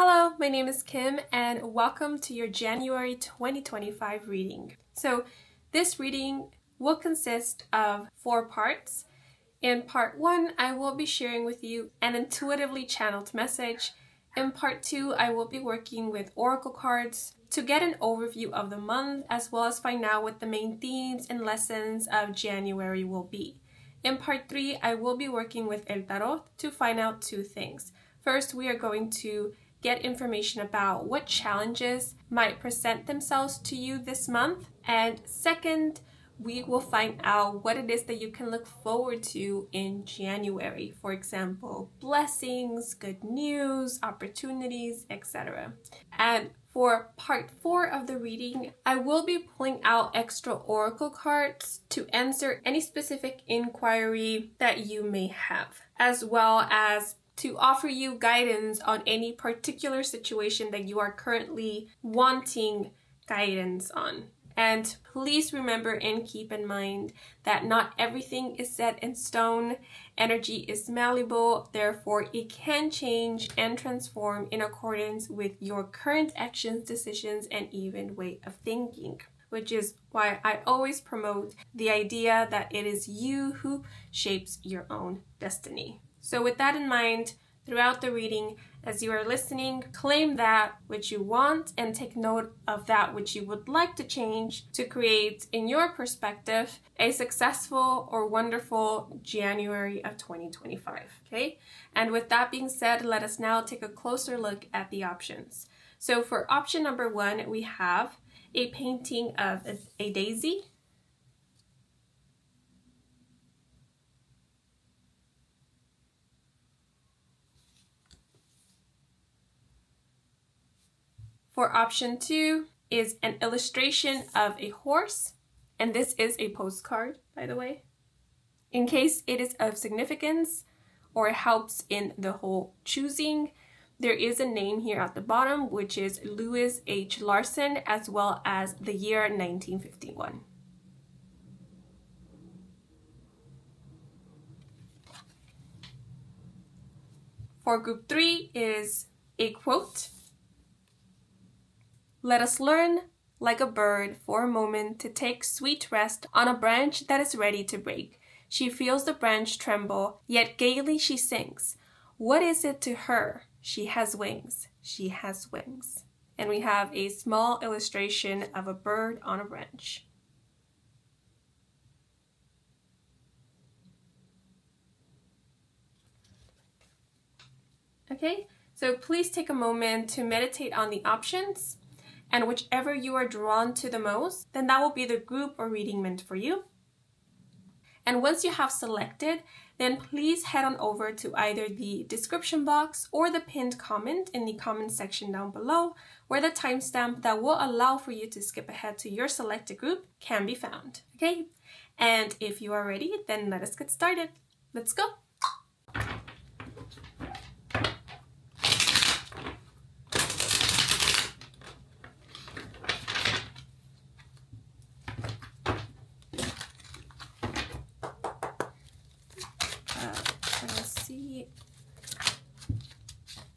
Hello, my name is Kim and welcome to your January 2025 reading. So this reading will consist of 4 parts. In part 1, I will be sharing with you an intuitively channeled message. In part 2, I will be working with oracle cards to get an overview of the month as well as find out what the main themes and lessons of January will be. In part 3, I will be working with El Tarot to find out 2 things. First, we are going to get information about what challenges might present themselves to you this month. And second, we will find out what it is that you can look forward to in January. For example, blessings, good news, opportunities, etc. And for part 4 of the reading, I will be pulling out extra oracle cards to answer any specific inquiry that you may have, as well as to offer you guidance on any particular situation that you are currently wanting guidance on. And please remember and keep in mind that not everything is set in stone. Energy is malleable, therefore it can change and transform in accordance with your current actions, decisions, and even way of thinking. Which is why I always promote the idea that it is you who shapes your own destiny. So with that in mind, throughout the reading, as you are listening, claim that which you want and take note of that which you would like to change to create, in your perspective, a successful or wonderful January of 2025. Okay? And with that being said, let us now take a closer look at the options. So for option number 1, we have a painting of a daisy. For option 2 is an illustration of a horse, and this is a postcard, by the way. In case it is of significance or helps in the whole choosing, there is a name here at the bottom, which is Louis H. Larson, as well as the year 1951. For group 3 is a quote. Let us learn, like a bird, for a moment to take sweet rest on a branch that is ready to break. She feels the branch tremble, yet gaily she sings. What is it to her? She has wings. She has wings. And we have a small illustration of a bird on a branch. Okay, so please take a moment to meditate on the options. And whichever you are drawn to the most, then that will be the group or reading meant for you. And once you have selected, then please head on over to either the description box or the pinned comment in the comment section down below, where the timestamp that will allow for you to skip ahead to your selected group can be found. Okay? And if you are ready, then let us get started. Let's go!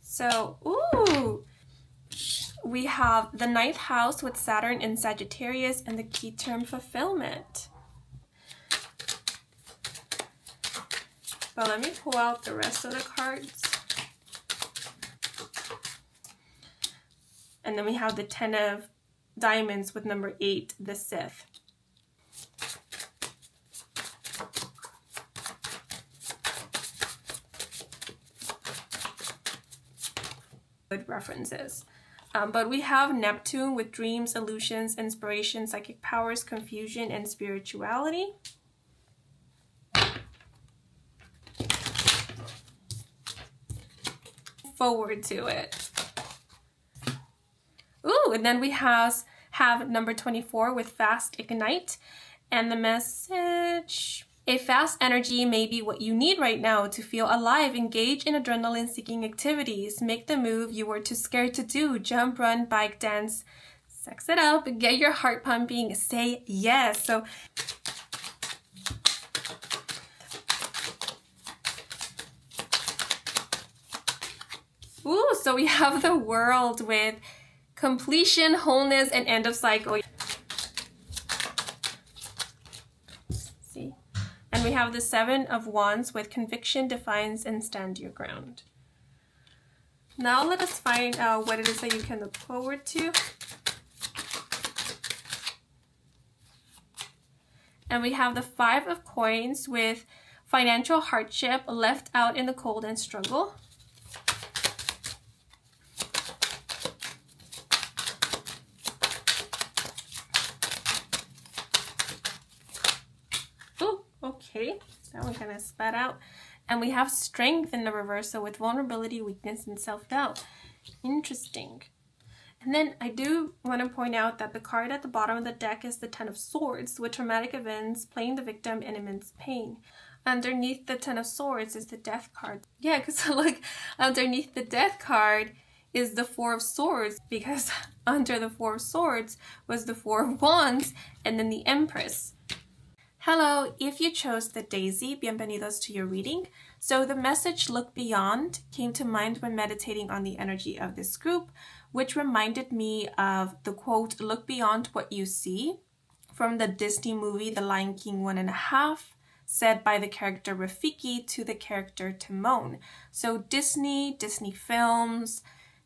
So, we have the 9th house with Saturn in Sagittarius and the key term fulfillment. But let me pull out the rest of the cards. And then we have the 10 of diamonds with number 8, the Sith. Good references. But we have Neptune with dreams, illusions, inspiration, psychic powers, confusion, and spirituality. Forward to it. And then we have number 24 with fast ignite. And the message: a fast energy may be what you need right now to feel alive. Engage in adrenaline-seeking activities. Make the move you were too scared to do. Jump, run, bike, dance. Sex it up. Get your heart pumping. Say yes. So Ooh, so we have the World with completion, wholeness, and end of cycle. See? And we have the Seven of Wands with conviction, defiance, and stand your ground. Now let us find out what it is that you can look forward to. And we have the Five of Coins with financial hardship, left out in the cold and struggle. Oh, okay. That one kind of spat out. And we have Strength in the reversal with vulnerability, weakness, and self-doubt. Interesting. And then I do want to point out that the card at the bottom of the deck is the Ten of Swords with traumatic events, playing the victim, and immense pain. Underneath the Ten of Swords is the Death card. Yeah, because look, underneath the Death card is the Four of Swords, because under the Four of Swords was the Four of Wands and then the Empress. Hello, if you chose the Daisy, bienvenidos to your reading. So the message Look Beyond came to mind when meditating on the energy of this group, which reminded me of the quote, "Look beyond what you see," from the Disney movie The Lion King 1.5, said by the character Rafiki to the character Timon. So Disney films,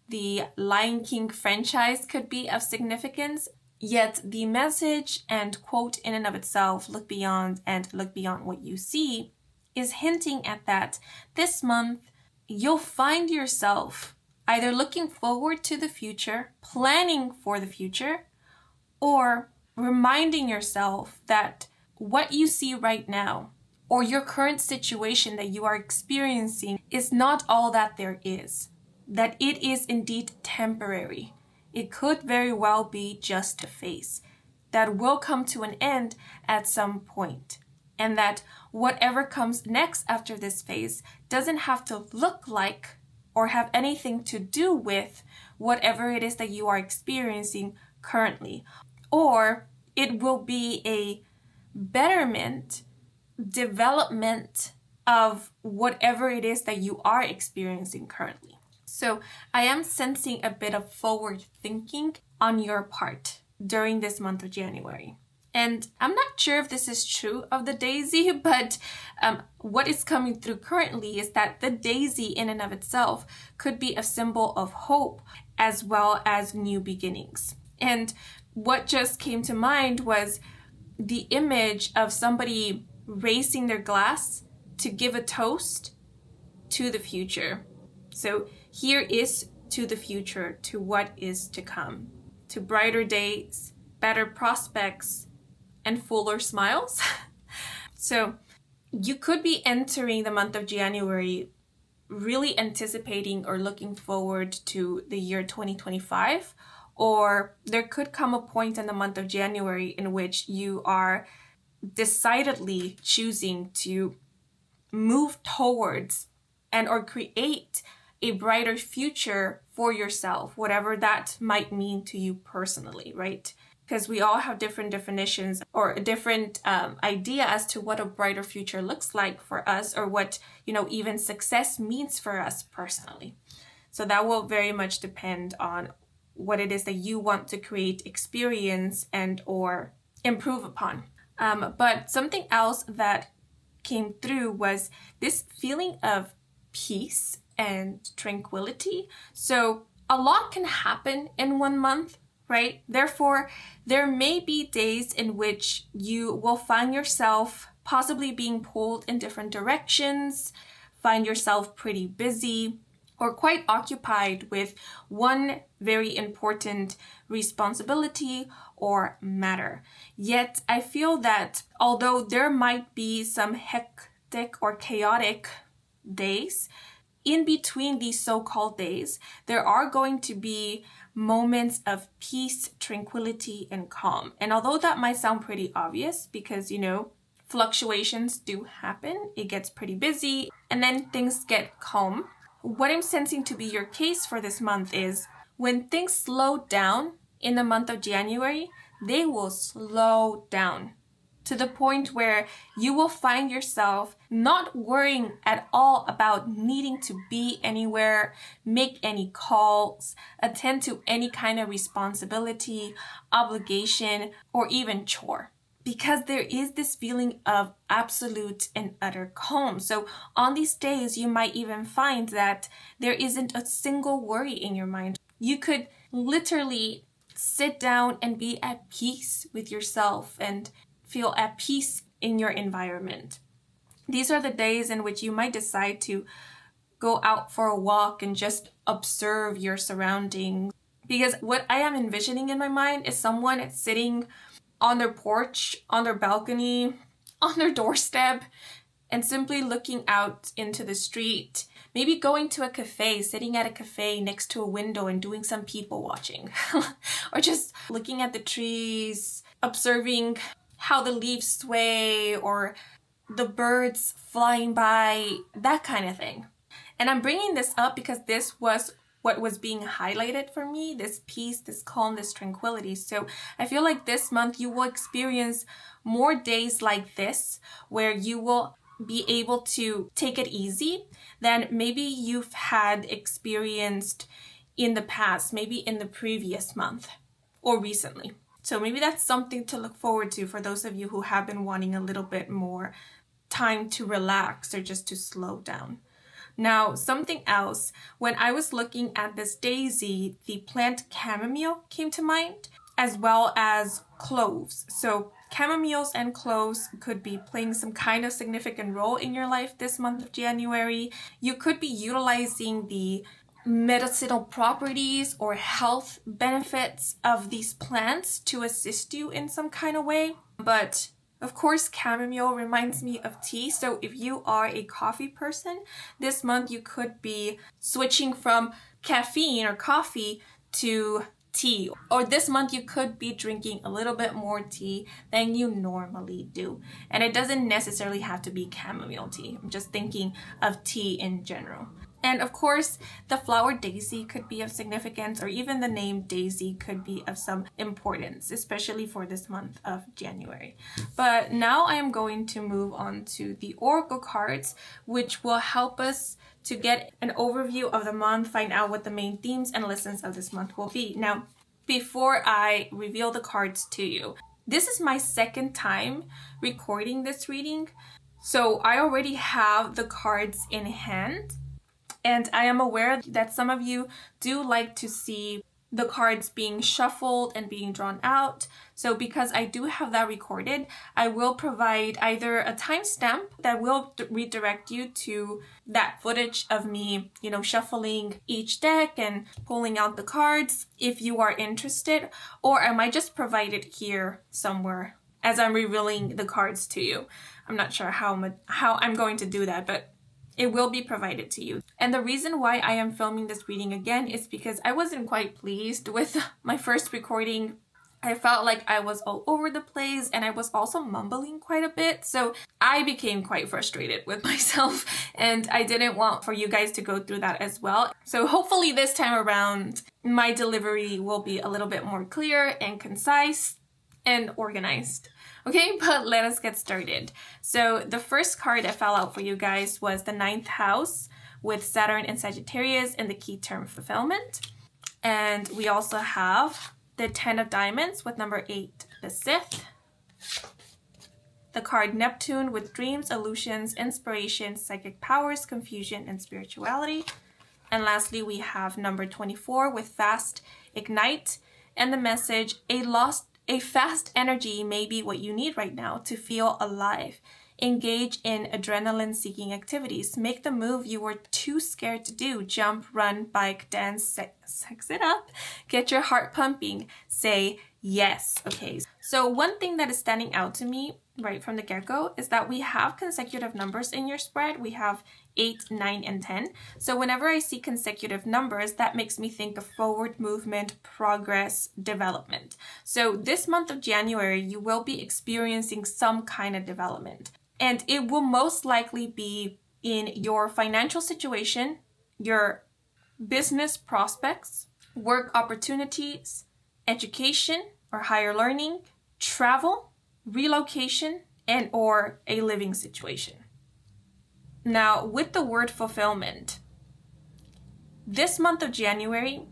the Lion King franchise could be of significance, yet the message and quote in and of itself, look beyond and look beyond what you see, is hinting at that this month you'll find yourself either looking forward to the future, planning for the future, or reminding yourself that what you see right now or your current situation that you are experiencing is not all that there is, that it is indeed temporary. It could very well be just a phase that will come to an end at some point, and that whatever comes next after this phase doesn't have to look like or have anything to do with whatever it is that you are experiencing currently, or it will be a betterment, development of whatever it is that you are experiencing currently. So I am sensing a bit of forward thinking on your part during this month of January. And I'm not sure if this is true of the Daisy, but what is coming through currently is that the Daisy in and of itself could be a symbol of hope as well as new beginnings. And what just came to mind was the image of somebody raising their glass to give a toast to the future. So here is to the future, to what is to come, to brighter days, better prospects, and fuller smiles. So you could be entering the month of January really anticipating or looking forward to the year 2025, or there could come a point in the month of January in which you are decidedly choosing to move towards and or create a brighter future for yourself, whatever that might mean to you personally, right? Because we all have different definitions or a different idea as to what a brighter future looks like for us, or what, even success means for us personally. So that will very much depend on what it is that you want to create, experience, and or improve upon. But something else that came through was this feeling of peace and tranquility. So a lot can happen in 1 month, right? Therefore, there may be days in which you will find yourself possibly being pulled in different directions, find yourself pretty busy, or quite occupied with one very important responsibility or matter. Yet I feel that although there might be some hectic or chaotic days, in between these so-called days, there are going to be moments of peace, tranquility, and calm. And although that might sound pretty obvious because, fluctuations do happen, it gets pretty busy, and then things get calm. What I'm sensing to be your case for this month is when things slow down in the month of January, they will slow down. to the point where you will find yourself not worrying at all about needing to be anywhere, make any calls, attend to any kind of responsibility, obligation, or even chore. Because there is this feeling of absolute and utter calm. So on these days, you might even find that there isn't a single worry in your mind. You could literally sit down and be at peace with yourself and feel at peace in your environment. These are the days in which you might decide to go out for a walk and just observe your surroundings. Because what I am envisioning in my mind is someone sitting on their porch, on their balcony, on their doorstep, and simply looking out into the street, maybe going to a cafe, sitting at a cafe next to a window and doing some people watching, or just looking at the trees, observing how the leaves sway or the birds flying by, that kind of thing. And I'm bringing this up because this was what was being highlighted for me, this peace, this calm, this tranquility. So I feel like this month you will experience more days like this where you will be able to take it easy than maybe you've had experienced in the past, maybe in the previous month or recently. So maybe that's something to look forward to for those of you who have been wanting a little bit more time to relax or just to slow down. Now, something else, when I was looking at this daisy, the plant chamomile came to mind, as well as cloves. So chamomiles and cloves could be playing some kind of significant role in your life this month of January. You could be utilizing the medicinal properties or health benefits of these plants to assist you in some kind of way. But of course, chamomile reminds me of tea. So if you are a coffee person, this month you could be switching from caffeine or coffee to tea. Or this month you could be drinking a little bit more tea than you normally do. And it doesn't necessarily have to be chamomile tea. I'm just thinking of tea in general. And of course, the flower daisy could be of significance, or even the name daisy could be of some importance, especially for this month of January. But now I am going to move on to the oracle cards, which will help us to get an overview of the month, find out what the main themes and lessons of this month will be. Now, before I reveal the cards to you, this is my second time recording this reading, so I already have the cards in hand. And I am aware that some of you do like to see the cards being shuffled and being drawn out. So because I do have that recorded, I will provide either a timestamp that will redirect you to that footage of me, shuffling each deck and pulling out the cards if you are interested, or I might just provide it here somewhere as I'm revealing the cards to you. I'm not sure how I'm going to do that, but it will be provided to you. And the reason why I am filming this reading again is because I wasn't quite pleased with my first recording. I felt like I was all over the place and I was also mumbling quite a bit. So I became quite frustrated with myself and I didn't want for you guys to go through that as well. So hopefully this time around, my delivery will be a little bit more clear and concise and organized. Okay, but let us get started. So the first card that fell out for you guys was the 9th house with Saturn and Sagittarius and the key term fulfillment. And we also have the 10 of diamonds with number 8, the Sith. The card Neptune with dreams, illusions, inspiration, psychic powers, confusion, and spirituality. And lastly, we have number 24 with fast, ignite, and the message, a fast energy may be what you need right now to feel alive. Engage in adrenaline-seeking activities. Make the move you were too scared to do. Jump, run, bike, dance, sex it up. Get your heart pumping. Say yes. Okay, so one thing that is standing out to me right from the get-go is that we have consecutive numbers in your spread. We have 8, 9, and 10. So whenever I see consecutive numbers, that makes me think of forward movement, progress, development. So this month of January, you will be experiencing some kind of development. And it will most likely be in your financial situation, your business prospects, work opportunities, education or higher learning, travel, relocation, and or a living situation. Now, with the word fulfillment, this month of January,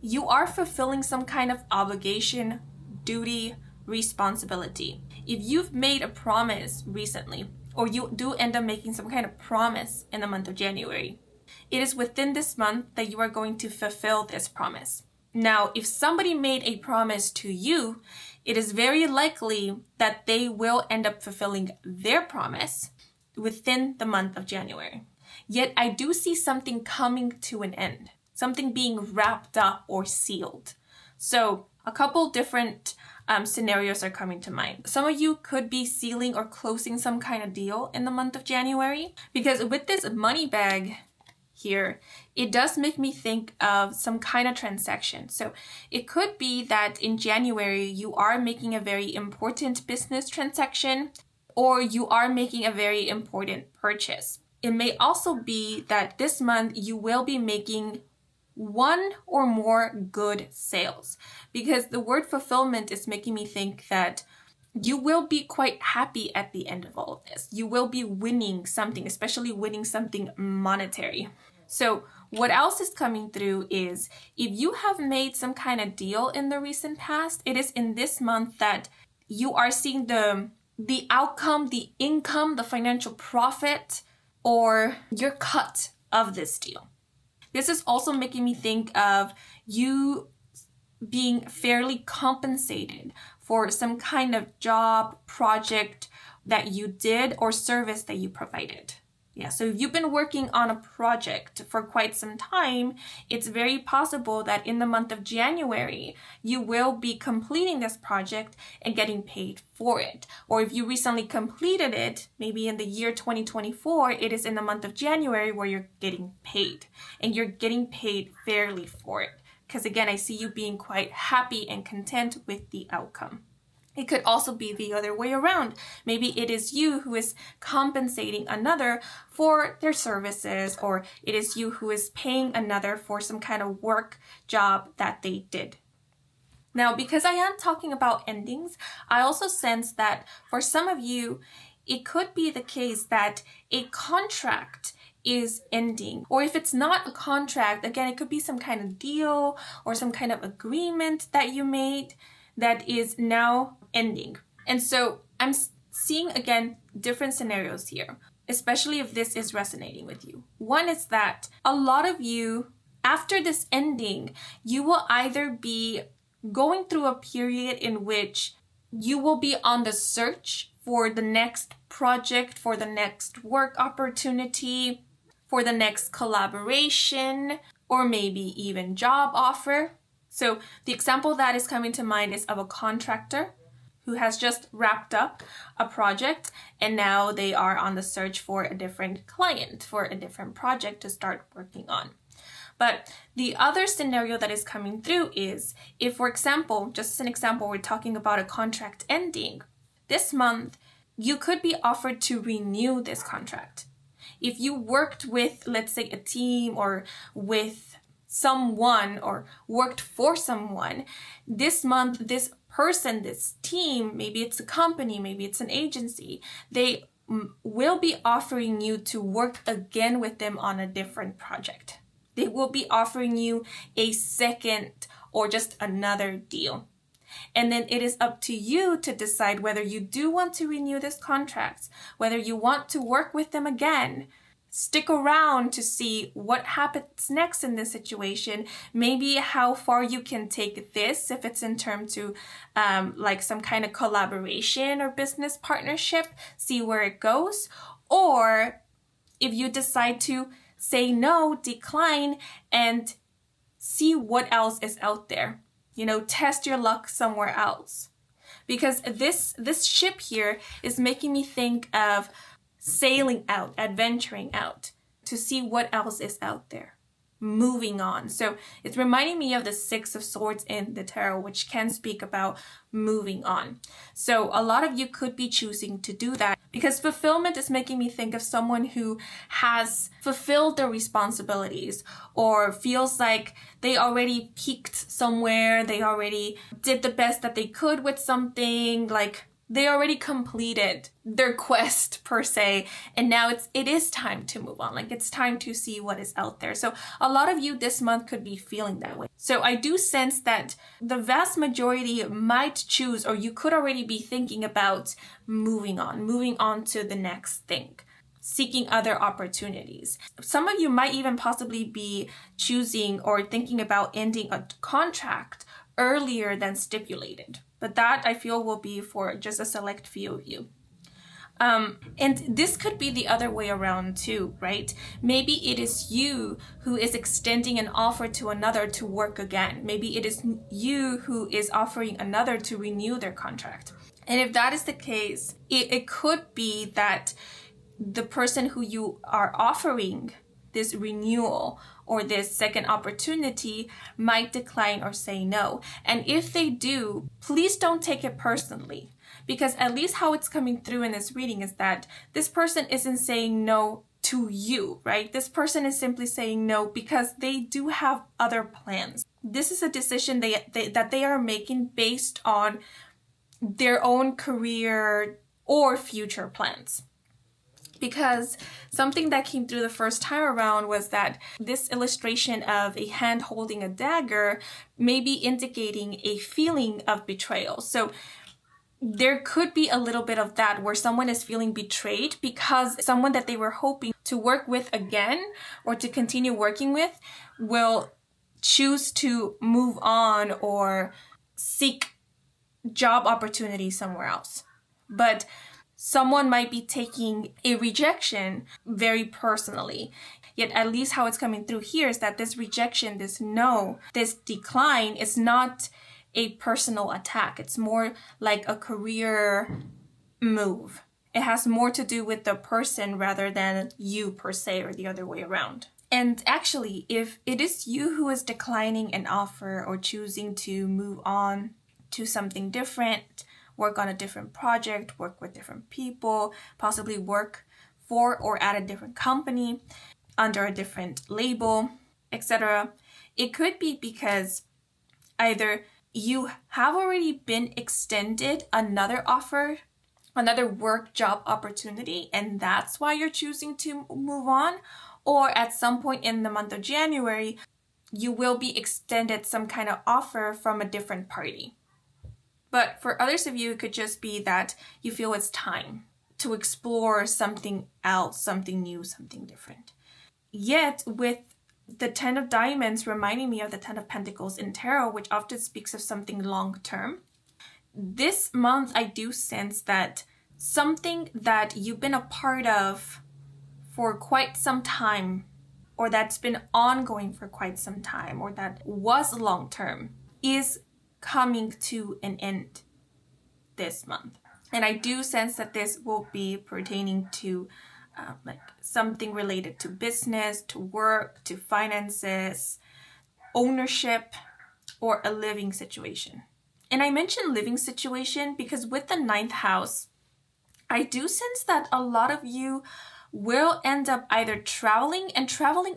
you are fulfilling some kind of obligation, duty, responsibility. If you've made a promise recently, or you do end up making some kind of promise in the month of January, it is within this month that you are going to fulfill this promise. Now, if somebody made a promise to you, it is very likely that they will end up fulfilling their promise within the month of January. Yet I do see something coming to an end, something being wrapped up or sealed. So a couple different scenarios are coming to mind. Some of you could be sealing or closing some kind of deal in the month of January, because with this money bag here, it does make me think of some kind of transaction. So it could be that in January, you are making a very important business transaction, or you are making a very important purchase. It may also be that this month you will be making one or more good sales, because the word fulfillment is making me think that you will be quite happy at the end of all of this. You will be winning something, especially winning something monetary. So what else is coming through is if you have made some kind of deal in the recent past, it is in this month that you are seeing the outcome, the income, the financial profit, or your cut of this deal. This is also making me think of you being fairly compensated for some kind of job, project that you did, or service that you provided. Yeah, so if you've been working on a project for quite some time, it's very possible that in the month of January, you will be completing this project and getting paid for it. Or if you recently completed it, maybe in the year 2024, it is in the month of January where you're getting paid. And you're getting paid fairly for it. Because again, I see you being quite happy and content with the outcome. It could also be the other way around. Maybe it is you who is compensating another for their services, or it is you who is paying another for some kind of work job that they did. Now, because I am talking about endings, I also sense that for some of you, it could be the case that a contract is ending. Or if it's not a contract, again, it could be some kind of deal or some kind of agreement that you made that is now ending. And so I'm seeing, again, different scenarios here, especially if this is resonating with you. One is that a lot of you, after this ending, you will either be going through a period in which you will be on the search for the next project, for the next work opportunity, for the next collaboration, or maybe even job offer. So the example that is coming to mind is of a contractor who has just wrapped up a project and now they are on the search for a different client, for a different project to start working on. But the other scenario that is coming through is if, for example, just as an example, we're talking about a contract ending. This month, you could be offered to renew this contract. If you worked with, let's say, a team or with someone or worked for someone, this month, this person, this team, maybe it's a company, maybe it's an agency, they will be offering you to work again with them on a different project. They will be offering you a second or just another deal. And then it is up to you to decide whether you do want to renew this contract, whether you want to work with them again. Stick around to see what happens next in this situation, maybe how far you can take this if it's in terms to like some kind of collaboration or business partnership, see where it goes. Or if you decide to say no, decline, and see what else is out there. You know, test your luck somewhere else. Because this ship here is making me think of sailing out, adventuring out, to see what else is out there, moving on. So it's reminding me of the Six of Swords in the tarot, which can speak about moving on. So a lot of you could be choosing to do that because fulfillment is making me think of someone who has fulfilled their responsibilities or feels like they already peaked somewhere, they already did the best that they could with something, like they already completed their quest per se, and now it is time to move on. Like, it's time to see what is out there. So a lot of you this month could be feeling that way. So I do sense that the vast majority might choose, or you could already be thinking about moving on to the next thing, seeking other opportunities. Some of you might even possibly be choosing or thinking about ending a contract earlier than stipulated. But that, I feel, will be for just a select few of you. And this could be the other way around too, right? Maybe it is you who is extending an offer to another to work again. Maybe it is you who is offering another to renew their contract. And if that is the case, it could be that the person who you are offering this renewal or this second opportunity might decline or say no. And if they do, please don't take it personally, because at least how it's coming through in this reading is that this person isn't saying no to you, right? This person is simply saying no because they do have other plans. This is a decision that they are making based on their own career or future plans. Because something that came through the first time around was that this illustration of a hand holding a dagger may be indicating a feeling of betrayal. So there could be a little bit of that where someone is feeling betrayed because someone that they were hoping to work with again or to continue working with will choose to move on or seek job opportunities somewhere else. But someone might be taking a rejection very personally. Yet at least how it's coming through here is that this rejection, this no, this decline is not a personal attack. It's more like a career move. It has more to do with the person rather than you per se, or the other way around. And actually, if it is you who is declining an offer or choosing to move on to something different, work on a different project, work with different people, possibly work for or at a different company, under a different label, etc. It could be because either you have already been extended another offer, another work job opportunity, and that's why you're choosing to move on, or at some point in the month of January, you will be extended some kind of offer from a different party. But for others of you, it could just be that you feel it's time to explore something else, something new, something different. Yet, with the 10 of Diamonds reminding me of the 10 of Pentacles in Tarot, which often speaks of something long-term, this month I do sense that something that you've been a part of for quite some time, or that's been ongoing for quite some time, or that was long-term, is coming to an end this month. And I do sense that this will be pertaining to like something related to business, to work, to finances, ownership, or a living situation. And I mentioned living situation because with the 9th house, I do sense that a lot of you will end up either traveling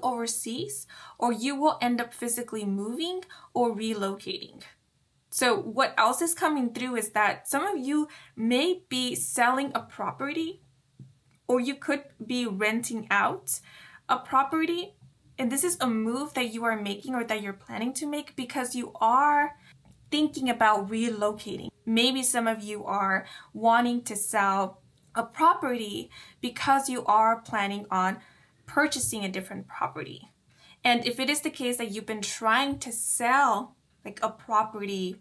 overseas, or you will end up physically moving or relocating. So what else is coming through is that some of you may be selling a property, or you could be renting out a property. And this is a move that you are making or that you're planning to make because you are thinking about relocating. Maybe some of you are wanting to sell a property because you are planning on purchasing a different property. And if it is the case that you've been trying to sell like a property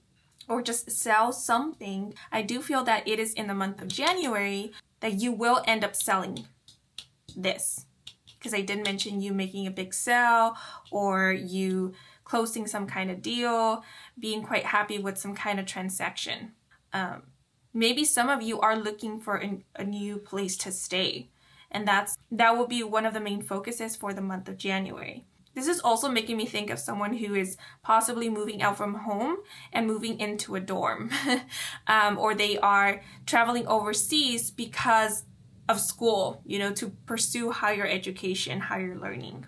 or just sell something, I do feel that it is in the month of January that you will end up selling this. Because I did mention you making a big sale, or you closing some kind of deal, being quite happy with some kind of transaction. Maybe some of you are looking for a new place to stay, and that will be one of the main focuses for the month of January. This is also making me think of someone who is possibly moving out from home and moving into a dorm. Or they are traveling overseas because of school, to pursue higher education, higher learning.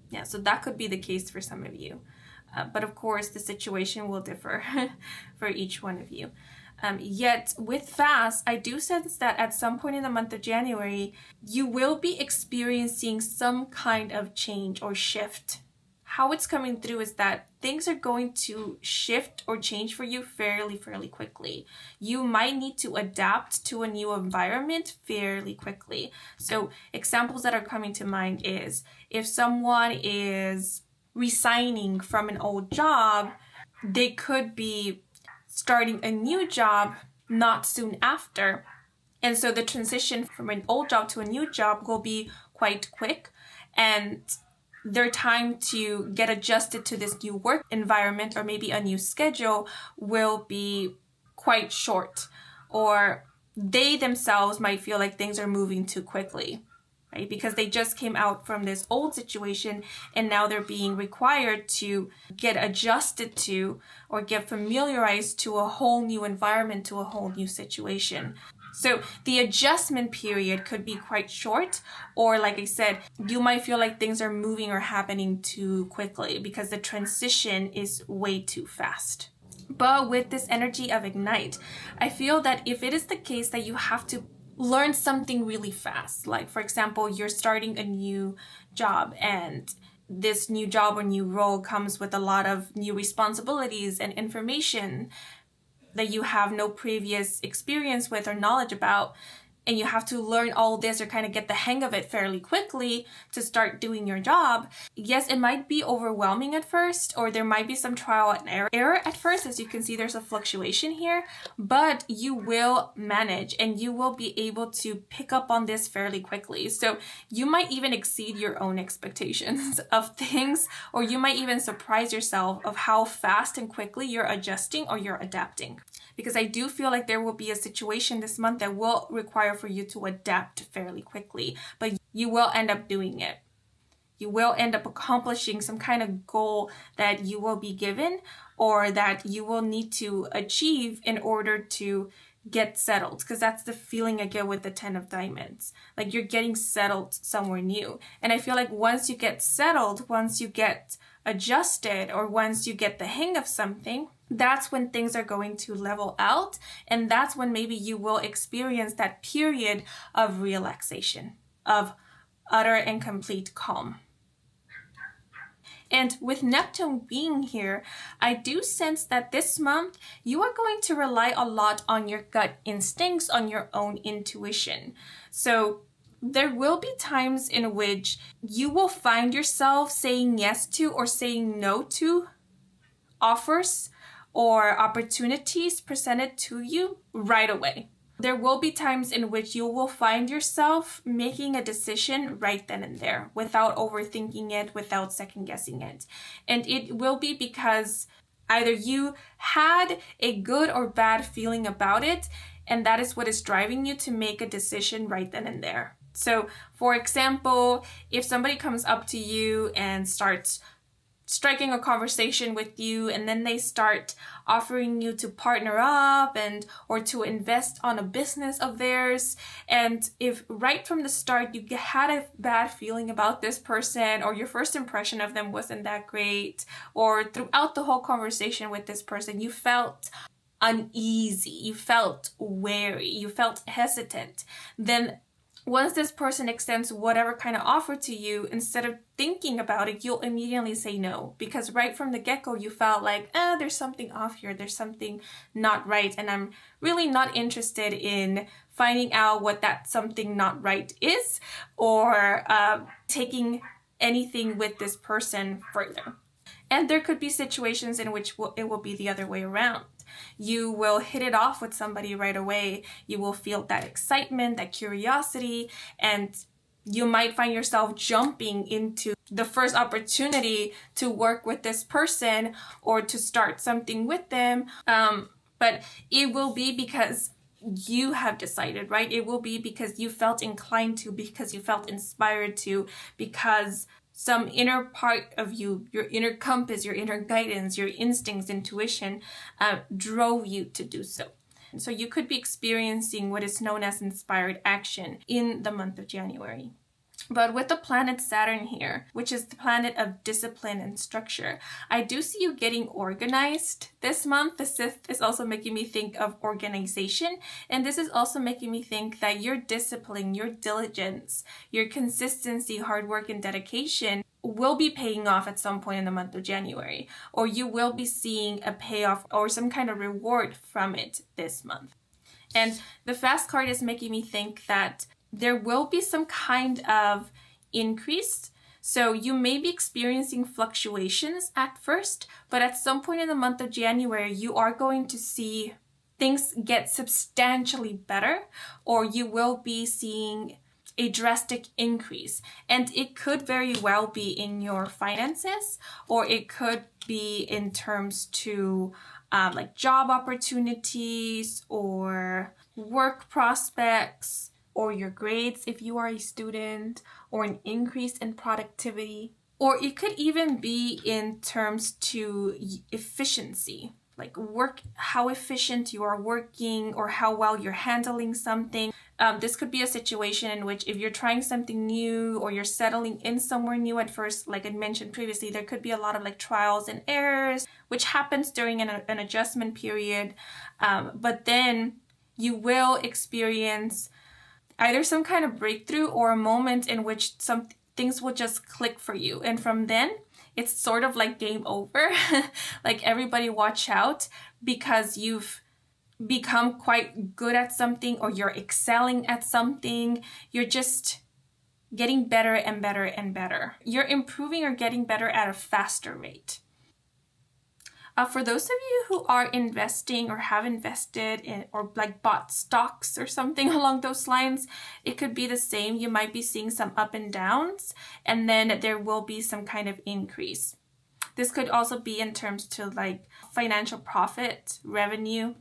Yeah, so that could be the case for some of you. But of course, the situation will differ for each one of you. Yet with fast, I do sense that at some point in the month of January, you will be experiencing some kind of change or shift. How it's coming through is that things are going to shift or change for you fairly quickly. You might need to adapt to a new environment fairly quickly. So examples that are coming to mind is if someone is resigning from an old job, they could be starting a new job not soon after. And so the transition from an old job to a new job will be quite quick, and their time to get adjusted to this new work environment or maybe a new schedule will be quite short, or they themselves might feel like things are moving too quickly, right? Because they just came out from this old situation and now they're being required to get adjusted to or get familiarized to a whole new environment, to a whole new situation. So the adjustment period could be quite short, or like I said, you might feel like things are moving or happening too quickly because the transition is way too fast. But with this energy of Ignite, I feel that if it is the case that you have to learn something really fast, like for example, you're starting a new job and this new job or new role comes with a lot of new responsibilities and information that you have no previous experience with or knowledge about, and you have to learn all this or kind of get the hang of it fairly quickly to start doing your job. Yes, it might be overwhelming at first, or there might be some trial and error at first. As you can see, there's a fluctuation here, but you will manage and you will be able to pick up on this fairly quickly. So you might even exceed your own expectations of things, or you might even surprise yourself of how fast and quickly you're adjusting or you're adapting. Because I do feel like there will be a situation this month that will require for you to adapt fairly quickly, but you will end up doing it. You will end up accomplishing some kind of goal that you will be given or that you will need to achieve in order to get settled, because that's the feeling I get with the 10 of Diamonds. Like you're getting settled somewhere new. And I feel like once you get settled, once you get adjusted, or once you get the hang of something, that's when things are going to level out. And that's when maybe you will experience that period of relaxation, of utter and complete calm. And with Neptune being here, I do sense that this month you are going to rely a lot on your gut instincts, on your own intuition. So there will be times in which you will find yourself saying yes to or saying no to offers or opportunities presented to you right away. There will be times in which you will find yourself making a decision right then and there without overthinking it, without second guessing it. And it will be because either you had a good or bad feeling about it, and that is what is driving you to make a decision right then and there. So, for example, if somebody comes up to you and starts striking a conversation with you, and then they start offering you to partner up or to invest on a business of theirs, and if right from the start you had a bad feeling about this person, or your first impression of them wasn't that great, or throughout the whole conversation with this person you felt uneasy, you felt wary, you felt hesitant, then once this person extends whatever kind of offer to you, instead of thinking about it, you'll immediately say no. Because right from the get-go, you felt like, there's something off here. There's something not right. And I'm really not interested in finding out what that something not right is, or taking anything with this person further. And there could be situations in which it will be the other way around. You will hit it off with somebody right away. You will feel that excitement, that curiosity, and you might find yourself jumping into the first opportunity to work with this person or to start something with them. But it will be because you have decided, right? It will be because you felt inclined to, because you felt inspired to, because some inner part of you, your inner compass, your inner guidance, your instincts, intuition, drove you to do so. So you could be experiencing what is known as inspired action in the month of January. But with the planet Saturn here, which is the planet of discipline and structure, I do see you getting organized this month. The Sixth is also making me think of organization. And this is also making me think that your discipline, your diligence, your consistency, hard work, and dedication will be paying off at some point in the month of January. Or you will be seeing a payoff or some kind of reward from it this month. And the Fast card is making me think that there will be some kind of increase. So you may be experiencing fluctuations at first, but at some point in the month of January, you are going to see things get substantially better, or you will be seeing a drastic increase. And it could very well be in your finances, or it could be in terms to like job opportunities or work prospects, or your grades if you are a student, or an increase in productivity. Or it could even be in terms to efficiency, like work, how efficient you are working or how well you're handling something. This could be a situation in which if you're trying something new or you're settling in somewhere new at first, like I mentioned previously, there could be a lot of like trials and errors, which happens during an adjustment period. But then you will experience either some kind of breakthrough or a moment in which some things will just click for you. And from then, it's sort of like game over. Like everybody watch out, because you've become quite good at something, or you're excelling at something. You're just getting better and better and better. You're improving or getting better at a faster rate. For those of you who are investing or have invested in or like bought stocks or something along those lines, it could be the same. You might be seeing some up and downs, and then there will be some kind of increase. This could also be in terms to like financial profit, revenue.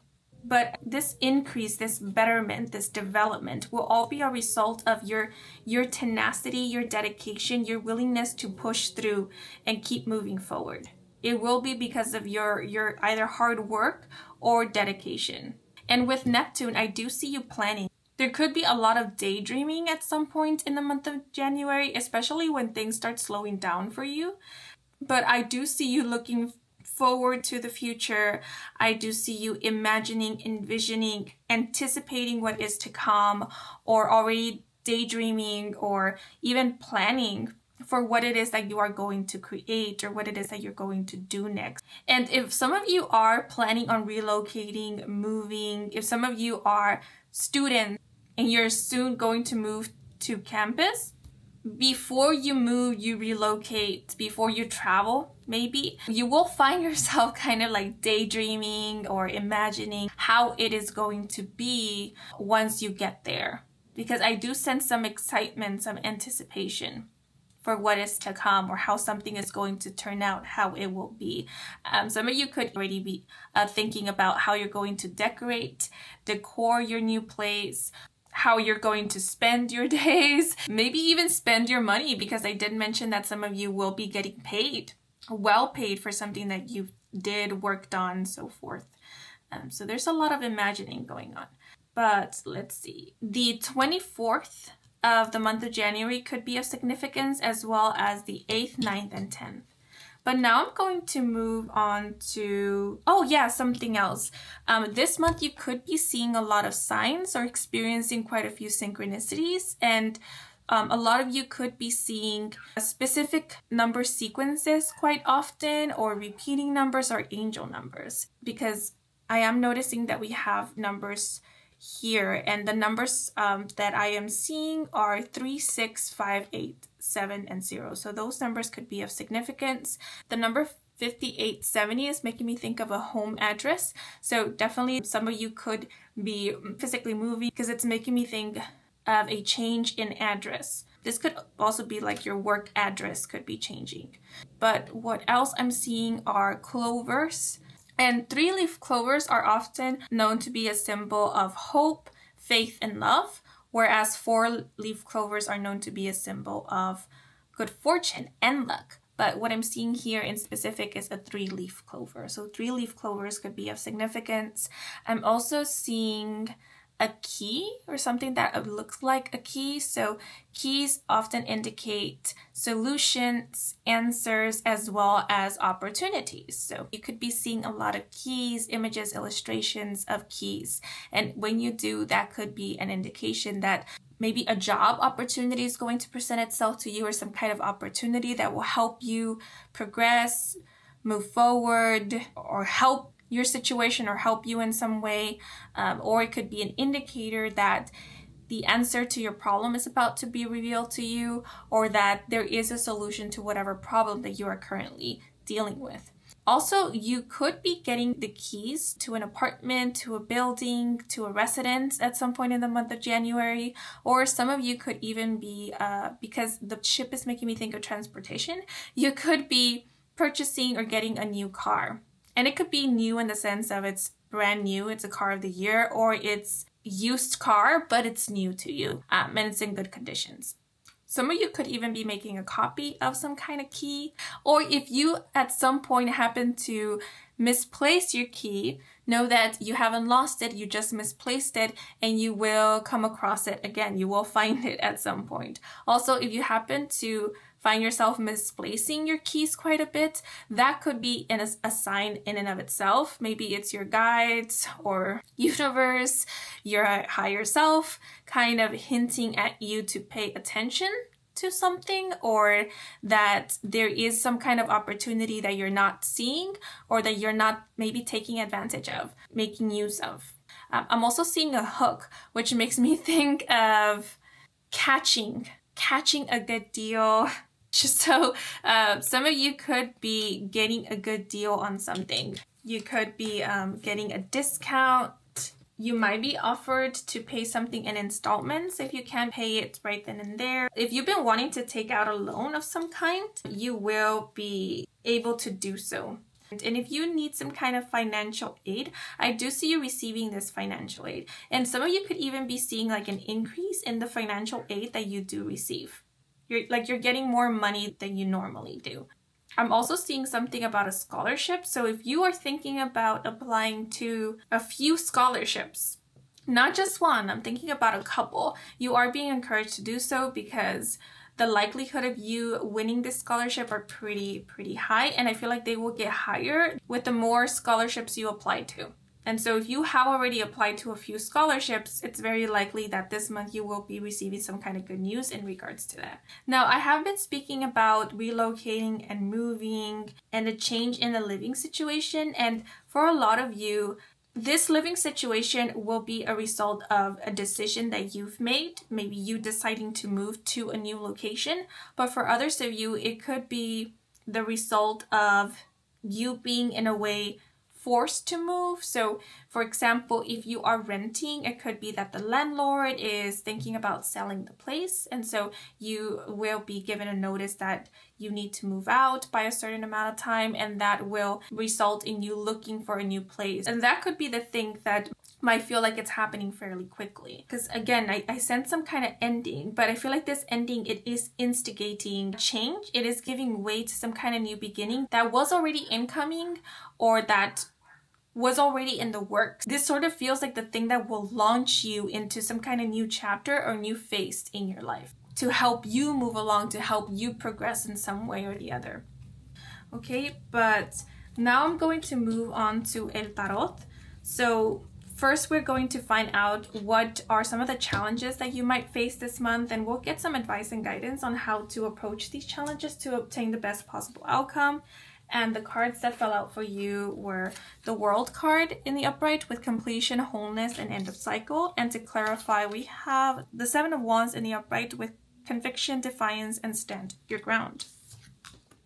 But this increase, this betterment, this development will all be a result of your tenacity, your dedication, your willingness to push through and keep moving forward. It will be because of your either hard work or dedication. And with Neptune, I do see you planning. There could be a lot of daydreaming at some point in the month of January, especially when things start slowing down for you. But I do see you looking forward to the future. I do see you imagining, envisioning, anticipating what is to come, or already daydreaming or even planning for what it is that you are going to create or what it is that you're going to do next. And if some of you are planning on relocating, moving, if some of you are students and you're soon going to move to campus, before you move, you relocate, before you travel, maybe, you will find yourself kind of like daydreaming or imagining how it is going to be once you get there. Because I do sense some excitement, some anticipation for what is to come, or how something is going to turn out, how it will be. Some of you could already be thinking about how you're going to decor your new place, how you're going to spend your days, maybe even spend your money, because I did mention that some of you will be getting paid, well paid for something that you did, worked on, so forth. So there's a lot of imagining going on. But let's see. The 24th of the month of January could be of significance, as well as the 8th, 9th, and 10th. But now I'm going to move on to, something else. This month you could be seeing a lot of signs or experiencing quite a few synchronicities, and a lot of you could be seeing specific number sequences quite often, or repeating numbers or angel numbers, because I am noticing that we have numbers here, and the numbers that I am seeing are 3, 6, 5, 8, 7, and 0. So those numbers could be of significance. The number 5870 is making me think of a home address. So definitely some of you could be physically moving, because it's making me think of a change in address. This could also be like your work address could be changing. But what else I'm seeing are clovers. And 3-leaf clovers are often known to be a symbol of hope, faith, and love, whereas 4-leaf clovers are known to be a symbol of good fortune and luck. But what I'm seeing here in specific is a 3-leaf clover. So 3-leaf clovers could be of significance. I'm also seeing a key or something that looks like a key. So keys often indicate solutions, answers, as well as opportunities. So you could be seeing a lot of keys, images, illustrations of keys. And when you do, that could be an indication that maybe a job opportunity is going to present itself to you, or some kind of opportunity that will help you progress, move forward, or help your situation or help you in some way. Or it could be an indicator that the answer to your problem is about to be revealed to you, or that there is a solution to whatever problem that you are currently dealing with. Also, you could be getting the keys to an apartment, to a building, to a residence at some point in the month of January. Or some of you could even be, because the ship is making me think of transportation, you could be purchasing or getting a new car. And it could be new in the sense of it's brand new, it's a car of the year, or it's used car, but it's new to you, and it's in good conditions. Some of you could even be making a copy of some kind of key, or if you at some point happen to misplace your key, know that you haven't lost it, you just misplaced it, and you will come across it again. You will find it at some point. Also, if you happen to find yourself misplacing your keys quite a bit, that could be a sign in and of itself. Maybe it's your guides or universe, your higher self, kind of hinting at you to pay attention to something, or that there is some kind of opportunity that you're not seeing, or that you're not maybe taking advantage of, making use of. I'm also seeing a hook, which makes me think of catching a good deal. So some of you could be getting a good deal on something. You could be getting a discount. You might be offered to pay something in installments if you can't pay it right then and there. If you've been wanting to take out a loan of some kind, you will be able to do so. And if you need some kind of financial aid, I do see you receiving this financial aid. And some of you could even be seeing like an increase in the financial aid that you do receive. You're getting more money than you normally do. I'm also seeing something about a scholarship. So if you are thinking about applying to a few scholarships, not just one, I'm thinking about a couple, you are being encouraged to do so, because the likelihood of you winning this scholarship are pretty high. And I feel like they will get higher with the more scholarships you apply to. And so if you have already applied to a few scholarships, it's very likely that this month you will be receiving some kind of good news in regards to that. Now, I have been speaking about relocating and moving and a change in the living situation. And for a lot of you, this living situation will be a result of a decision that you've made, maybe you deciding to move to a new location. But for others of you, it could be the result of you being in a way forced to move. So for example, if you are renting, it could be that the landlord is thinking about selling the place, and so you will be given a notice that you need to move out by a certain amount of time, and that will result in you looking for a new place. And that could be the thing that might feel like it's happening fairly quickly, because again, I sense some kind of ending, but I feel like this ending, it is instigating change. It is giving way to some kind of new beginning that was already incoming, or that was already in the works. This sort of feels like the thing that will launch you into some kind of new chapter or new phase in your life, to help you move along, to help you progress in some way or the other. Okay, but now I'm going to move on to El Tarot. So first, we're going to find out what are some of the challenges that you might face this month, and we'll get some advice and guidance on how to approach these challenges to obtain the best possible outcome. And the cards that fell out for you were the World card in the upright with completion, wholeness, and end of cycle. And to clarify, we have the Seven of Wands in the upright with conviction, defiance, and stand your ground.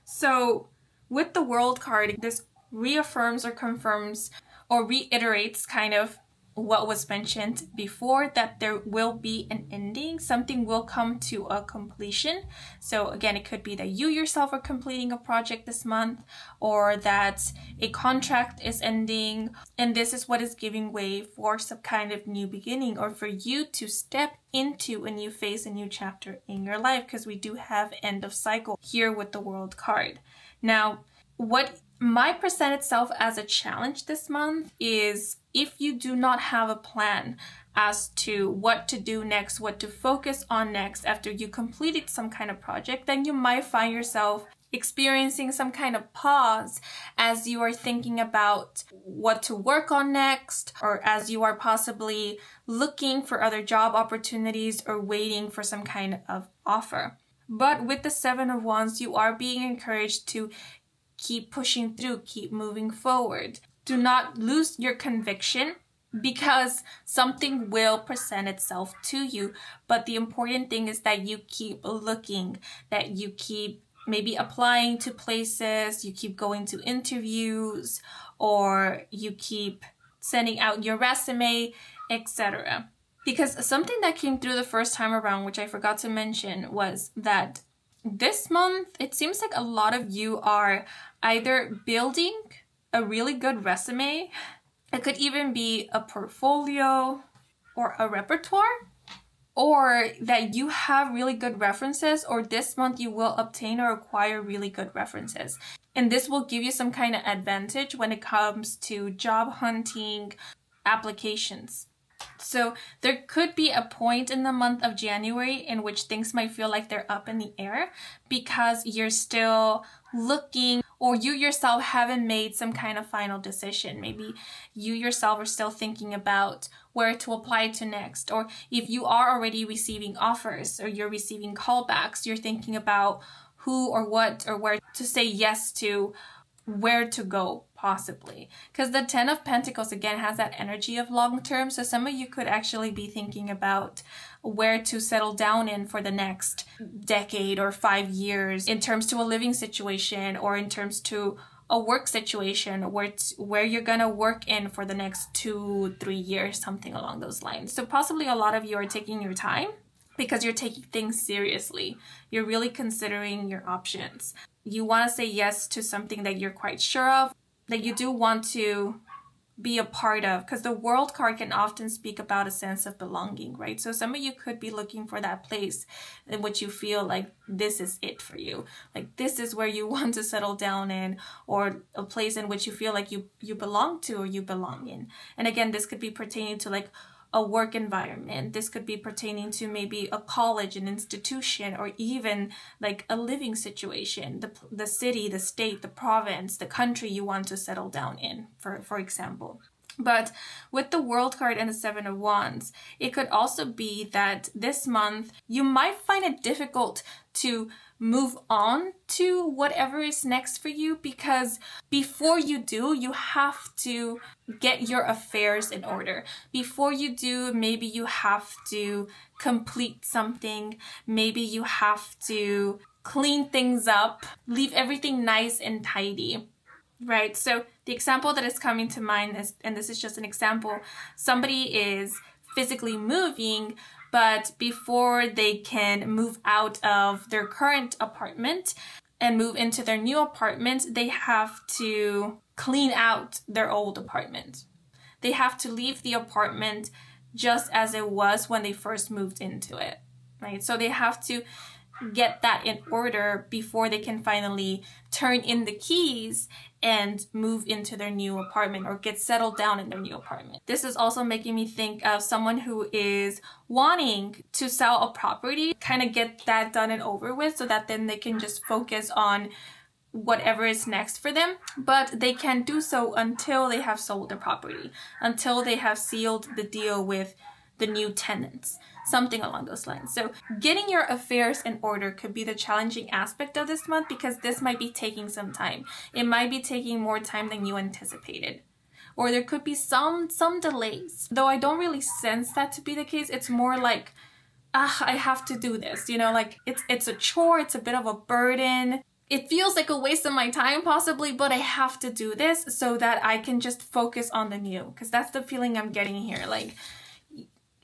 So with the World card, this reaffirms or confirms or reiterates kind of what was mentioned before, that there will be an ending. Something will come to a completion. So again, it could be that you yourself are completing a project this month, or that a contract is ending, and this is what is giving way for some kind of new beginning, or for you to step into a new phase, a new chapter in your life, because we do have end of cycle here with the World card. Now, what might present itself as a challenge this month is if you do not have a plan as to what to do next, what to focus on next after you completed some kind of project, then you might find yourself experiencing some kind of pause as you are thinking about what to work on next, or as you are possibly looking for other job opportunities or waiting for some kind of offer. But with the Seven of Wands, you are being encouraged to keep pushing through, keep moving forward. Do not lose your conviction, because something will present itself to you. But the important thing is that you keep looking, that you keep maybe applying to places, you keep going to interviews, or you keep sending out your resume, etc. Because something that came through the first time around, which I forgot to mention, was that this month, it seems like a lot of you are either building a really good resume. It could even be a portfolio or a repertoire, or that you have really good references, or this month you will obtain or acquire really good references. And this will give you some kind of advantage when it comes to job hunting applications. So there could be a point in the month of January in which things might feel like they're up in the air because you're still looking, or you yourself haven't made some kind of final decision. Maybe you yourself are still thinking about where to apply to next. Or if you are already receiving offers or you're receiving callbacks, you're thinking about who or what or where to say yes to, where to go possibly. Because the Ten of Pentacles again has that energy of long term. So some of you could actually be thinking about where to settle down in for the next decade or 5 years in terms to a living situation, or in terms to a work situation where you're gonna work in for the next 2-3 years, something along those lines. So possibly a lot of you are taking your time because you're taking things seriously. You're really considering your options. You want to say yes to something that you're quite sure of, that you do want to be a part of, because the World card can often speak about a sense of belonging, right? So some of you could be looking for that place in which you feel like this is it for you. Like this is where you want to settle down in, or a place in which you feel like you belong to or you belong in. And again, this could be pertaining to like a work environment. This could be pertaining to maybe a college, an institution, or even like a living situation, the city, the state, the province, the country you want to settle down in, for example. But with the World card and the Seven of Wands, it could also be that this month you might find it difficult to move on to whatever is next for you, because before you do, you have to get your affairs in order. Before you do, maybe you have to complete something. Maybe you have to clean things up, leave everything nice and tidy. Right, so the example that is coming to mind is, and this is just an example, somebody is physically moving, but before they can move out of their current apartment and move into their new apartment, they have to clean out their old apartment. They have to leave the apartment just as it was when they first moved into it, right? So they have to get that in order before they can finally turn in the keys and move into their new apartment or get settled down in their new apartment. This is also making me think of someone who is wanting to sell a property, kind of get that done and over with so that then they can just focus on whatever is next for them. But they can't do so until they have sold the property, until they have sealed the deal with the new tenants, something along those lines. So getting your affairs in order could be the challenging aspect of this month, because this might be taking some time. It might be taking more time than you anticipated. Or there could be some delays. Though I don't really sense that to be the case. It's more like, I have to do this. You know, like it's a chore, it's a bit of a burden. It feels like a waste of my time possibly, but I have to do this so that I can just focus on the new. Because that's the feeling I'm getting here. Like,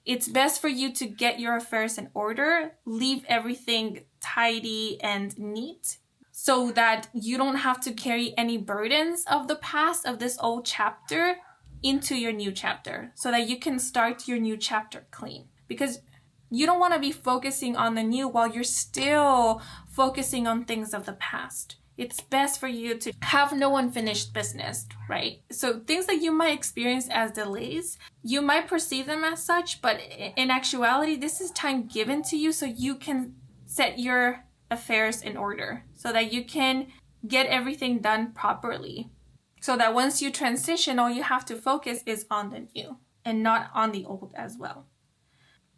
it's best for you to get your affairs in order, leave everything tidy and neat, so that you don't have to carry any burdens of the past, of this old chapter, into your new chapter, so that you can start your new chapter clean. Because you don't want to be focusing on the new while you're still focusing on things of the past. It's best for you to have no unfinished business, right? So things that you might experience as delays, you might perceive them as such, but in actuality, this is time given to you so you can set your affairs in order, so that you can get everything done properly. So that once you transition, all you have to focus is on the new and not on the old as well.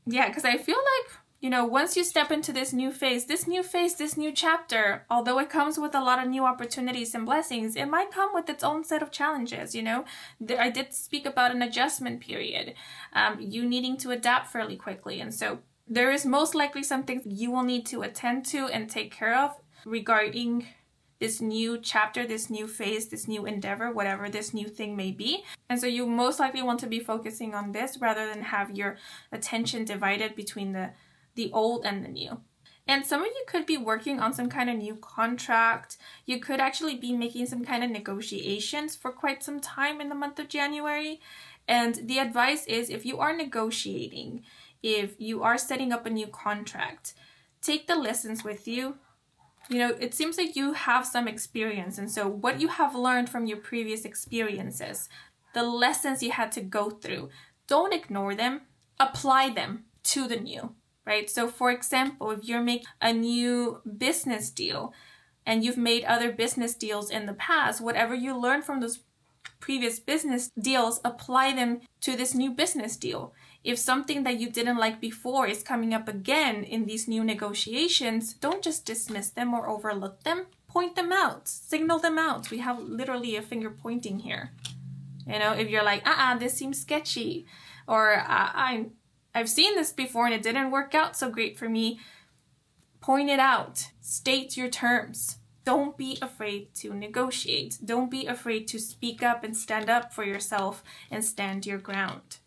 Yeah, because I feel like, once you step into this new phase, this new chapter, although it comes with a lot of new opportunities and blessings, it might come with its own set of challenges, I did speak about an adjustment period, you needing to adapt fairly quickly. And so there is most likely some things you will need to attend to and take care of regarding this new chapter, this new phase, this new endeavor, whatever this new thing may be. And so you most likely want to be focusing on this rather than have your attention divided between the old and the new. And some of you could be working on some kind of new contract. You could actually be making some kind of negotiations for quite some time in the month of January. And the advice is, if you are negotiating, if you are setting up a new contract, take the lessons with you. It seems like you have some experience. And so what you have learned from your previous experiences, the lessons you had to go through, don't ignore them, apply them to the new, right? So for example, if you're making a new business deal and you've made other business deals in the past, whatever you learned from those previous business deals, apply them to this new business deal. If something that you didn't like before is coming up again in these new negotiations, don't just dismiss them or overlook them. Point them out, signal them out. We have literally a finger pointing here. If you're like, this seems sketchy, or I've seen this before and it didn't work out so great for me, point it out. State your terms. Don't be afraid to negotiate. Don't be afraid to speak up and stand up for yourself and stand your ground.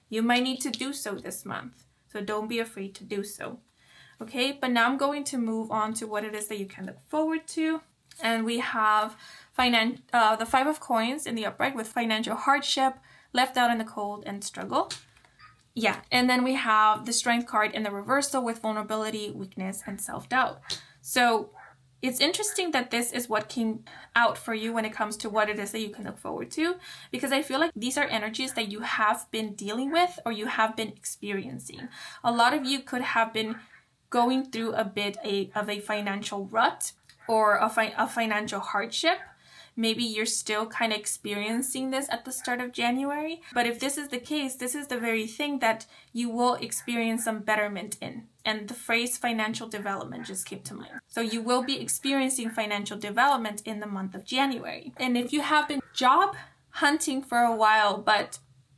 You might need to do so this month, so don't be afraid to do so. Okay, but now I'm going to move on to what it is that you can look forward to. And we have the 5 of coins in the upright with financial hardship, left out in the cold, and struggle. Yeah, and then we have the strength card in the reversal with vulnerability, weakness, and self-doubt. So it's interesting that this is what came out for you when it comes to what it is that you can look forward to, because I feel like these are energies that you have been dealing with or you have been experiencing. A lot of you could have been going through a bit of a financial rut or a financial hardship. Maybe you're still kind of experiencing this at the start of January. But if this is the case, this is the very thing that you will experience some betterment in. And the phrase financial development just came to mind. So you will be experiencing financial development in the month of January. And if you have been job hunting for a while, but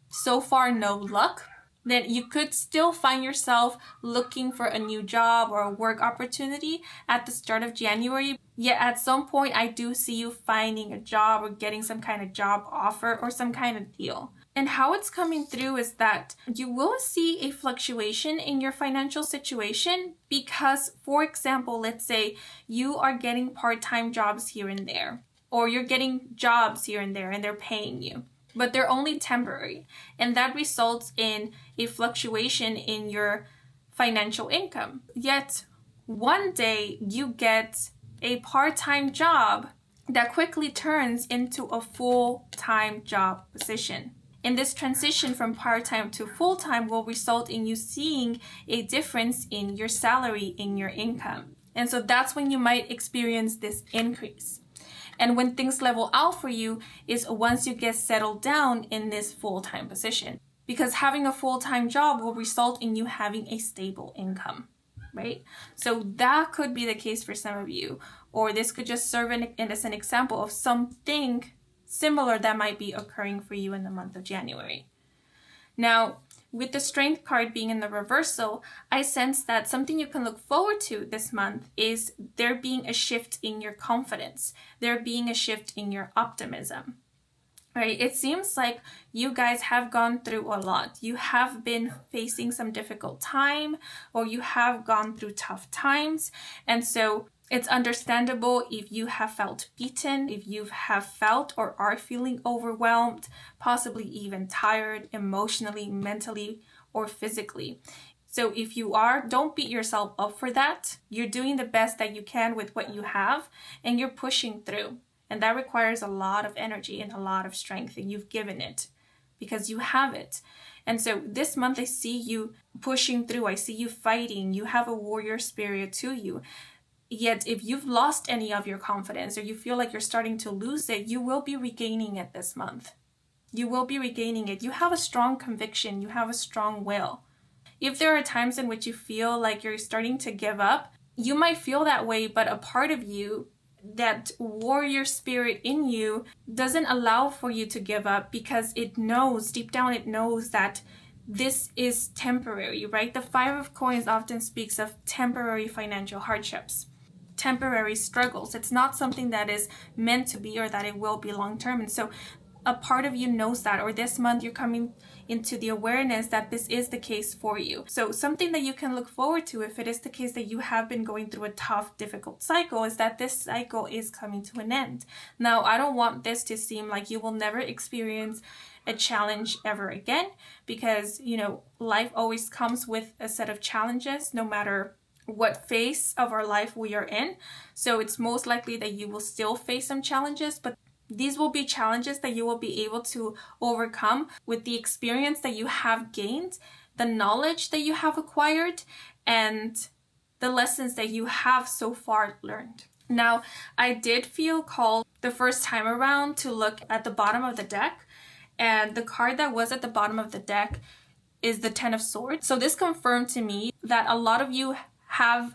so far no luck, then you could still find yourself looking for a new job or a work opportunity at the start of January. Yet at some point, I do see you finding a job or getting some kind of job offer or some kind of deal. And how it's coming through is that you will see a fluctuation in your financial situation because, for example, let's say you are getting part-time jobs here and there, or you're getting jobs here and they're paying you, but they're only temporary. And that results in a fluctuation in your financial income. Yet one day you get a part-time job that quickly turns into a full-time job position. And this transition from part-time to full-time will result in you seeing a difference in your salary, in your income. And so that's when you might experience this increase. And when things level out for you is once you get settled down in this full-time position. Because having a full-time job will result in you having a stable income, right? So that could be the case for some of you. Or this could just serve as an example of something similar that might be occurring for you in the month of January. Now, with the strength card being in the reversal, I sense that something you can look forward to this month is there being a shift in your confidence, there being a shift in your optimism, right? It seems like you guys have gone through a lot. You have been facing some difficult time, or you have gone through tough times. And so it's understandable if you have felt beaten, if you have felt or are feeling overwhelmed, possibly even tired emotionally, mentally, or physically. So if you are, don't beat yourself up for that. You're doing the best that you can with what you have, and you're pushing through. And that requires a lot of energy and a lot of strength, and you've given it because you have it. And so this month I see you pushing through. I see you fighting. You have a warrior spirit to you. Yet if you've lost any of your confidence or you feel like you're starting to lose it, you will be regaining it this month. You will be regaining it. You have a strong conviction. You have a strong will. If there are times in which you feel like you're starting to give up, you might feel that way, but a part of you, that warrior spirit in you, doesn't allow for you to give up because it knows, deep down it knows that this is temporary, right? The Five of Coins often speaks of temporary financial hardships, temporary struggles. It's not something that is meant to be or that it will be long term. And so a part of you knows that, or this month you're coming into the awareness that this is the case for you. So something that you can look forward to, if it is the case that you have been going through a tough, difficult cycle, is that this cycle is coming to an end. Now, I don't want this to seem like you will never experience a challenge ever again, because, life always comes with a set of challenges, no matter what phase of our life we are in. So it's most likely that you will still face some challenges, but these will be challenges that you will be able to overcome with the experience that you have gained, the knowledge that you have acquired, and the lessons that you have so far learned. Now, I did feel called the first time around to look at the bottom of the deck, and the card that was at the bottom of the deck is the Ten of Swords. So this confirmed to me that a lot of you have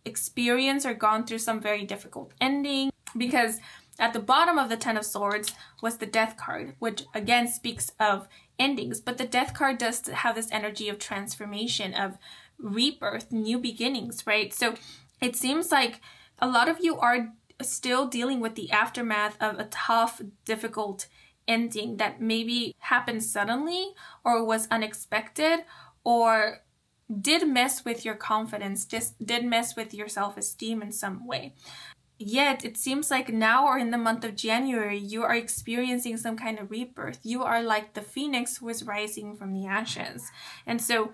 experienced or gone through some very difficult ending, because at the bottom of the Ten of Swords was the Death card, which again speaks of endings. But the Death card does have this energy of transformation, of rebirth, new beginnings, right? So it seems like a lot of you are still dealing with the aftermath of a tough, difficult ending that maybe happened suddenly or was unexpected or did mess with your confidence, just did mess with your self-esteem in some way. Yet it seems like now, or in the month of January, you are experiencing some kind of rebirth. You are like the phoenix who is rising from the ashes. And so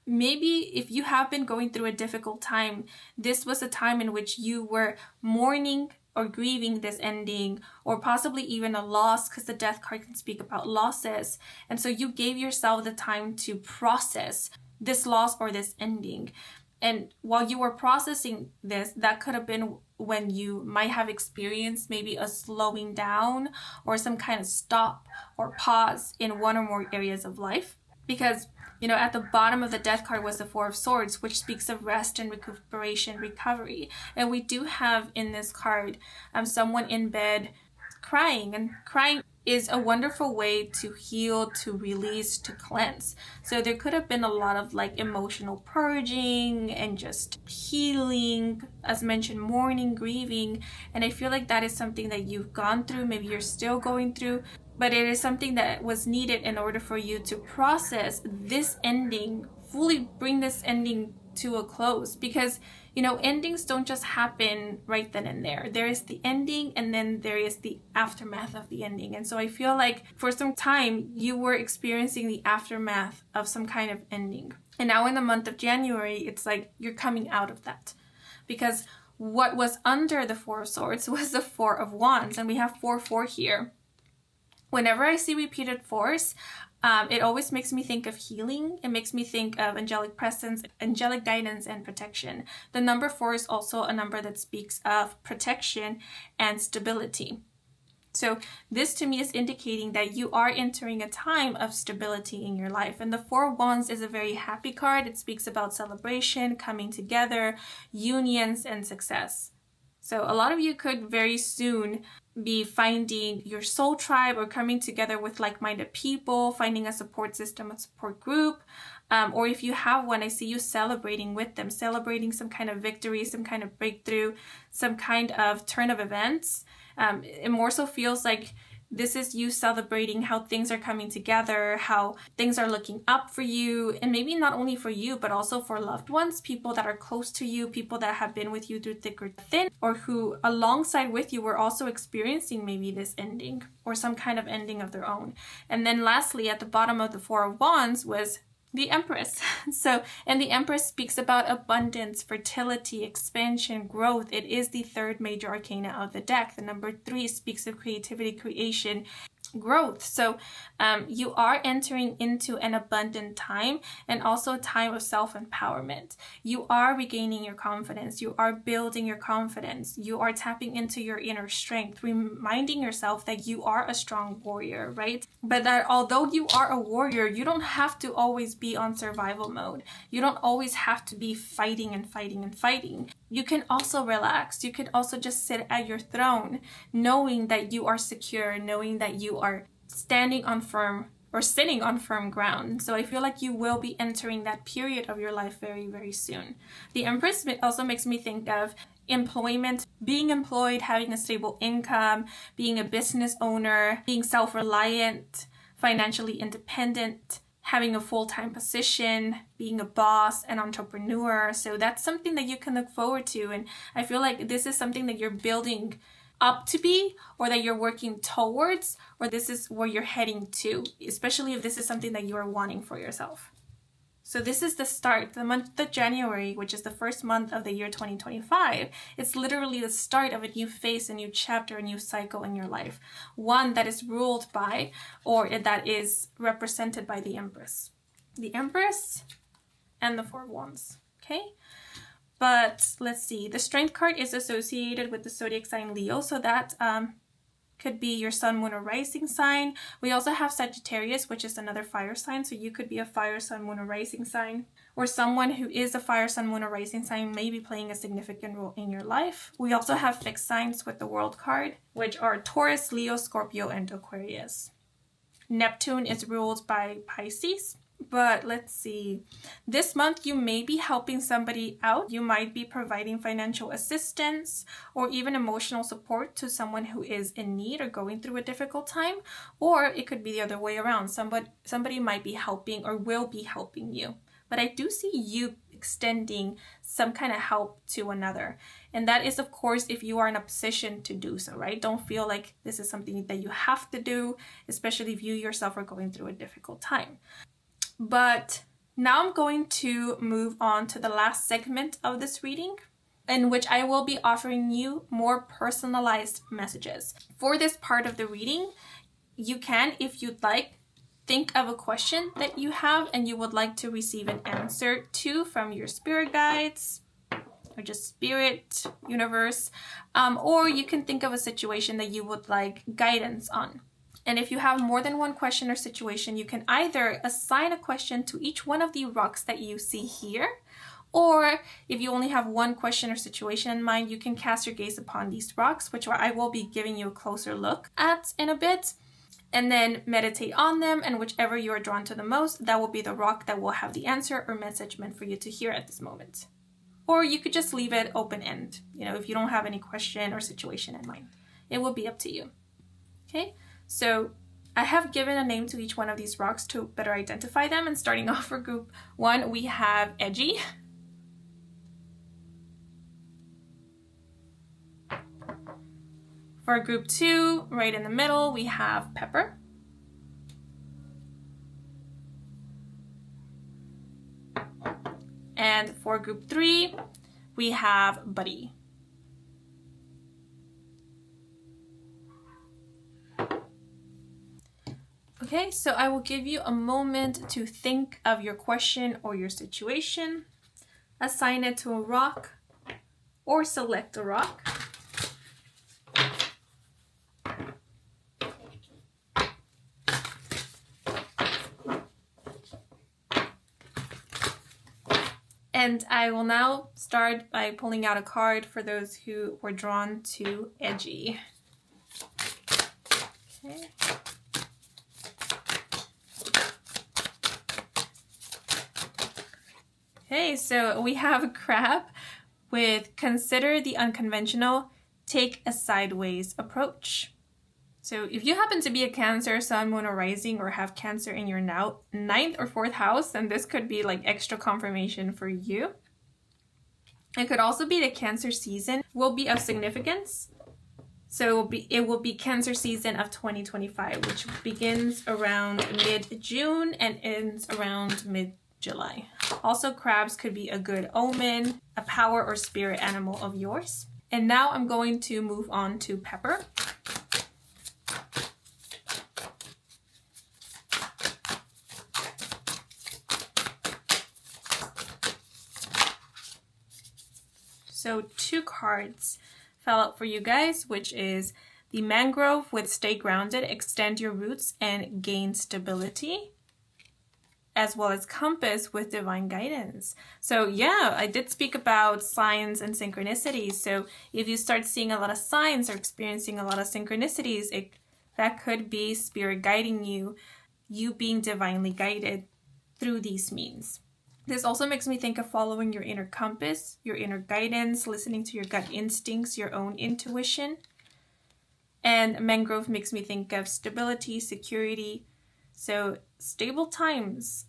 maybe if you have been going through a difficult time, this was a time in which you were mourning or grieving this ending, or possibly even a loss, because the Death card can speak about losses. And so you gave yourself the time to process this loss or this ending. And while you were processing this, that could have been when you might have experienced maybe a slowing down or some kind of stop or pause in one or more areas of life. Because, at the bottom of the Death card was the Four of Swords, which speaks of rest and recuperation, recovery. And we do have in this card someone in bed crying, and crying is a wonderful way to heal, to release, to cleanse. So there could have been a lot of emotional purging and just healing, as mentioned, mourning, grieving. And I feel like that is something that you've gone through, maybe you're still going through, but it is something that was needed in order for you to process this ending, fully bring this ending to a close. Because endings don't just happen right then and there. There is the ending, and then there is the aftermath of the ending. And so I feel like for some time you were experiencing the aftermath of some kind of ending. And now in the month of January, it's like you're coming out of that. Because what was under the Four of Swords was the Four of Wands, and we have 4-4 here. Whenever I see repeated fours, it always makes me think of healing. It makes me think of angelic presence, angelic guidance, and protection. The number 4 is also a number that speaks of protection and stability. So this to me is indicating that you are entering a time of stability in your life. And the Four of Wands is a very happy card. It speaks about celebration, coming together, unions, and success. So a lot of you could very soon be finding your soul tribe or coming together with like-minded people, finding a support system, a support group. Or if you have one, I see you celebrating with them, celebrating some kind of victory, some kind of breakthrough, some kind of turn of events. It more so feels like this is you celebrating how things are coming together, how things are looking up for you, and maybe not only for you, but also for loved ones, people that are close to you, people that have been with you through thick or thin, or who alongside with you were also experiencing maybe this ending or some kind of ending of their own. And then lastly, at the bottom of the Four of Wands was the Empress. And the Empress speaks about abundance, fertility, expansion, growth. It is the third major arcana of the deck. The number 3 speaks of creativity, creation, growth. So you are entering into an abundant time, and also a time of self-empowerment. You are regaining your confidence. You are building your confidence. You are tapping into your inner strength, reminding yourself that you are a strong warrior, right? But that although you are a warrior, you don't have to always be on survival mode. You don't always have to be fighting and fighting and fighting. You can also relax. You can also just sit at your throne, knowing that you are secure, knowing that you are standing on firm or sitting on firm ground. So I feel like you will be entering that period of your life very, very soon. The Empress also makes me think of employment, being employed, having a stable income, being a business owner, being self-reliant, financially independent, having a full-time position, being a boss, an entrepreneur. So that's something that you can look forward to. And I feel like this is something that you're building up to be, or that you're working towards, or this is where you're heading to, especially if this is something that you are wanting for yourself. So this is the start, the month of January, which is the first month of the year 2025. It's literally the start of a new phase, a new chapter, a new cycle in your life. One that is ruled by, or that is represented by the Empress. The Empress and the Four of Wands, okay? But let's see, the Strength card is associated with the zodiac sign Leo, so that could be your sun, moon, or rising sign. We also have Sagittarius, which is another fire sign. So you could be a fire, sun, moon, or rising sign. Or someone who is a fire, sun, moon, or rising sign may be playing a significant role in your life. We also have fixed signs with the World card, which are Taurus, Leo, Scorpio, and Aquarius. Neptune is ruled by Pisces. But let's see, this month you may be helping somebody out. You might be providing financial assistance or even emotional support to someone who is in need or going through a difficult time. Or it could be the other way around. Somebody might be helping or will be helping you. But I do see you extending some kind of help to another. And that is, of course, if you are in a position to do so, right? Don't feel like this is something that you have to do, especially if you yourself are going through a difficult time. But now I'm going to move on to the last segment of this reading, in which I will be offering you more personalized messages. For this part of the reading, you can, if you'd like, think of a question that you have and you would like to receive an answer to from your spirit guides, or just spirit, universe, or you can think of a situation that you would like guidance on. And if you have more than one question or situation, you can either assign a question to each one of the rocks that you see here, or if you only have one question or situation in mind, you can cast your gaze upon these rocks, which I will be giving you a closer look at in a bit, and then meditate on them, and whichever you are drawn to the most, that will be the rock that will have the answer or message meant for you to hear at this moment. Or you could just leave it open-end, if you don't have any question or situation in mind. It will be up to you. Okay? So I have given a name to each one of these rocks to better identify them. And starting off for group 1, we have Edgy. For group 2, right in the middle, we have Pepper. And for group 3, we have Buddy. Okay, so I will give you a moment to think of your question or your situation, assign it to a rock, or select a rock. And I will now start by pulling out a card for those who were drawn to Edgy. Okay. Okay, so we have a crab with consider the unconventional, take a sideways approach. So if you happen to be a Cancer, Sun, Moon, or Rising, or have Cancer in your 9th or 4th house, then this could be like extra confirmation for you. It could also be the Cancer season will be of significance. So it will be Cancer season of 2025, which begins around mid-June and ends around mid-July. Also, crabs could be a good omen, a power or spirit animal of yours. And now I'm going to move on to pepper. So 2 cards fell out for you guys, which is the mangrove with stay grounded, extend your roots, and gain stability, as well as compass with divine guidance. So yeah, I did speak about signs and synchronicities. So if you start seeing a lot of signs or experiencing a lot of synchronicities, that could be spirit guiding you being divinely guided through these means. This also makes me think of following your inner compass, your inner guidance, listening to your gut instincts, your own intuition. And mangrove makes me think of stability, security. So stable times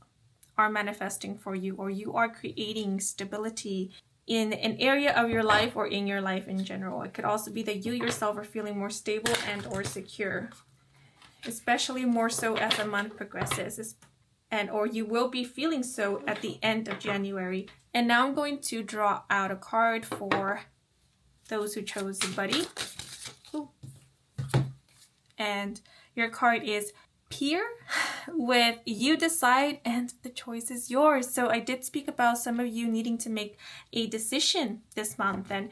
are manifesting for you, or you are creating stability in an area of your life or in your life in general. It could also be that you yourself are feeling more stable and or secure, especially more so as the month progresses. Or you will be feeling so at the end of January. And now I'm going to draw out a card for those who chose the buddy. Ooh. And your card is Peer with you decide and the choice is yours. So I did speak about some of you needing to make a decision this month, and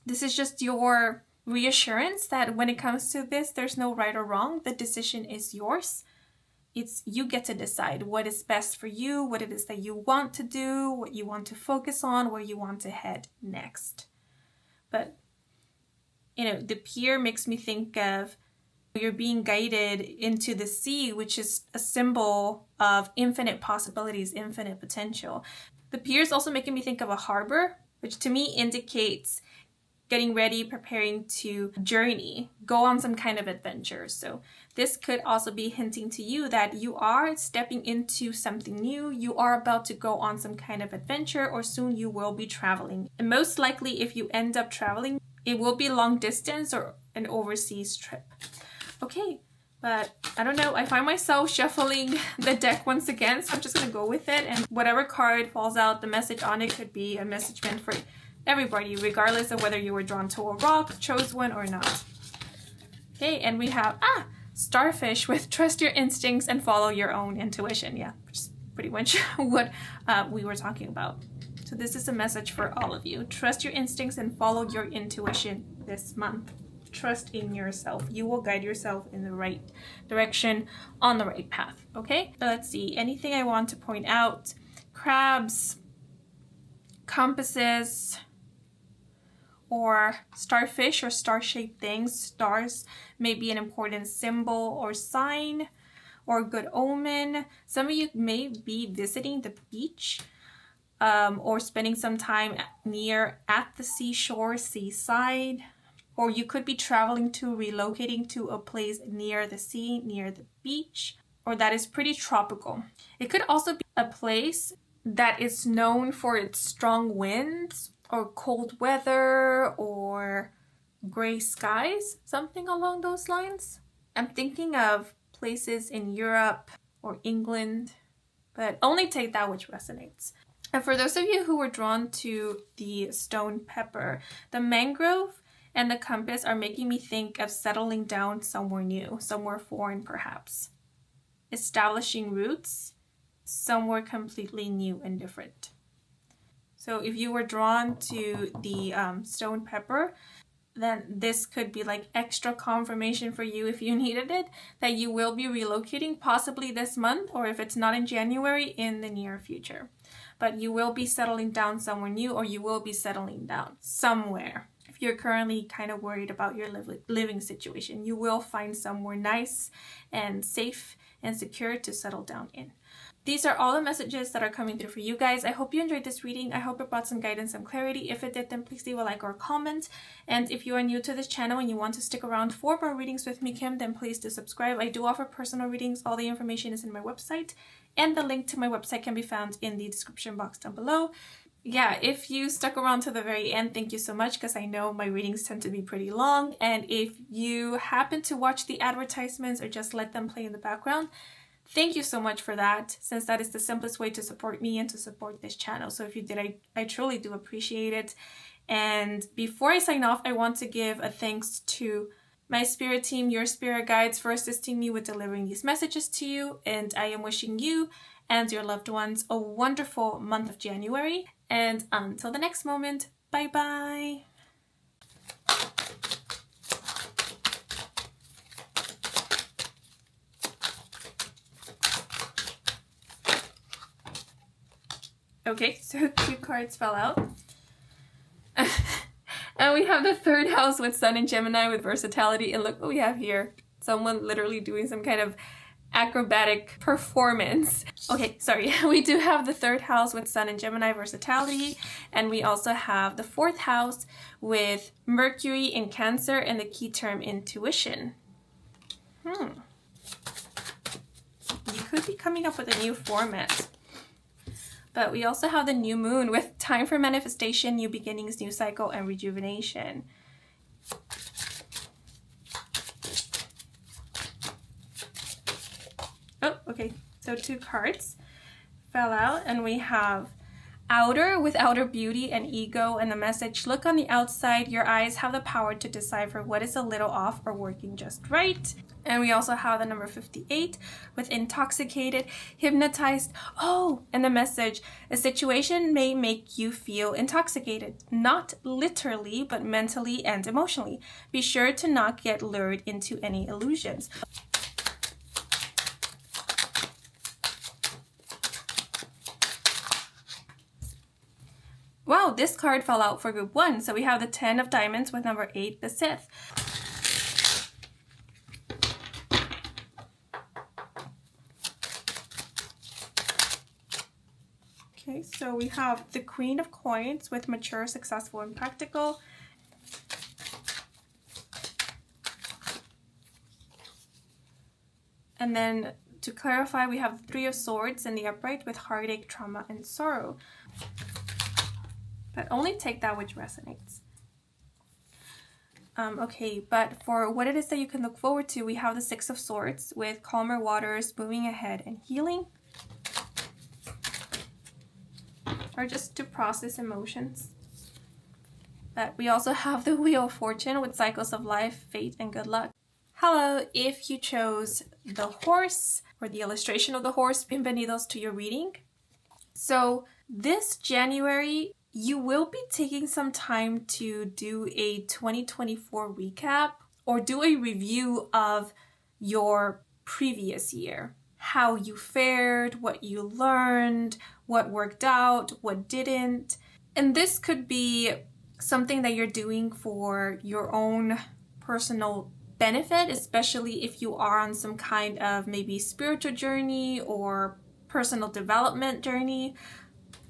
this is just your reassurance that when it comes to this, there's no right or wrong. The decision is yours. You get to decide what is best for you, what it is that you want to do, what you want to focus on, where you want to head next. But, the Peer makes me think of you're being guided into the sea, which is a symbol of infinite possibilities, infinite potential. The Peer is also making me think of a harbor, which to me indicates getting ready, preparing to journey, go on some kind of adventure. So this could also be hinting to you that you are stepping into something new. You are about to go on some kind of adventure, or soon you will be traveling. And most likely, if you end up traveling, it will be long distance or an overseas trip. Okay, but I don't know. I find myself shuffling the deck once again, so I'm just going to go with it. And whatever card falls out, the message on it could be a message meant for everybody, regardless of whether you were drawn to a rock, chose one or not. Okay, and we have starfish with trust your instincts and follow your own intuition. Yeah, which is pretty much what we were talking about. So this is a message for all of you. Trust your instincts and follow your intuition this month. Trust in yourself. You will guide yourself in the right direction, on the right path. Okay, so let's see. Anything I want to point out? Crabs, compasses, or starfish or star-shaped things. Stars may be an important symbol or sign or good omen. Some of you may be visiting the beach or spending some time at the seashore, seaside, or you could be relocating to a place near the sea, near the beach, or that is pretty tropical. It could also be a place that is known for its strong winds or cold weather or gray skies, something along those lines. I'm thinking of places in Europe or England, but only take that which resonates. And for those of you who were drawn to the stone pepper, the mangrove and the compass are making me think of settling down somewhere new, somewhere foreign perhaps. Establishing roots somewhere completely new and different. So if you were drawn to the stone pepper, then this could be like extra confirmation for you if you needed it, that you will be relocating possibly this month, or if it's not in January, in the near future. But you will be settling down somewhere new, or you will be settling down somewhere. If you're currently kind of worried about your living situation, you will find somewhere nice and safe and secure to settle down in. These are all the messages that are coming through for you guys. I hope you enjoyed this reading. I hope it brought some guidance and clarity. If it did, then please leave a like or a comment. And if you are new to this channel and you want to stick around for more readings with me, Kim, then please do subscribe. I do offer personal readings. All the information is in my website, and the link to my website can be found in the description box down below. yeah, if you stuck around to the very end, thank you so much, because I know my readings tend to be pretty long. And if you happen to watch the advertisements or just let them play in the background, thank you so much for that, since that is the simplest way to support me and to support this channel. So if you did, I truly do appreciate it. And before I sign off, I want to give a thanks to my spirit team, your spirit guides, for assisting me with delivering these messages to you. And I am wishing you and your loved ones a wonderful month of January. And until the next moment, bye bye. Okay, so 2 cards fell out. And we have the 3rd house with Sun in Gemini with versatility. And look what we have here. Someone literally doing some kind of acrobatic performance. Okay, sorry. We do have the 3rd house with Sun in Gemini, versatility. And we also have the 4th house with Mercury in Cancer and the key term intuition. You could be coming up with a new format. But we also have the new moon with time for manifestation, new beginnings, new cycle, and rejuvenation. Oh, okay. So 2 cards fell out, and we have outer with outer beauty and ego, and the message: look on the outside. Your eyes have the power to decipher what is a little off or working just right. And we also have the number 58 with intoxicated, hypnotized. Oh, and the message: a situation may make you feel intoxicated, not literally, but mentally and emotionally. Be sure to not get lured into any illusions. Wow, this card fell out for group 1. So we have the 10 of diamonds with number 8, the Sith. Okay, so we have the Queen of Coins with mature, successful, and practical. And then to clarify, we have the 3 of Swords in the upright with heartache, trauma, and sorrow. But only take that which resonates. Okay, but for what it is that you can look forward to, we have the 6 of Swords with calmer waters, moving ahead, and healing. Or just to process emotions. But we also have the Wheel of Fortune with cycles of life, fate, and good luck. Hello, if you chose the horse or the illustration of the horse, bienvenidos to your reading. So this January, you will be taking some time to do a 2024 recap or do a review of your previous year. How you fared, what you learned, what worked out, what didn't. And this could be something that you're doing for your own personal benefit, especially if you are on some kind of maybe spiritual journey or personal development journey.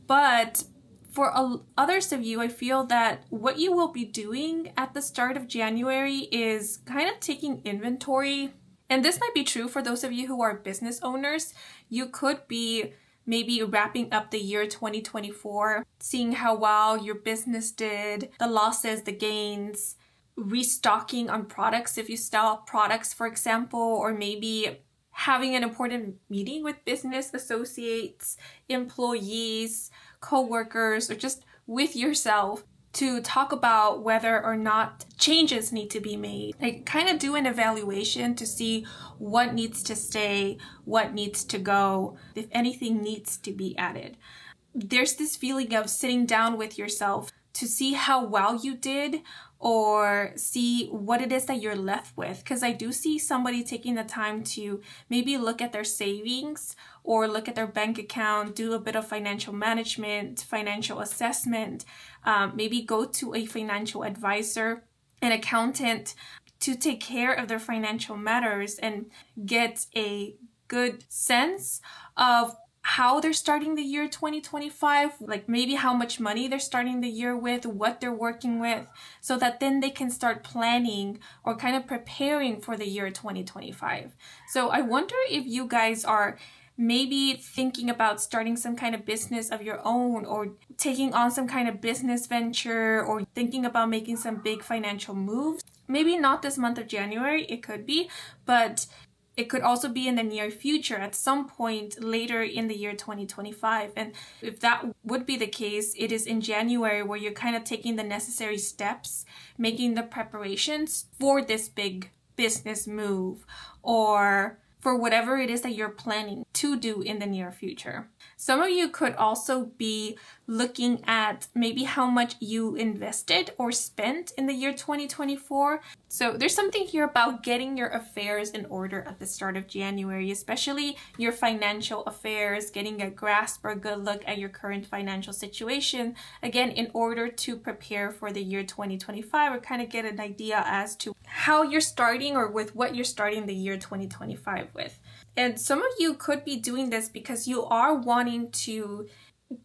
But for others of you, I feel that what you will be doing at the start of January is kind of taking inventory. And this might be true for those of you who are business owners. You could be maybe wrapping up the year 2024, seeing how well your business did, the losses, the gains, restocking on products if you sell products, for example, or maybe having an important meeting with business associates, employees, co-workers, or just with yourself to talk about whether or not changes need to be made. Like kind of do an evaluation to see what needs to stay, what needs to go, if anything needs to be added. There's this feeling of sitting down with yourself to see how well you did or see what it is that you're left with. Because I do see somebody taking the time to maybe look at their savings or look at their bank account, do a bit of financial management, financial assessment, maybe go to a financial advisor, an accountant to take care of their financial matters and get a good sense of how they're starting the year 2025, like maybe how much money they're starting the year with, what they're working with, so that then they can start planning or kind of preparing for the year 2025. So I wonder if you guys are maybe thinking about starting some kind of business of your own, or taking on some kind of business venture, or thinking about making some big financial moves. Maybe not this month of January, it could be, but it could also be in the near future at some point later in the year 2025. And if that would be the case, it is in January where you're kind of taking the necessary steps, making the preparations for this big business move, or for whatever it is that you're planning to do in the near future. Some of you could also be looking at maybe how much you invested or spent in the year 2024. So there's something here about getting your affairs in order at the start of January, especially your financial affairs, getting a grasp or a good look at your current financial situation, again, in order to prepare for the year 2025, or kind of get an idea as to how you're starting or with what you're starting the year 2025 with. And some of you could be doing this because you are wanting to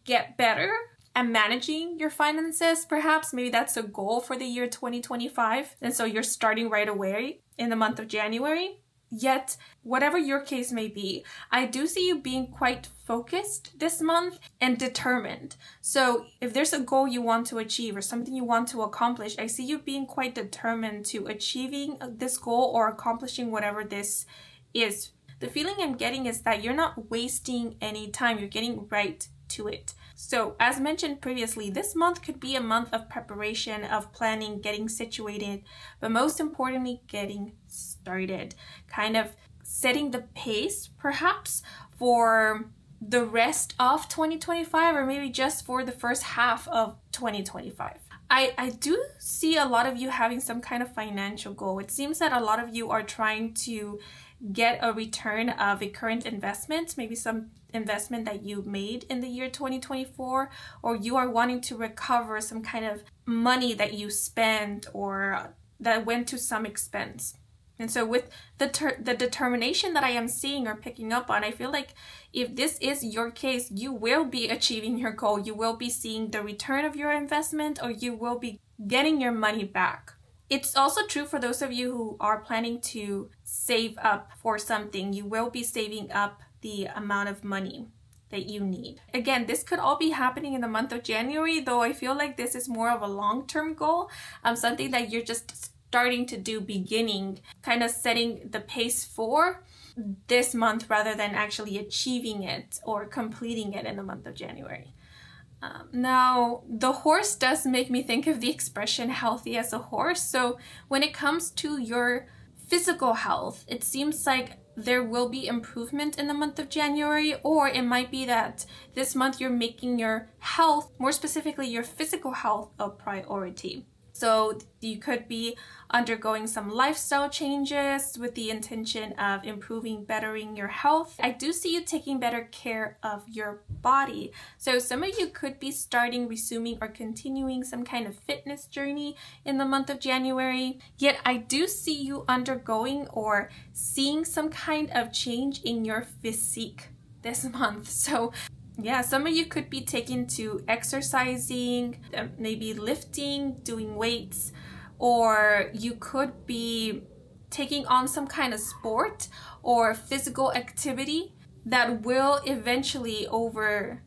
get better at managing your finances, perhaps. Maybe that's a goal for the year 2025. And so you're starting right away in the month of January. Yet, whatever your case may be, I do see you being quite focused this month and determined. So if there's a goal you want to achieve or something you want to accomplish, I see you being quite determined to achieving this goal or accomplishing whatever this is. The feeling I'm getting is that you're not wasting any time. You're getting right to it. So as mentioned previously, this month could be a month of preparation, of planning, getting situated, but most importantly, getting started. Kind of setting the pace, perhaps, for the rest of 2025, or maybe just for the first half of 2025. I do see a lot of you having some kind of financial goal. It seems that a lot of you are trying to get a return of a current investment, maybe some investment that you made in the year 2024, or you are wanting to recover some kind of money that you spent or that went to some expense. And so with the determination that I am seeing or picking up on, I feel like if this is your case, you will be achieving your goal. You will be seeing the return of your investment, or you will be getting your money back. It's also true for those of you who are planning to save up for something. You will be saving up the amount of money that you need. Again, this could all be happening in the month of January, though I feel like this is more of a long-term goal, something that you're just starting to do, beginning, kind of setting the pace for this month rather than actually achieving it or completing it in the month of January. Now, the horse does make me think of the expression healthy as a horse. So when it comes to your physical health, it seems like there will be improvement in the month of January, or it might be that this month you're making your health, more specifically your physical health, a priority. So you could be undergoing some lifestyle changes with the intention of improving, bettering your health. I do see you taking better care of your body. So some of you could be resuming or continuing some kind of fitness journey in the month of January. Yet I do see you undergoing or seeing some kind of change in your physique this month. So yeah, some of you could be taking to exercising, maybe lifting, doing weights, or you could be taking on some kind of sport or physical activity that will eventually, over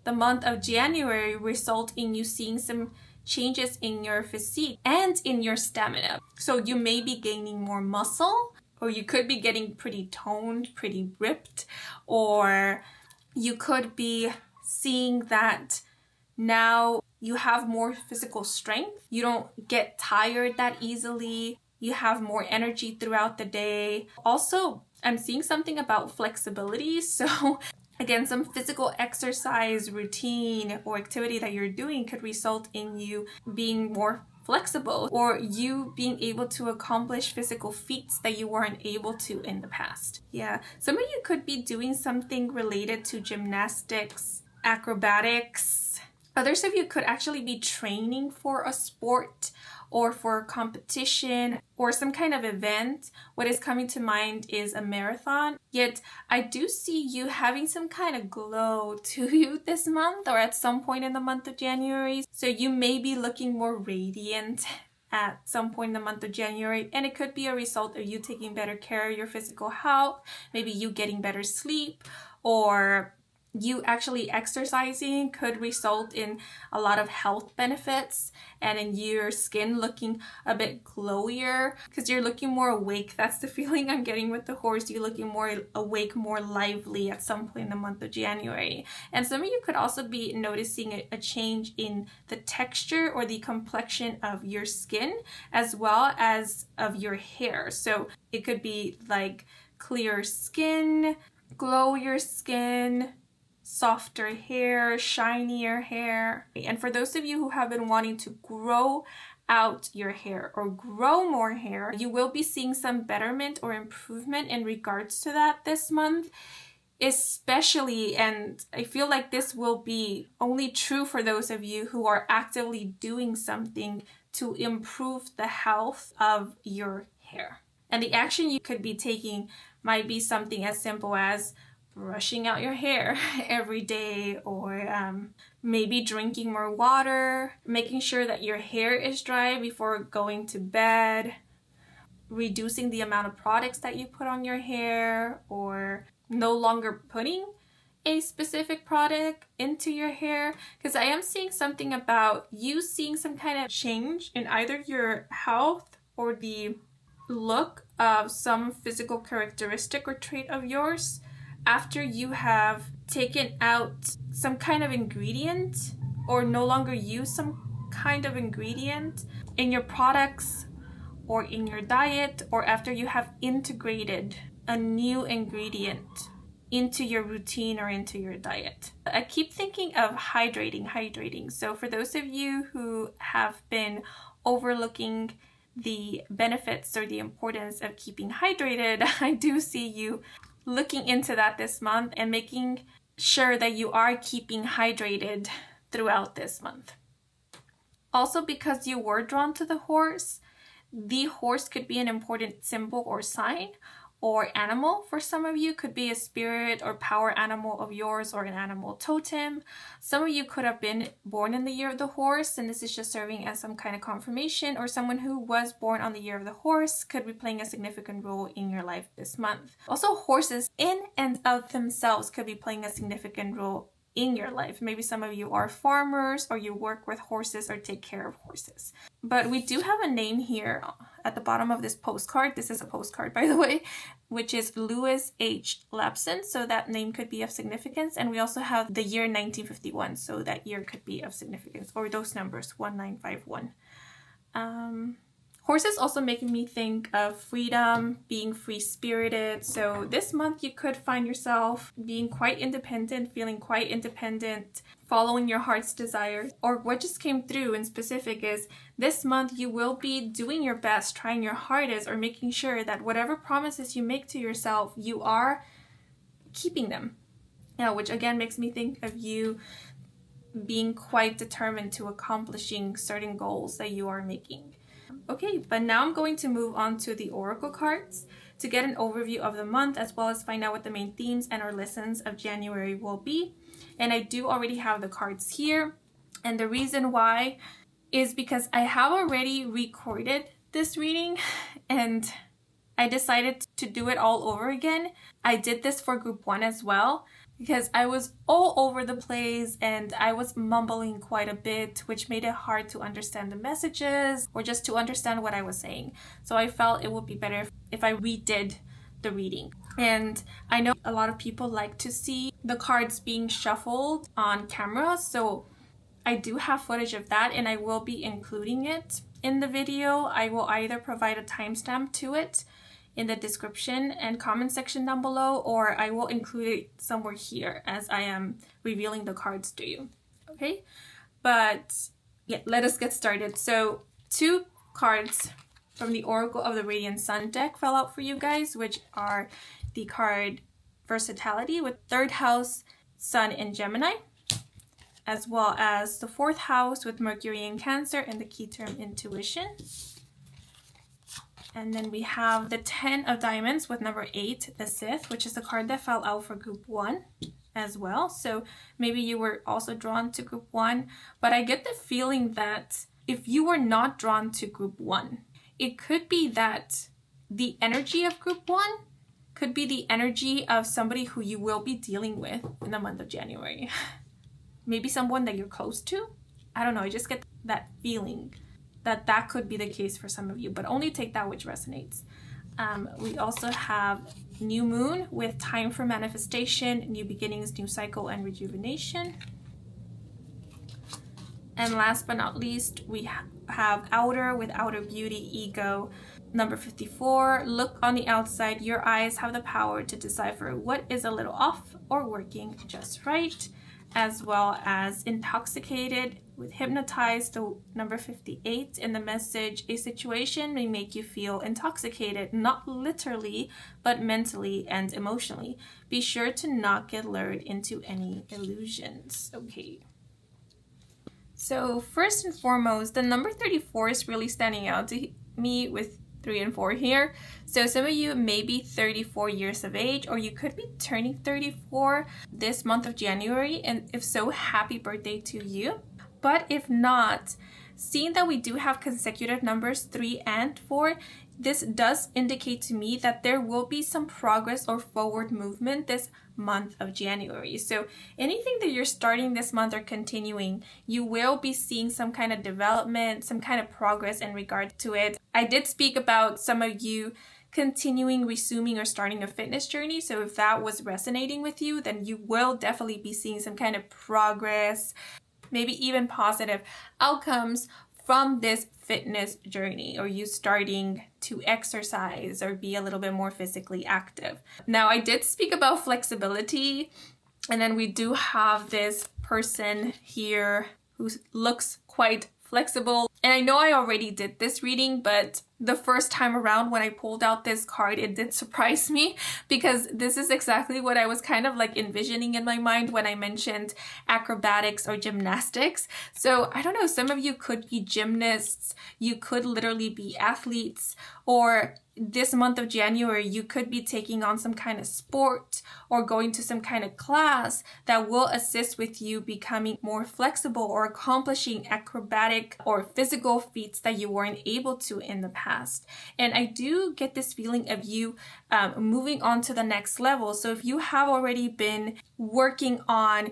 the month of January, result in you seeing some changes in your physique and in your stamina. So you may be gaining more muscle, or you could be getting pretty toned, pretty ripped, or you could be seeing that now you have more physical strength. You don't get tired that easily. You have more energy throughout the day. Also, I'm seeing something about flexibility. So again, some physical exercise routine or activity that you're doing could result in you being more flexible, or you being able to accomplish physical feats that you weren't able to in the past. Yeah, some of you could be doing something related to gymnastics, acrobatics. Others of you could actually be training for a sport or for a competition or some kind of event. What is coming to mind is a marathon. Yet I do see you having some kind of glow to you this month, or at some point in the month of January. So you may be looking more radiant at some point in the month of January, and it could be a result of you taking better care of your physical health, maybe you getting better sleep, or you actually exercising could result in a lot of health benefits and in your skin looking a bit glowier because you're looking more awake. That's the feeling I'm getting with the horse. You're looking more awake, more lively at some point in the month of January. And some of you could also be noticing a change in the texture or the complexion of your skin as well as of your hair. So it could be like clear skin, glowier skin, softer hair, shinier hair. And for those of you who have been wanting to grow out your hair or grow more hair, you will be seeing some betterment or improvement in regards to that this month. Especially, and I feel like this will be only true for those of you who are actively doing something to improve the health of your hair. And the action you could be taking might be something as simple as brushing out your hair every day, or maybe drinking more water, making sure that your hair is dry before going to bed, reducing the amount of products that you put on your hair, or no longer putting a specific product into your hair. Because I am seeing something about you seeing some kind of change in either your health or the look of some physical characteristic or trait of yours after you have taken out some kind of ingredient or no longer use some kind of ingredient in your products or in your diet, or after you have integrated a new ingredient into your routine or into your diet. I keep thinking of hydrating. So for those of you who have been overlooking the benefits or the importance of keeping hydrated, I do see you looking into that this month and making sure that you are keeping hydrated throughout this month. Also, because you were drawn to the horse could be an important symbol or sign or animal for some of you. Could be a spirit or power animal of yours or an animal totem. Some of you could have been born in the year of the horse, and this is just serving as some kind of confirmation, or someone who was born on the year of the horse could be playing a significant role in your life this month. Also, horses in and of themselves could be playing a significant role in your life. Maybe some of you are farmers or you work with horses or take care of horses. But we do have a name here at the bottom of this postcard. This is a postcard, by the way, which is Lewis H. Lapson. So that name could be of significance. And we also have the year 1951. So that year could be of significance, or those numbers, 1951. Horses also making me think of freedom, being free-spirited. So this month you could find yourself being quite independent, feeling quite independent, following your heart's desires. Or what just came through in specific is this month you will be doing your best, trying your hardest, or making sure that whatever promises you make to yourself, you are keeping them. Which again makes me think of you being quite determined to accomplishing certain goals that you are making. Okay, but now I'm going to move on to the oracle cards to get an overview of the month, as well as find out what the main themes and or lessons of January will be. And I do already have the cards here. And the reason why is because I have already recorded this reading and I decided to do it all over again. I did this for group 1 as well, because I was all over the place and I was mumbling quite a bit, which made it hard to understand the messages or just to understand what I was saying. So I felt it would be better if I redid the reading. And I know a lot of people like to see the cards being shuffled on camera, so I do have footage of that and I will be including it in the video. I will either provide a timestamp to it in the description and comment section down below, or I will include it somewhere here as I am revealing the cards to you. Okay, but yeah, let us get started. So 2 cards from the Oracle of the Radiant Sun deck fell out for you guys, which are the card Versatility with 3rd house, Sun in Gemini, as well as the 4th house with Mercury in Cancer and the key term Intuition. And then we have the 10 of Diamonds with number 8, the Sith, which is the card that fell out for group 1 as well. So maybe you were also drawn to group 1, but I get the feeling that if you were not drawn to group 1, it could be that the energy of group 1 could be the energy of somebody who you will be dealing with in the month of January. Maybe someone that you're close to. I don't know, I just get that feeling that that could be the case for some of you, but only take that which resonates. We also have new moon with time for manifestation, new beginnings, new cycle, and rejuvenation. And last but not least, we have outer with outer beauty, ego. Number 54, look on the outside. Your eyes have the power to decipher what is a little off or working just right, as well as intoxicated with hypnotized. So number 58 in the message, a situation may make you feel intoxicated, not literally, but mentally and emotionally. Be sure to not get lured into any illusions. Okay. So first and foremost, the number 34 is really standing out to me with 3 and 4 here. So some of you may be 34 years of age, or you could be turning 34 this month of January. And if so, happy birthday to you. But if not, seeing that we do have consecutive numbers 3 and 4, this does indicate to me that there will be some progress or forward movement this month of January. So anything that you're starting this month or continuing, you will be seeing some kind of development, some kind of progress in regard to it. I did speak about some of you continuing, resuming, or starting a fitness journey. So if that was resonating with you, then you will definitely be seeing some kind of progress, maybe even positive outcomes from this fitness journey, or you starting to exercise or be a little bit more physically active. Now, I did speak about flexibility, and then we do have this person here who looks quite flexible. And I know I already did this reading, but the first time around when I pulled out this card, it did surprise me, because this is exactly what I was kind of like envisioning in my mind when I mentioned acrobatics or gymnastics. So I don't know, some of you could be gymnasts, you could literally be athletes, or this month of January, you could be taking on some kind of sport or going to some kind of class that will assist with you becoming more flexible or accomplishing acrobatic or physical feats that you weren't able to in the past. And I do get this feeling of you moving on to the next level. So if you have already been working on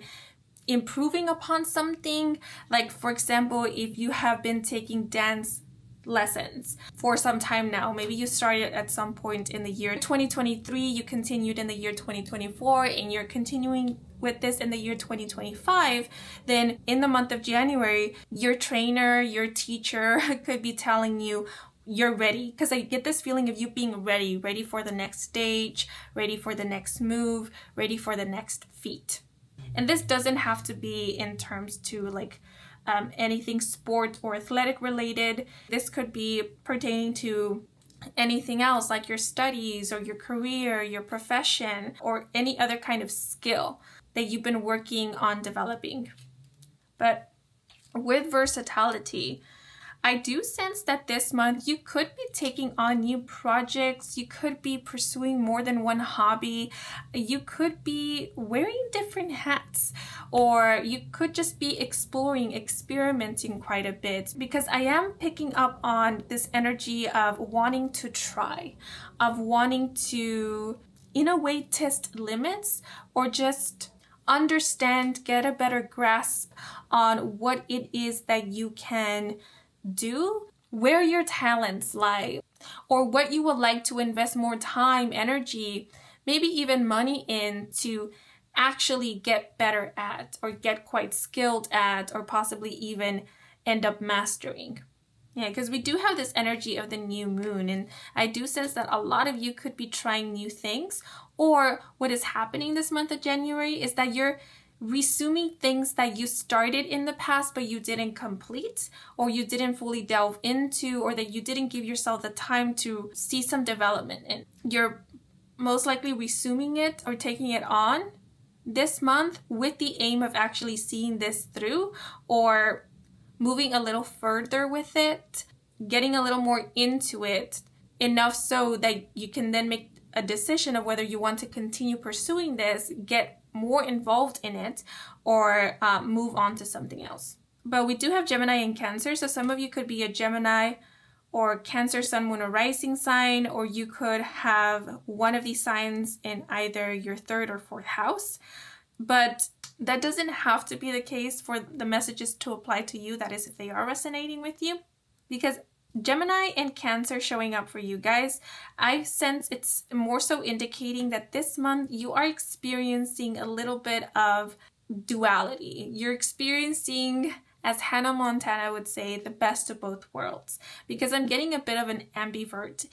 improving upon something, like for example, if you have been taking dance lessons for some time now, maybe you started at some point in the year 2023, you continued in the year 2024, and you're continuing with this in the year 2025, then in the month of January, your trainer, your teacher could be telling you you're ready, because I get this feeling of you being ready for the next stage, ready for the next move, ready for the next feat. And this doesn't have to be in terms to like anything sport or athletic related. This could be pertaining to anything else, like your studies or your career, your profession, or any other kind of skill that you've been working on developing. But with versatility, I do sense that this month you could be taking on new projects, you could be pursuing more than one hobby, you could be wearing different hats, or you could just be exploring, experimenting quite a bit, because I am picking up on this energy of wanting to try, of wanting to, in a way, test limits, or just understand, get a better grasp on what it is that you can do, where your talents lie, or what you would like to invest more time, energy, maybe even money in to actually get better at, or get quite skilled at, or possibly even end up mastering. Yeah, because we do have this energy of the new moon, and I do sense that a lot of you could be trying new things, or what is happening this month of January is that you're resuming things that you started in the past but you didn't complete, or you didn't fully delve into, or that you didn't give yourself the time to see some development in. You're most likely resuming it or taking it on this month with the aim of actually seeing this through, or moving a little further with it, getting a little more into it, enough so that you can then make a decision of whether you want to continue pursuing this, get more involved in it, or move on to something else. But we do have Gemini and Cancer, so some of you could be a Gemini or Cancer, Sun, Moon, or Rising sign, or you could have one of these signs in either your 3rd or 4th house. But that doesn't have to be the case for the messages to apply to you. That is, if they are resonating with you. Because Gemini and Cancer showing up for you guys, I sense it's more so indicating that this month you are experiencing a little bit of duality. You're experiencing, as Hannah Montana would say, the best of both worlds. Because I'm getting a bit of an ambivert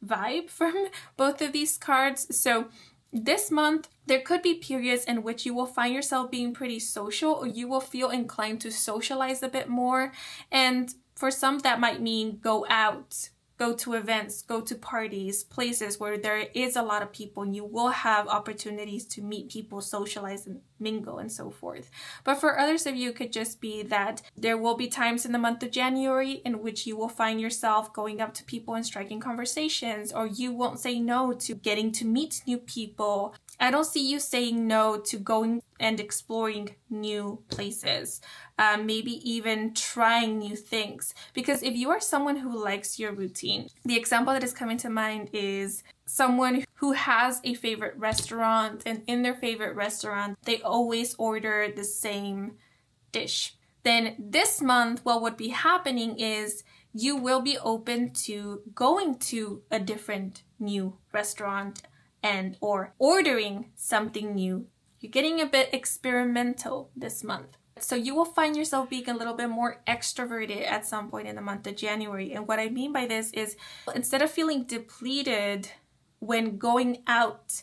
vibe from both of these cards. So this month, there could be periods in which you will find yourself being pretty social, or you will feel inclined to socialize a bit more. And for some, that might mean go out, go to events, go to parties, places where there is a lot of people, and you will have opportunities to meet people, socialize and mingle and so forth. But for others of you, it could just be that there will be times in the month of January in which you will find yourself going up to people and striking conversations, or you won't say no to getting to meet new people. I don't see you saying no to going and exploring new places, maybe even trying new things. Because if you are someone who likes your routine, the example that is coming to mind is someone who has a favorite restaurant, and in their favorite restaurant, they always order the same dish. Then this month, what would be happening is you will be open to going to a different new restaurant and or ordering something new. You're getting a bit experimental this month. So you will find yourself being a little bit more extroverted at some point in the month of January. And what I mean by this is, instead of feeling depleted when going out,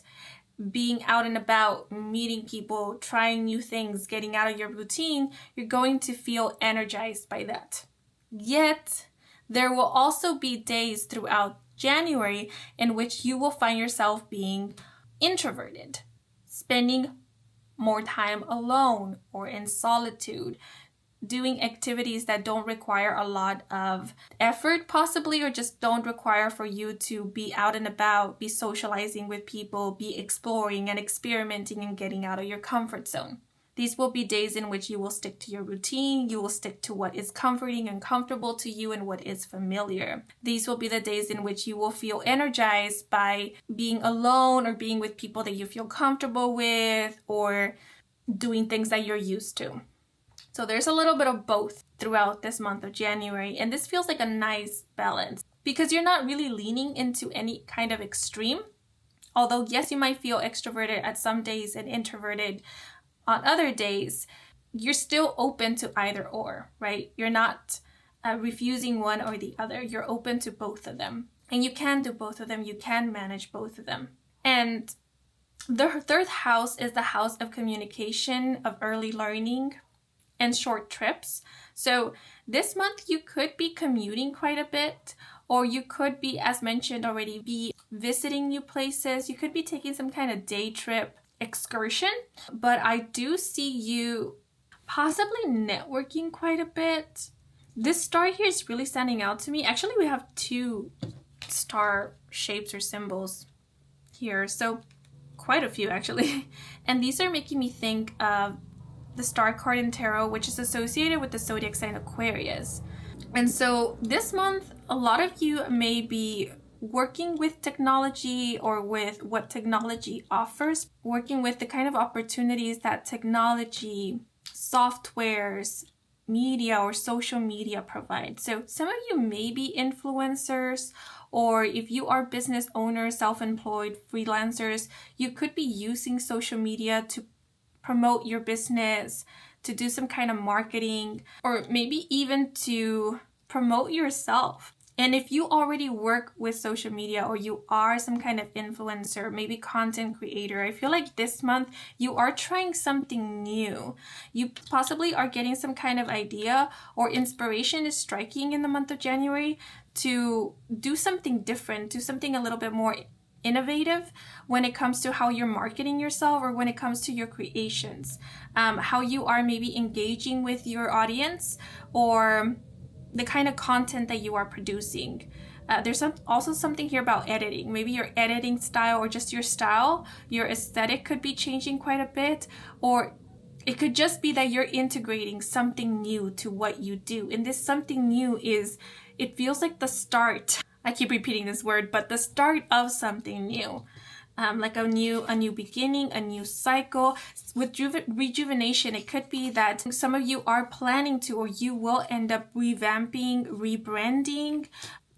being out and about, meeting people, trying new things, getting out of your routine, you're going to feel energized by that. Yet, there will also be days throughout January in which you will find yourself being introverted, spending more time alone or in solitude, doing activities that don't require a lot of effort possibly, or just don't require for you to be out and about, be socializing with people, be exploring and experimenting and getting out of your comfort zone. These will be days in which you will stick to your routine, you will stick to what is comforting and comfortable to you and what is familiar. These will be the days in which you will feel energized by being alone or being with people that you feel comfortable with, or doing things that you're used to. So there's a little bit of both throughout this month of January, and this feels like a nice balance because you're not really leaning into any kind of extreme. Although yes, you might feel extroverted at some days and introverted on other days, you're still open to either or, right? You're not refusing one or the other. You're open to both of them. And you can do both of them. You can manage both of them. And the 3rd house is the house of communication, of early learning, and short trips. So this month you could be commuting quite a bit, or you could be, as mentioned already, be visiting new places. You could be taking some kind of day trip, excursion, but I do see you possibly networking quite a bit. This star here is really standing out to me. Actually, we have 2 star shapes or symbols here, so quite a few actually. And these are making me think of the star card in tarot, which is associated with the zodiac sign Aquarius. And so this month, a lot of you may be working with technology or with what technology offers, working with the kind of opportunities that technology, softwares, media or social media provide. So some of you may be influencers, or if you are business owners, self-employed, freelancers, you could be using social media to promote your business, to do some kind of marketing, or maybe even to promote yourself. And if you already work with social media, or you are some kind of influencer, maybe content creator, I feel like this month you are trying something new. You possibly are getting some kind of idea, or inspiration is striking in the month of January to do something different, do something a little bit more innovative when it comes to how you're marketing yourself, or when it comes to your creations, how you are maybe engaging with your audience, or the kind of content that you are producing. There's also something here about editing. Maybe your editing style, or just your style, your aesthetic could be changing quite a bit, or It could just be that you're integrating something new to what you do. And this something new is, it feels like the start. I keep repeating this word, but the start of something new. Like a new beginning, a new cycle. With rejuvenation, it could be that some of you are planning to, or you will end up revamping, rebranding.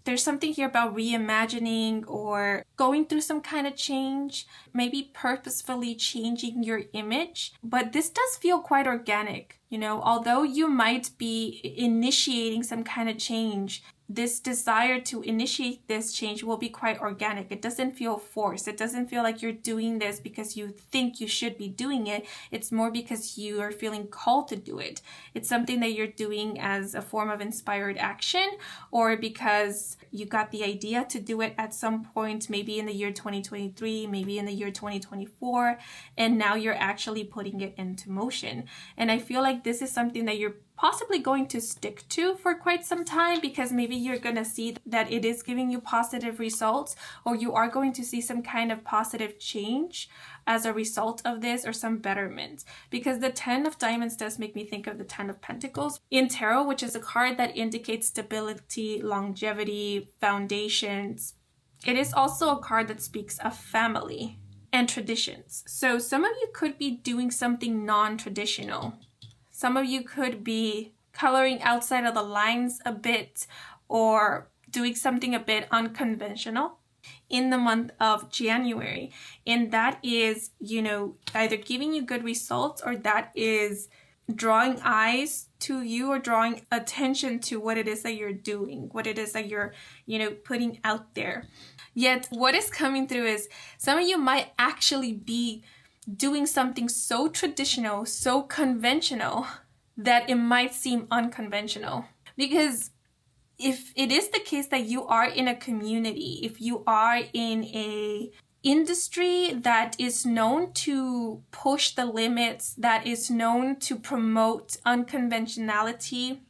There's something here about reimagining or going through some kind of change, maybe purposefully changing your image. But this does feel quite organic, although you might be initiating some kind of change. This desire to initiate this change will be quite organic. It doesn't feel forced. It doesn't feel like you're doing this because you think you should be doing it. It's more because you are feeling called to do it. It's something that you're doing as a form of inspired action, or because you got the idea to do it at some point, maybe in the year 2023, maybe in the year 2024, and now you're actually putting it into motion. And I feel like this is something that you're possibly going to stick to for quite some time, because maybe you're going to see that it is giving you positive results, or you are going to see some kind of positive change as a result of this, or some betterment. Because the 10 of Diamonds does make me think of the 10 of Pentacles in tarot, which is a card that indicates stability, longevity, foundations. It is also a card that speaks of family and traditions. So some of you could be doing something non-traditional. Some of you could be coloring outside of the lines a bit, or doing something a bit unconventional in the month of January. And that is, either giving you good results, or that is drawing eyes to you, or drawing attention to what it is that you're doing, what it is that you're, putting out there. Yet what is coming through is some of you might actually be doing something so traditional, so conventional, that it might seem unconventional. Because if it is the case that you are in a community, if you are in a industry that is known to push the limits, that is known to promote unconventionality,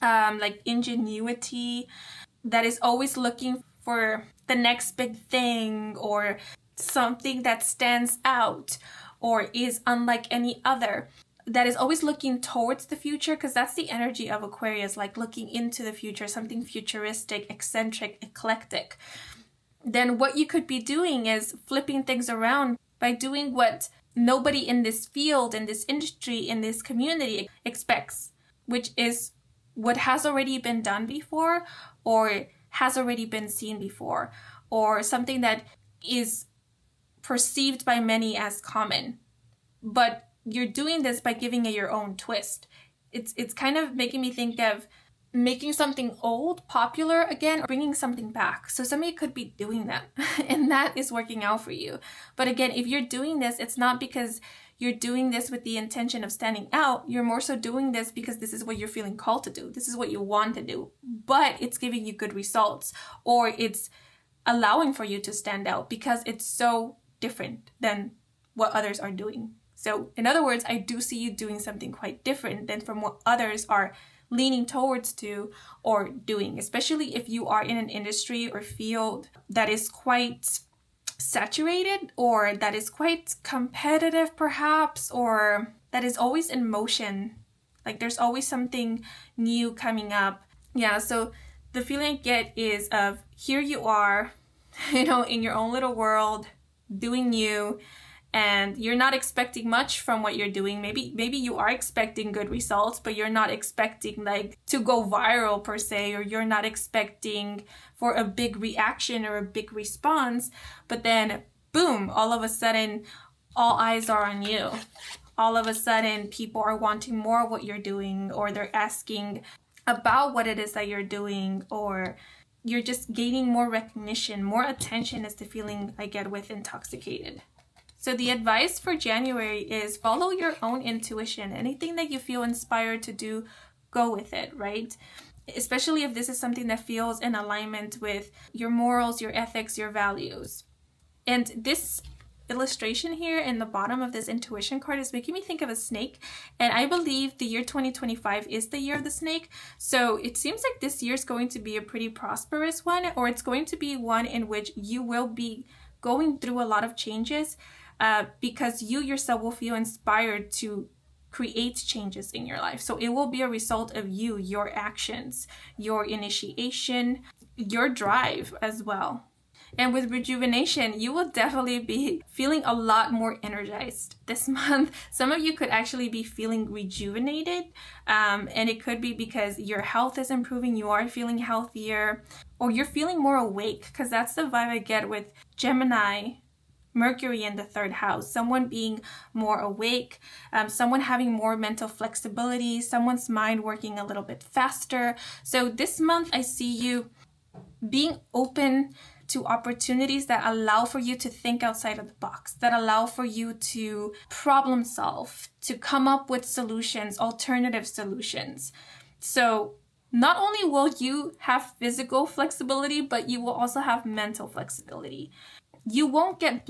like ingenuity, that is always looking for the next big thing, or something that stands out, or is unlike any other, that is always looking towards the future, because that's the energy of Aquarius, like looking into the future, something futuristic, eccentric, eclectic. Then what you could be doing is flipping things around by doing what nobody in this field, in this industry, in this community expects, which is what has already been done before, or has already been seen before, or something that is perceived by many as common. But you're doing this by giving it your own twist. It's kind of making me think of making something old popular again, or bringing something back. So somebody could be doing that, and that is working out for you. But again, if you're doing this, it's not because you're doing this with the intention of standing out. You're more so doing this because this is what you're feeling called to do. This is what you want to do, but it's giving you good results, or it's allowing for you to stand out because it's so different than what others are doing. So in other words, I do see you doing something quite different than from what others are leaning towards to or doing, especially if you are in an industry or field that is quite saturated, or that is quite competitive perhaps, or that is always in motion. Like there's always something new coming up. Yeah, so the feeling I get is of here you are, in your own little world, doing you, and you're not expecting much from what you're doing. Maybe you are expecting good results, but you're not expecting like to go viral per se, or you're not expecting for a big reaction or a big response. But then boom, all of a sudden all eyes are on you. All of a sudden people are wanting more of what you're doing, or they're asking about what it is that you're doing, or you're just gaining more recognition, more attention is the feeling I get with Intoxicated. So the advice for January is follow your own intuition. Anything that you feel inspired to do, go with it, right? Especially if this is something that feels in alignment with your morals, your ethics, your values. And this illustration here in the bottom of this intuition card is making me think of a snake. And I believe the year 2025 is the year of the snake. So it seems like this year is going to be a pretty prosperous one, or it's going to be one in which you will be going through a lot of changes, because you yourself will feel inspired to create changes in your life. So it will be a result of you, your actions, your initiation, your drive as well. And with rejuvenation, you will definitely be feeling a lot more energized this month. Some of you could actually be feeling rejuvenated, and it could be because your health is improving, you are feeling healthier, or you're feeling more awake, because that's the vibe I get with Gemini, Mercury in the third house. Someone being more awake, someone having more mental flexibility, someone's mind working a little bit faster. So this month I see you being open to opportunities that allow for you to think outside of the box, that allow for you to problem solve, to come up with solutions, alternative solutions. So not only will you have physical flexibility, but you will also have mental flexibility. You won't get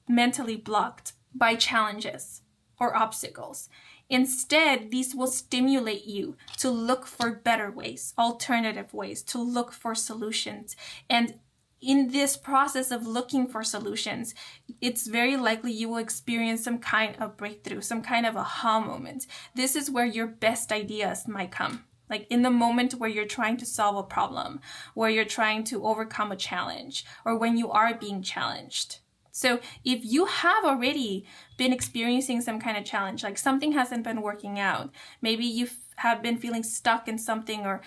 mentally blocked by challenges or obstacles. Instead, these will stimulate you to look for better ways, alternative ways, to look for solutions. And in this process of looking for solutions, it's very likely you will experience some kind of breakthrough, some kind of aha moment. This is where your best ideas might come. Like in the moment where you're trying to solve a problem, where you're trying to overcome a challenge, or when you are being challenged. So if you have already been experiencing some kind of challenge, like something hasn't been working out, maybe you have been feeling stuck in something, or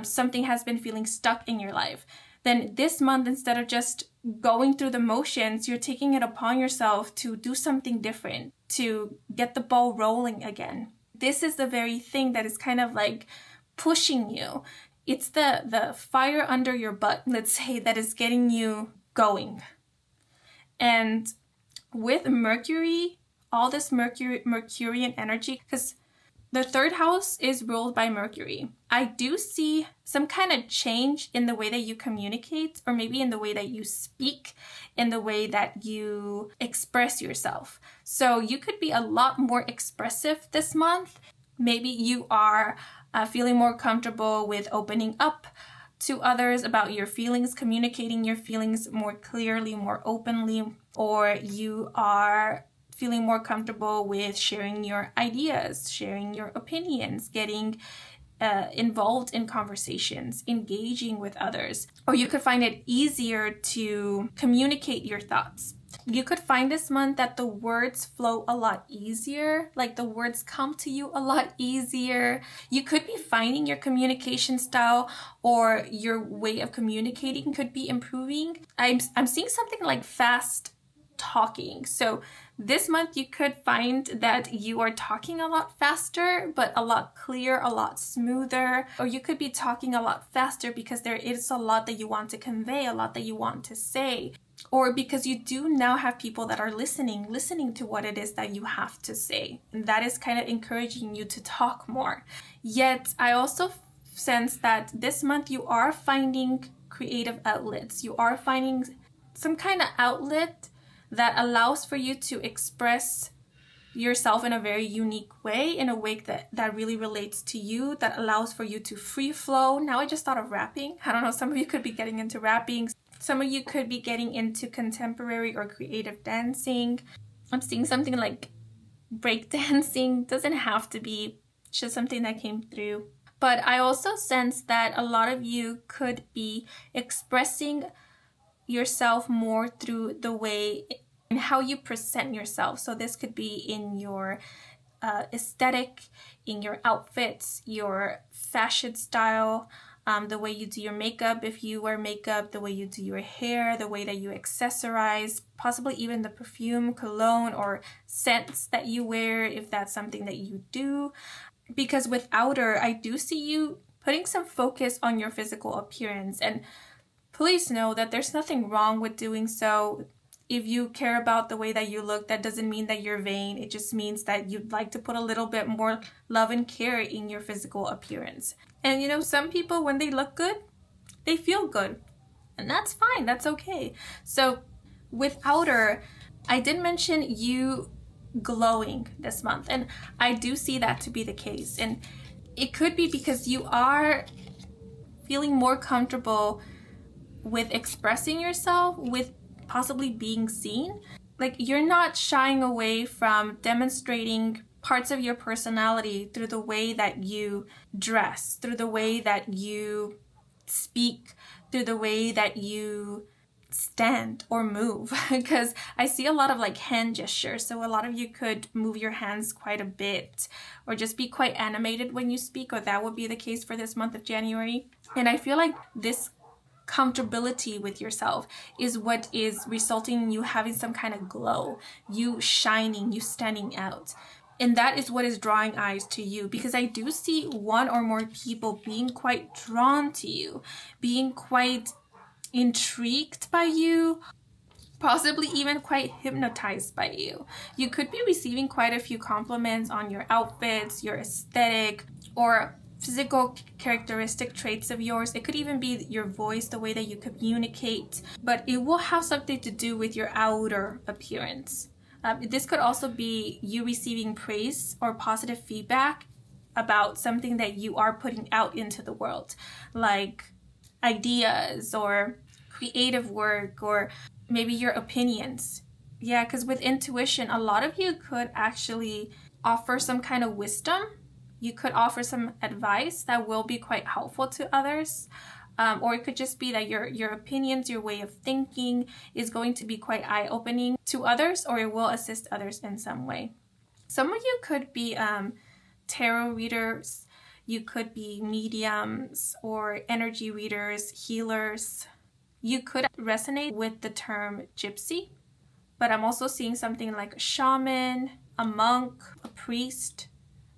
something has been feeling stuck in your life, then this month, instead of just going through the motions, you're taking it upon yourself to do something different, to get the ball rolling again. This is the very thing that is kind of like pushing you. It's the fire under your butt, let's say, that is getting you going. And with Mercury, all this Mercurian energy, because the third house is ruled by Mercury, I do see some kind of change in the way that you communicate, or maybe in the way that you speak, in the way that you express yourself. So you could be a lot more expressive this month. Maybe you are feeling more comfortable with opening up to others about your feelings, communicating your feelings more clearly, more openly, or you are feeling more comfortable with sharing your ideas, sharing your opinions, getting involved in conversations, engaging with others. Or you could find it easier to communicate your thoughts. You could find this month that the words flow a lot easier, like the words come to you a lot easier. You could be finding your communication style, or your way of communicating could be improving. I'm seeing something like fast talking. So this month you could find that you are talking a lot faster, but a lot clearer, a lot smoother. Or you could be talking a lot faster because there is a lot that you want to convey, a lot that you want to say. Or because you do now have people that are listening to what it is that you have to say. And that is kind of encouraging you to talk more. Yet I also sense that this month you are finding creative outlets. You are finding some kind of outlet that allows for you to express yourself in a very unique way, in a way that really relates to you, that allows for you to free flow. Now I just thought of rapping. I don't know, some of you could be getting into rapping. Some of you could be getting into contemporary or creative dancing. I'm seeing something like breakdancing. Doesn't have to be, just something that came through. But I also sense that a lot of you could be expressing yourself more through the way and how you present yourself. So this could be in your aesthetic, in your outfits, your fashion style, the way you do your makeup, if you wear makeup, the way you do your hair, the way that you accessorize, possibly even the perfume, cologne, or scents that you wear, if that's something that you do. Because with outer, I do see you putting some focus on your physical appearance. And please know that there's nothing wrong with doing so. If you care about the way that you look, that doesn't mean that you're vain. It just means that you'd like to put a little bit more love and care in your physical appearance. And you know, some people, when they look good, they feel good. And that's fine. That's okay. So with outer, I did mention you glowing this month. And I do see that to be the case. And it could be because you are feeling more comfortable with expressing yourself, with possibly being seen. Like you're not shying away from demonstrating parts of your personality through the way that you dress, through the way that you speak, through the way that you stand or move, because I see a lot of like hand gestures. So a lot of you could move your hands quite a bit or just be quite animated when you speak, or that would be the case for this month of January. And I feel like this comfortability with yourself is what is resulting in you having some kind of glow, you shining, you standing out. And that is what is drawing eyes to you, because I do see one or more people being quite drawn to you, being quite intrigued by you, possibly even quite hypnotized by you. You could be receiving quite a few compliments on your outfits, your aesthetic, or physical characteristic traits of yours. It could even be your voice, the way that you communicate, but it will have something to do with your outer appearance. This could also be you receiving praise or positive feedback about something that you are putting out into the world, like ideas or creative work, or maybe your opinions. Yeah, because with intuition, a lot of you could actually offer some kind of wisdom. You could offer some advice that will be quite helpful to others. Or it could just be that your opinions, your way of thinking is going to be quite eye-opening to others, or it will assist others in some way. Some of you could be tarot readers. You could be mediums or energy readers, healers. You could resonate with the term gypsy, but I'm also seeing something like a shaman, a monk, a priest,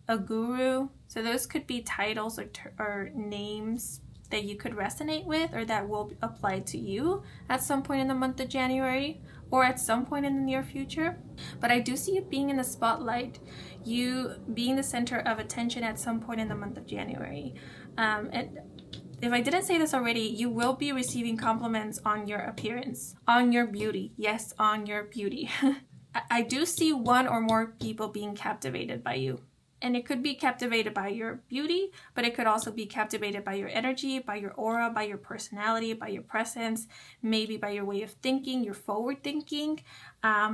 a guru. So those could be titles or names that you could resonate with, or that will apply to you at some point in the month of January, or at some point in the near future. But I do see you being in the spotlight, you being the center of attention at some point in the month of January. And if I didn't say this already, you will be receiving compliments on your appearance, on your beauty. Yes, on your beauty. I do see one or more people being captivated by you. And it could be captivated by your beauty, but it could also be captivated by your energy, by your aura, by your personality, by your presence, maybe by your way of thinking, your forward thinking,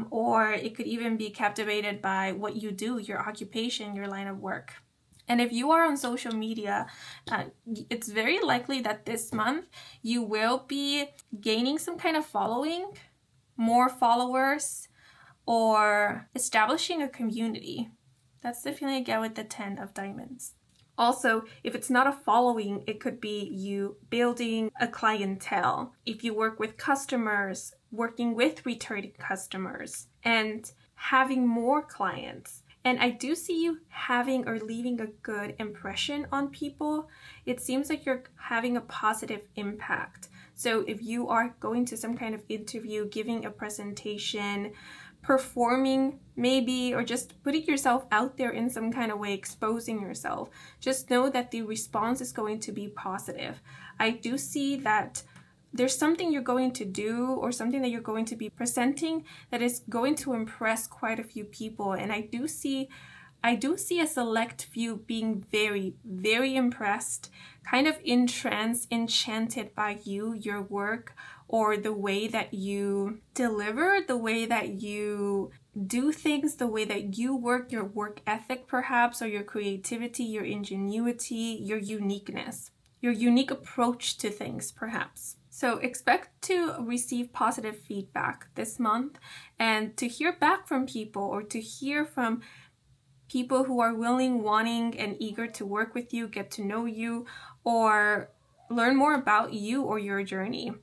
or it could even be captivated by what you do, your occupation, your line of work. And if you are on social media, it's very likely that this month you will be gaining some kind of following, more followers, or establishing a community. That's the feeling I get with the 10 of diamonds. Also, if it's not a following, it could be you building a clientele. If you work with customers, working with returning customers, and having more clients. And I do see you having or leaving a good impression on people. It seems like you're having a positive impact. So if you are going to some kind of interview, giving a presentation, performing maybe, or just putting yourself out there in some kind of way, exposing yourself, just know that the response is going to be positive. I do see that there's something you're going to do or something that you're going to be presenting that is going to impress quite a few people. And I do see a select few being very, very impressed, kind of entranced, enchanted by you, your work, or the way that you deliver, the way that you do things, the way that you work, your work ethic perhaps, or your creativity, your ingenuity, your uniqueness, your unique approach to things perhaps. So expect to receive positive feedback this month and to hear back from people, or to hear from people who are willing, wanting, and eager to work with you, get to know you, or learn more about you or your journey.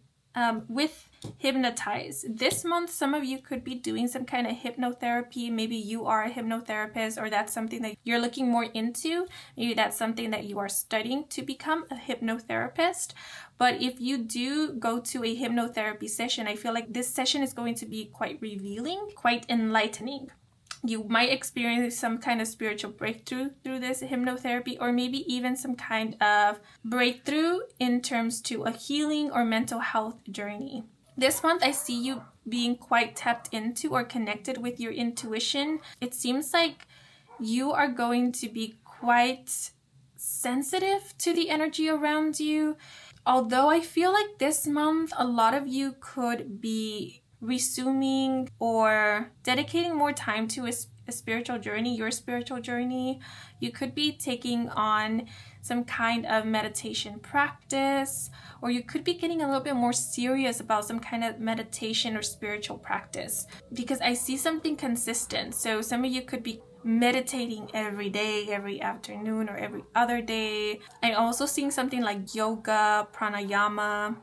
With Hypnotize, this month some of you could be doing some kind of hypnotherapy. Maybe you are a hypnotherapist, or that's something that you're looking more into. Maybe that's something that you are studying to become a hypnotherapist. But if you do go to a hypnotherapy session, I feel like this session is going to be quite revealing, quite enlightening. You might experience some kind of spiritual breakthrough through this hypnotherapy, or maybe even some kind of breakthrough in terms to a healing or mental health journey. This month, I see you being quite tapped into or connected with your intuition. It seems like you are going to be quite sensitive to the energy around you. Although I feel like this month, a lot of you could be resuming or dedicating more time to a spiritual journey, your spiritual journey. You could be taking on some kind of meditation practice, or you could be getting a little bit more serious about some kind of meditation or spiritual practice, because I see something consistent. So some of you could be meditating every day, every afternoon, or every other day. I'm also seeing something like yoga, pranayama.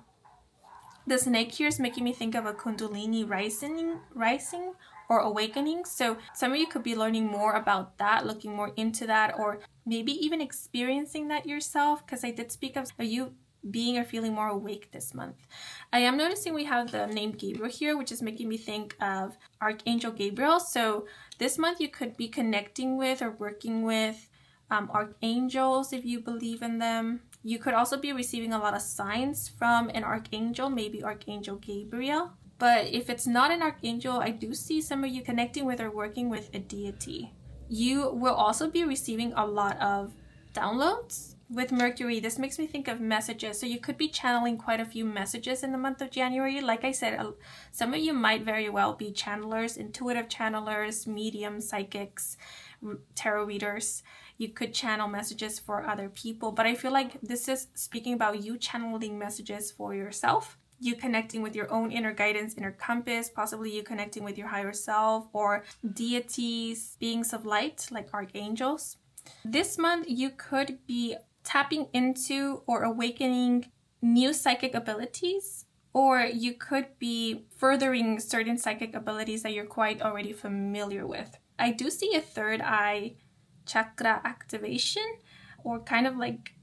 The snake here is making me think of a kundalini rising or awakening. So some of you could be learning more about that, looking more into that, or maybe even experiencing that yourself, because I did speak of you being or feeling more awake this month. I am noticing we have the name Gabriel here, which is making me think of Archangel Gabriel. So this month you could be connecting with or working with archangels if you believe in them. You could also be receiving a lot of signs from an archangel, maybe Archangel Gabriel. But if it's not an archangel, I do see some of you connecting with or working with a deity. You will also be receiving a lot of downloads. With Mercury, this makes me think of messages. So you could be channeling quite a few messages in the month of January. Like I said, some of you might very well be channelers, intuitive channelers, mediums, psychics, tarot readers. You could channel messages for other people. But I feel like this is speaking about you channeling messages for yourself. You connecting with your own inner guidance, inner compass, possibly you connecting with your higher self or deities, beings of light like archangels. This month, you could be tapping into or awakening new psychic abilities, or you could be furthering certain psychic abilities that you're quite already familiar with. I do see a third eye chakra activation, or kind of like,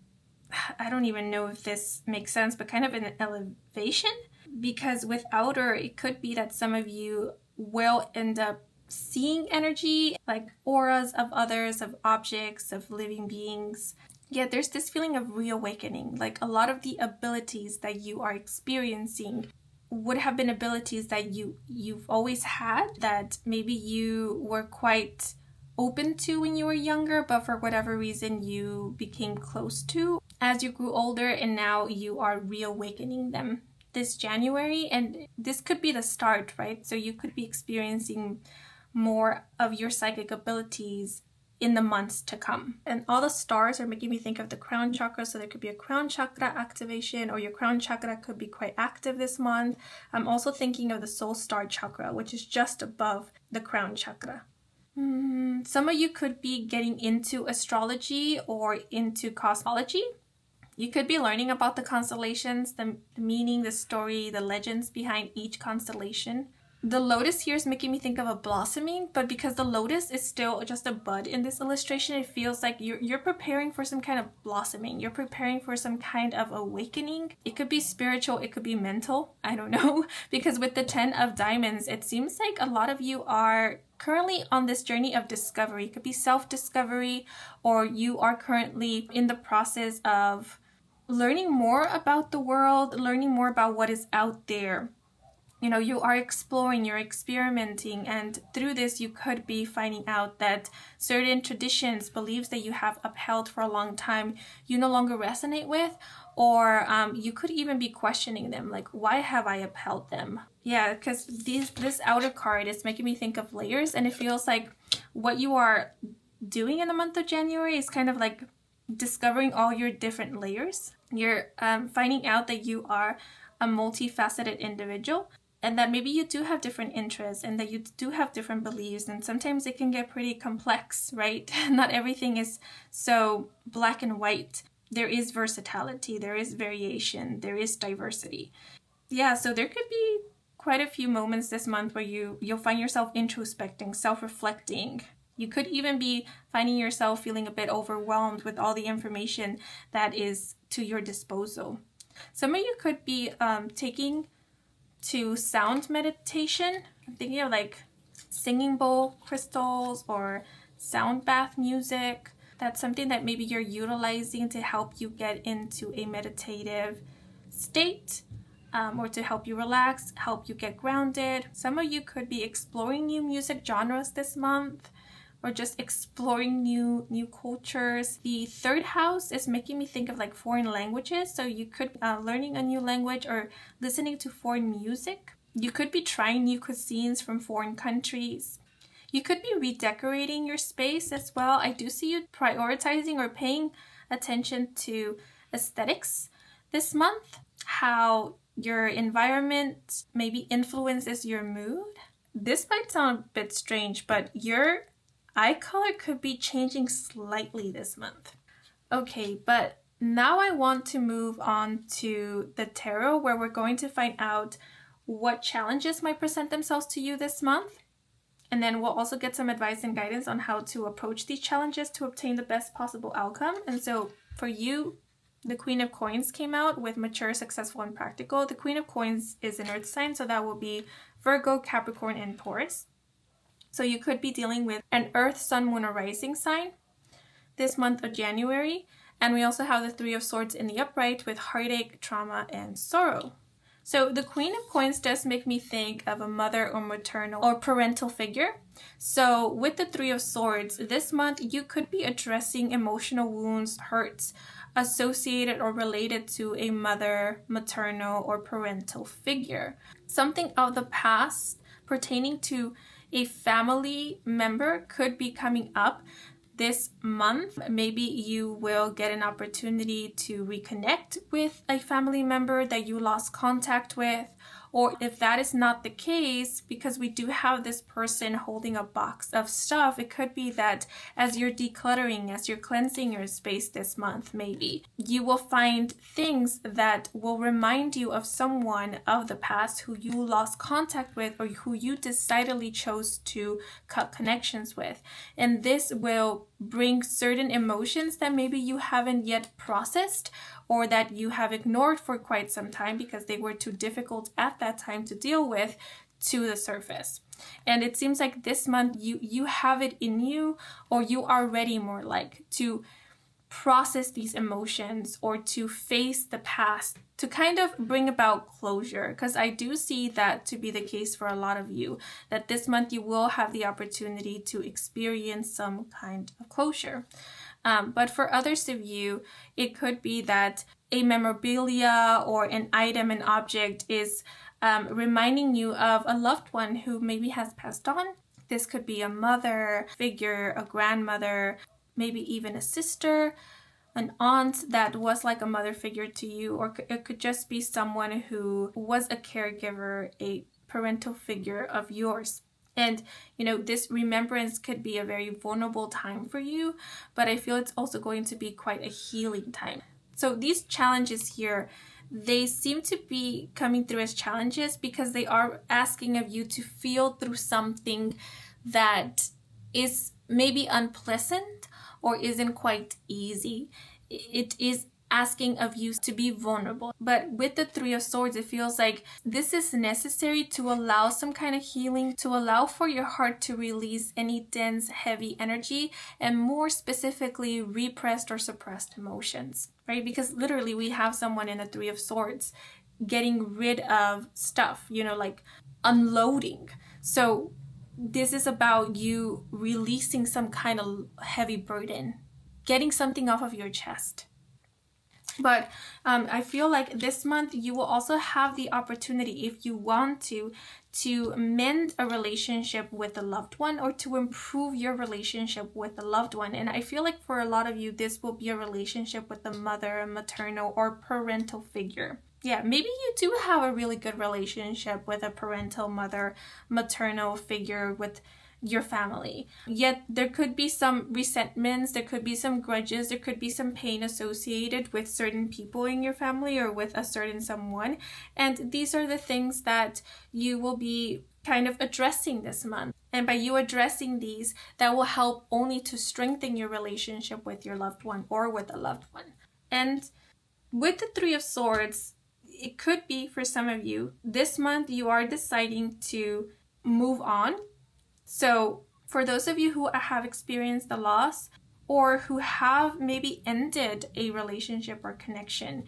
I don't even know if this makes sense, but kind of an elevation, because with outer, it could be that some of you will end up seeing energy, like auras of others, of objects, of living beings. Yeah, there's this feeling of reawakening, like a lot of the abilities that you are experiencing would have been abilities that you've always had, that maybe you were quite open to when you were younger, but for whatever reason you became close to as you grew older, and now you are reawakening them this January. And this could be the start, right? So you could be experiencing more of your psychic abilities in the months to come. And all the stars are making me think of the crown chakra, so there could be a crown chakra activation, or your crown chakra could be quite active this month. I'm also thinking of the soul star chakra, which is just above the crown chakra. Some of you could be getting into astrology or into cosmology. You could be learning about the constellations, the meaning, the story, the legends behind each constellation. The lotus here is making me think of a blossoming, but because the lotus is still just a bud in this illustration, it feels like you're preparing for some kind of blossoming. You're preparing for some kind of awakening. It could be spiritual, it could be mental, I don't know. Because with the 10 of diamonds, it seems like a lot of you are currently on this journey of discovery. It could be self-discovery, or you are currently in the process of learning more about the world, learning more about what is out there. You know, you are exploring, you're experimenting, and through this you could be finding out that certain traditions, beliefs that you have upheld for a long time, you no longer resonate with, or you could even be questioning them, like, why have I upheld them? Yeah, because this outer card is making me think of layers, and it feels like what you are doing in the month of January is kind of like discovering all your different layers. You're finding out that you are a multifaceted individual, and that maybe you do have different interests, and that you do have different beliefs, and sometimes it can get pretty complex, right? Not everything is so black and white. There is versatility, there is variation, there is diversity. Yeah, so there could be quite a few moments this month where you'll find yourself introspecting, self-reflecting. You could even be finding yourself feeling a bit overwhelmed with all the information that is to your disposal. Some of you could be taking to sound meditation. I'm thinking of like singing bowl crystals or sound bath music. That's something that maybe you're utilizing to help you get into a meditative state, or to help you relax, help you get grounded. Some of you could be exploring new music genres this month, or just exploring new cultures. The third house is making me think of like foreign languages. So you could be learning a new language or listening to foreign music. You could be trying new cuisines from foreign countries. You could be redecorating your space as well. I do see you prioritizing or paying attention to aesthetics this month, how your environment maybe influences your mood. This might sound a bit strange, but your eye color could be changing slightly this month. Okay, but now I want to move on to the tarot, where we're going to find out what challenges might present themselves to you this month. And then we'll also get some advice and guidance on how to approach these challenges to obtain the best possible outcome. And so for you, the Queen of Coins came out with mature, successful, and practical. The Queen of Coins is an earth sign, so that will be Virgo, Capricorn, and Taurus. So you could be dealing with an earth, sun, moon, or rising sign this month of January. And we also have the Three of Swords in the upright with heartache, trauma, and sorrow. So the Queen of Coins does make me think of a mother or maternal or parental figure. So with the Three of Swords, this month you could be addressing emotional wounds, hurts associated or related to a mother, maternal, or parental figure. Something of the past pertaining to a family member could be coming up this month. Maybe you will get an opportunity to reconnect with a family member that you lost contact with. Or if that is not the case, because we do have this person holding a box of stuff, it could be that as you're decluttering, as you're cleansing your space this month, maybe you will find things that will remind you of someone of the past who you lost contact with or who you decidedly chose to cut connections with. And this will bring certain emotions that maybe you haven't yet processed or that you have ignored for quite some time because they were too difficult at that time to deal with to the surface. And it seems like this month you have it in you, or you are ready more like to process these emotions or to face the past, to kind of bring about closure. Because I do see that to be the case for a lot of you, that this month you will have the opportunity to experience some kind of closure. But for others of you, it could be that a memorabilia or an item, an object is reminding you of a loved one who maybe has passed on. This could be a mother figure, a grandmother, maybe even a sister, an aunt that was like a mother figure to you, or it could just be someone who was a caregiver, a parental figure of yours. And, this remembrance could be a very vulnerable time for you, but I feel it's also going to be quite a healing time. So these challenges here, they seem to be coming through as challenges because they are asking of you to feel through something that is maybe unpleasant or isn't quite easy. It is asking of you to be vulnerable. But with the Three of Swords, it feels like this is necessary to allow some kind of healing, to allow for your heart to release any dense, heavy energy, and more specifically, repressed or suppressed emotions, right? Because literally we have someone in the Three of Swords getting rid of stuff, like unloading. So this is about you releasing some kind of heavy burden, getting something off of your chest. But I feel like this month you will also have the opportunity, if you want to mend a relationship with a loved one or to improve your relationship with a loved one. And I feel like for a lot of you, this will be a relationship with a mother, a maternal, or parental figure. Yeah, maybe you do have a really good relationship with a parental, mother, maternal figure with your family. Yet there could be some resentments, there could be some grudges, there could be some pain associated with certain people in your family or with a certain someone. And these are the things that you will be kind of addressing this month. And by you addressing these, that will help only to strengthen your relationship with your loved one or with a loved one. And with the Three of Swords, it could be for some of you, this month you are deciding to move on. So for those of you who have experienced the loss or who have maybe ended a relationship or connection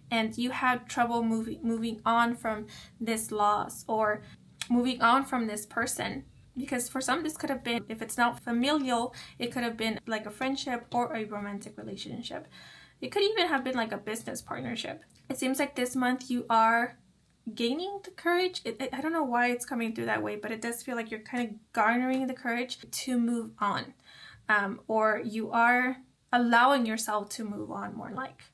and you had trouble moving on from this loss or moving on from this person, because for some this could have been, if it's not familial, it could have been like a friendship or a romantic relationship. It could even have been like a business partnership. It seems like this month you are gaining the courage. I don't know why it's coming through that way, but it does feel like you're kind of garnering the courage to move on, or you are allowing yourself to move on more like.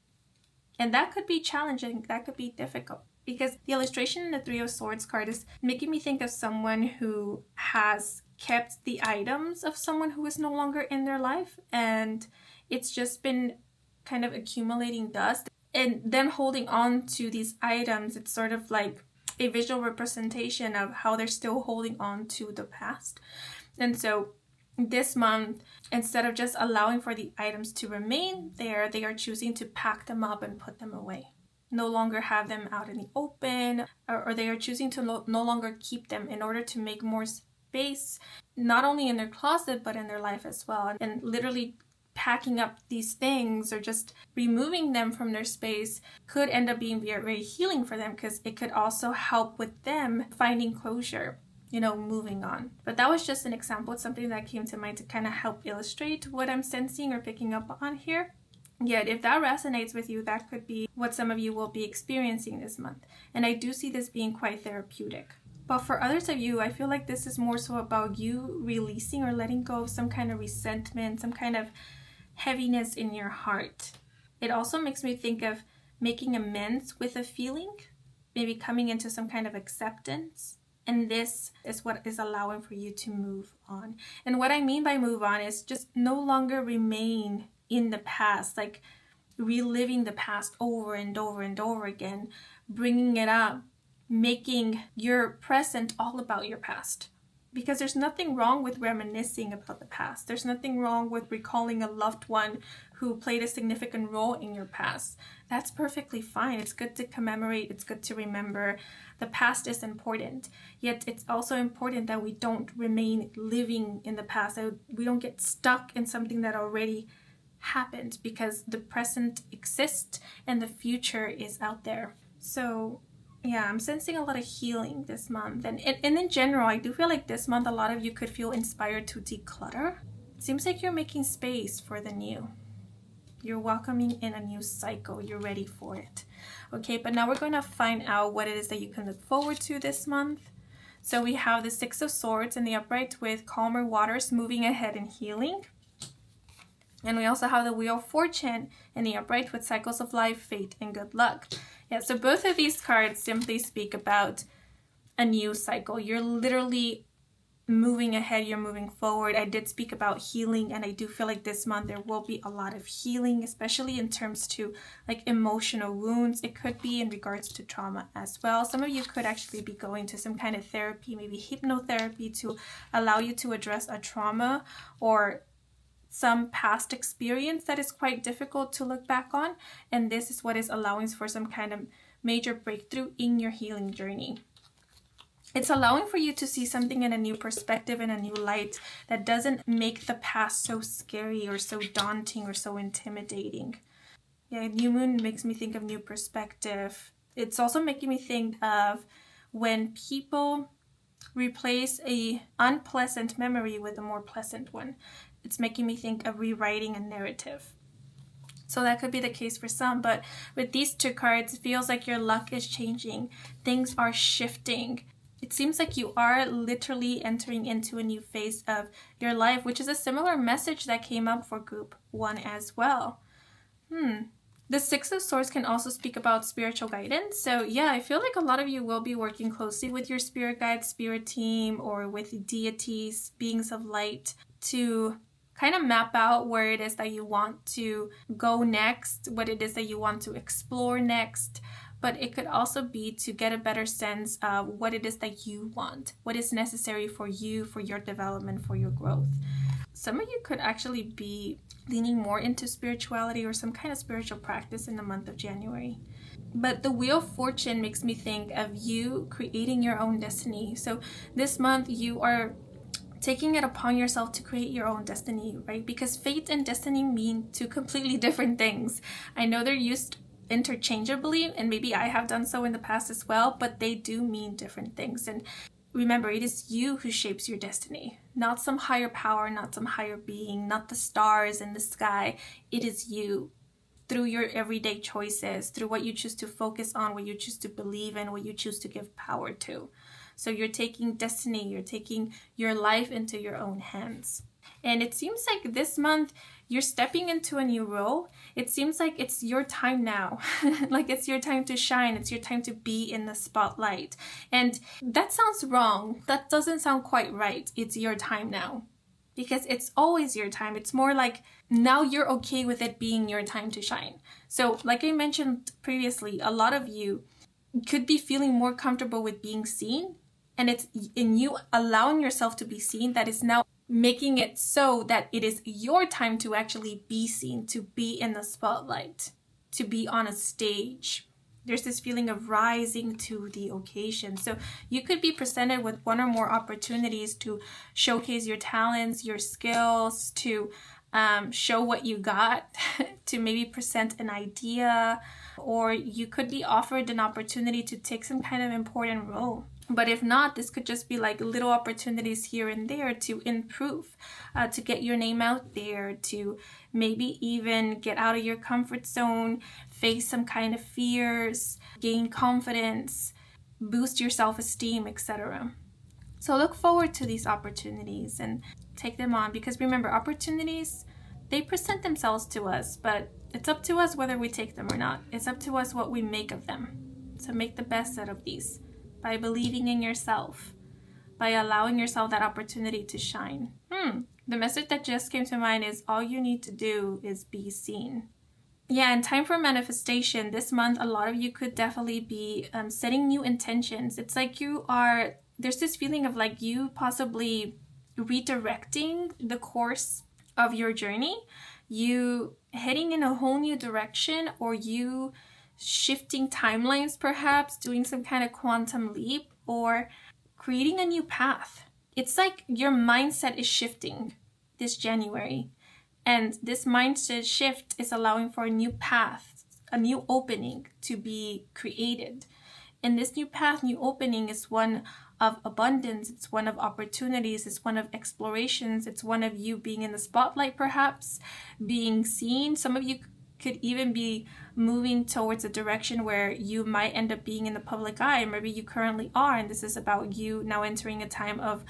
And that could be challenging, that could be difficult, because the illustration in the Three of Swords card is making me think of someone who has kept the items of someone who is no longer in their life, and it's just been kind of accumulating dust, and then holding on to these items. It's sort of like a visual representation of how they're still holding on to the past. And so this month, instead of just allowing for the items to remain there, they are choosing to pack them up and put them away. No longer have them out in the open, or they are choosing to no longer keep them in order to make more space, not only in their closet, but in their life as well. And literally packing up these things or just removing them from their space could end up being very, very healing for them, because it could also help with them finding closure, moving on. But that was just an example. It's something that came to mind to kind of help illustrate what I'm sensing or picking up on here. Yet, if that resonates with you, that could be what some of you will be experiencing this month. And I do see this being quite therapeutic. But for others of you, I feel like this is more so about you releasing or letting go of some kind of resentment, some kind of heaviness in your heart. It also makes me think of making amends with a feeling, maybe coming into some kind of acceptance. And this is what is allowing for you to move on. And what I mean by move on is just no longer remain in the past, like reliving the past over and over and over again, bringing it up, making your present all about your past. Because there's nothing wrong with reminiscing about the past. There's nothing wrong with recalling a loved one who played a significant role in your past. That's perfectly fine. It's good to commemorate. It's good to remember. The past is important. Yet it's also important that we don't remain living in the past. That we don't get stuck in something that already happened, because the present exists and the future is out there. So yeah, I'm sensing a lot of healing this month. And in general, I do feel like this month, a lot of you could feel inspired to declutter. It seems like you're making space for the new. You're welcoming in a new cycle. You're ready for it. Okay, but now we're going to find out what it is that you can look forward to this month. So we have the Six of Swords in the upright with calmer waters, moving ahead and healing. And we also have the Wheel of Fortune in the upright with cycles of life, fate, and good luck. Yeah, so both of these cards simply speak about a new cycle. You're literally moving ahead, you're moving forward. I did speak about healing, and I do feel like this month there will be a lot of healing, especially in terms to like emotional wounds. It could be in regards to trauma as well. Some of you could actually be going to some kind of therapy, maybe hypnotherapy, to allow you to address a trauma or some past experience that is quite difficult to look back on. And this is what is allowing for some kind of major breakthrough in your healing journey. It's allowing for you to see something in a new perspective, in a new light, that doesn't make the past so scary or so daunting or so intimidating. Yeah, new moon makes me think of new perspective. It's also making me think of when people replace a unpleasant memory with a more pleasant one. It's making me think of rewriting a narrative. So that could be the case for some, but with these two cards, it feels like your luck is changing. Things are shifting. It seems like you are literally entering into a new phase of your life, which is a similar message that came up for group 1 as well. The Six of Swords can also speak about spiritual guidance. So yeah, I feel like a lot of you will be working closely with your spirit guide, spirit team, or with deities, beings of light, to kind of map out where it is that you want to go next, what it is that you want to explore next. But it could also be to get a better sense of what it is that you want, what is necessary for you, for your development, for your growth. Some of you could actually be leaning more into spirituality or some kind of spiritual practice in the month of January. But the Wheel of Fortune makes me think of you creating your own destiny. So this month you are taking it upon yourself to create your own destiny, right? Because fate and destiny mean two completely different things. I know they're used interchangeably, and maybe I have done so in the past as well, but they do mean different things. And remember, it is you who shapes your destiny, not some higher power, not some higher being, not the stars in the sky. It is you. through your everyday choices, through what you choose to focus on, what you choose to believe in, what you choose to give power to. So you're taking destiny, you're taking your life into your own hands. And it seems like this month you're stepping into a new role. It seems like it's your time now. Like it's your time to shine. It's your time to be in the spotlight. And that sounds wrong. That doesn't sound quite right. It's your time now. Because it's always your time. It's more like now you're okay with it being your time to shine. So like I mentioned previously, a lot of you could be feeling more comfortable with being seen. And it's in you allowing yourself to be seen that is now making it so that it is your time to actually be seen, to be in the spotlight, to be on a stage. There's this feeling of rising to the occasion. So you could be presented with one or more opportunities to showcase your talents, your skills, to show what you got, to maybe present an idea, or you could be offered an opportunity to take some kind of important role. But if not, this could just be like little opportunities here and there to improve, to get your name out there, to maybe even get out of your comfort zone, face some kind of fears, gain confidence, boost your self-esteem, etc. So look forward to these opportunities and take them on, because remember, opportunities, they present themselves to us, but it's up to us whether we take them or not. It's up to us what we make of them. So make the best out of these by believing in yourself, by allowing yourself that opportunity to shine. The message that just came to mind is all you need to do is be seen. Yeah, and time for manifestation. This month, a lot of you could definitely be setting new intentions. It's like there's this feeling of like you possibly redirecting the course of your journey, you heading in a whole new direction, or you shifting timelines, perhaps doing some kind of quantum leap, or creating a new path. It's like your mindset is shifting this January, and this mindset shift is allowing for a new path, a new opening to be created. And this new path, new opening is one of abundance, it's one of opportunities, it's one of explorations, it's one of you being in the spotlight, perhaps being seen. Some of you could even be moving towards a direction where you might end up being in the public eye. Maybe you currently are, and this is about you now entering a time of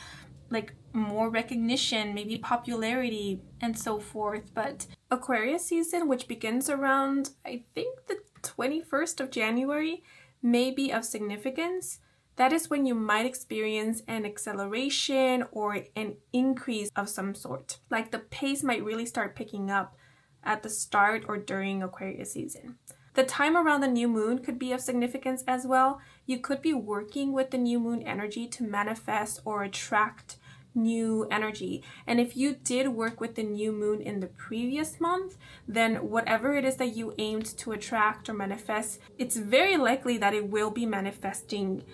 like more recognition, maybe popularity, and so forth. But Aquarius season, which begins around, I think, the 21st of January, may be of significance. That is when you might experience an acceleration or an increase of some sort. Like the pace might really start picking up at the start or during Aquarius season. The time around the new moon could be of significance as well. You could be working with the new moon energy to manifest or attract new energy. And if you did work with the new moon in the previous month, then whatever it is that you aimed to attract or manifest, it's very likely that it will be manifesting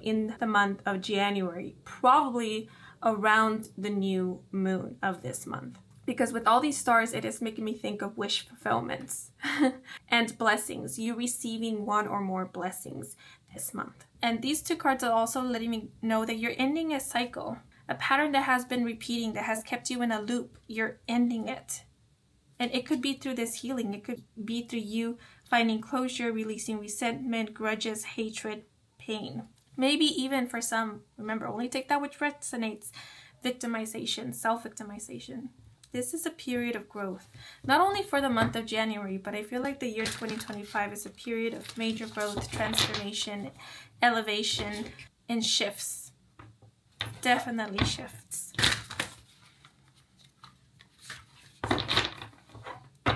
in the month of January, probably around the new moon of this month. Because with all these stars, it is making me think of wish fulfillments and blessings, you receiving one or more blessings this month. And these two cards are also letting me know that you're ending a cycle, a pattern that has been repeating, that has kept you in a loop. You're ending it. And it could be through this healing. It could be through you finding closure, releasing resentment, grudges, hatred, pain. Maybe even for some, remember, only take that which resonates, victimization, self-victimization. This is a period of growth, not only for the month of January, but I feel like the year 2025 is a period of major growth, transformation, elevation, and shifts. Definitely shifts.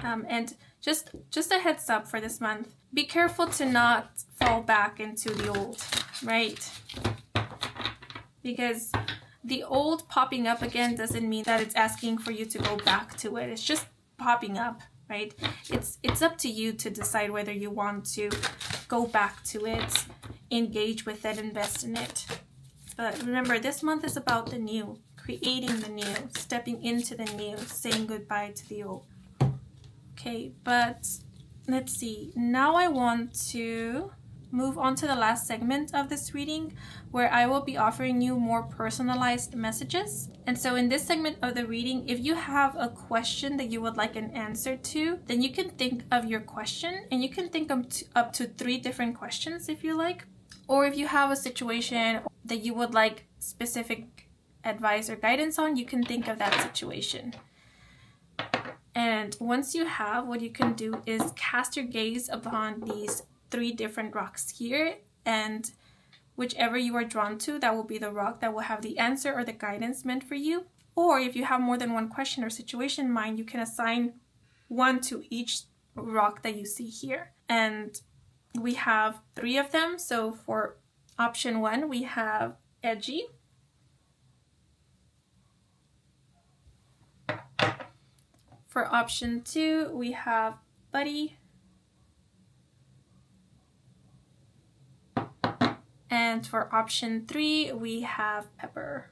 And just a heads up for this month, be careful to not fall back into the old, right? Because the old popping up again doesn't mean that it's asking for you to go back to it. It's just popping up, right? It's up to you to decide whether you want to go back to it, engage with it, invest in it. But remember, this month is about the new, creating the new, stepping into the new, saying goodbye to the old. Okay, but let's see. Now I want to move on to the last segment of this reading, where I will be offering you more personalized messages. And so in this segment of the reading, if you have a question that you would like an answer to, then you can think of your question, and you can think of up to 3 different questions if you like. Or if you have a situation that you would like specific advice or guidance on, you can think of that situation. And once you have, what you can do is cast your gaze upon these 3 different rocks here, and whichever you are drawn to, that will be the rock that will have the answer or the guidance meant for you. Or if you have more than one question or situation in mind, you can assign one to each rock that you see here. And we have 3 of them. So for option 1, we have edgy. For option 2, we have buddy. And for option 3, we have pepper.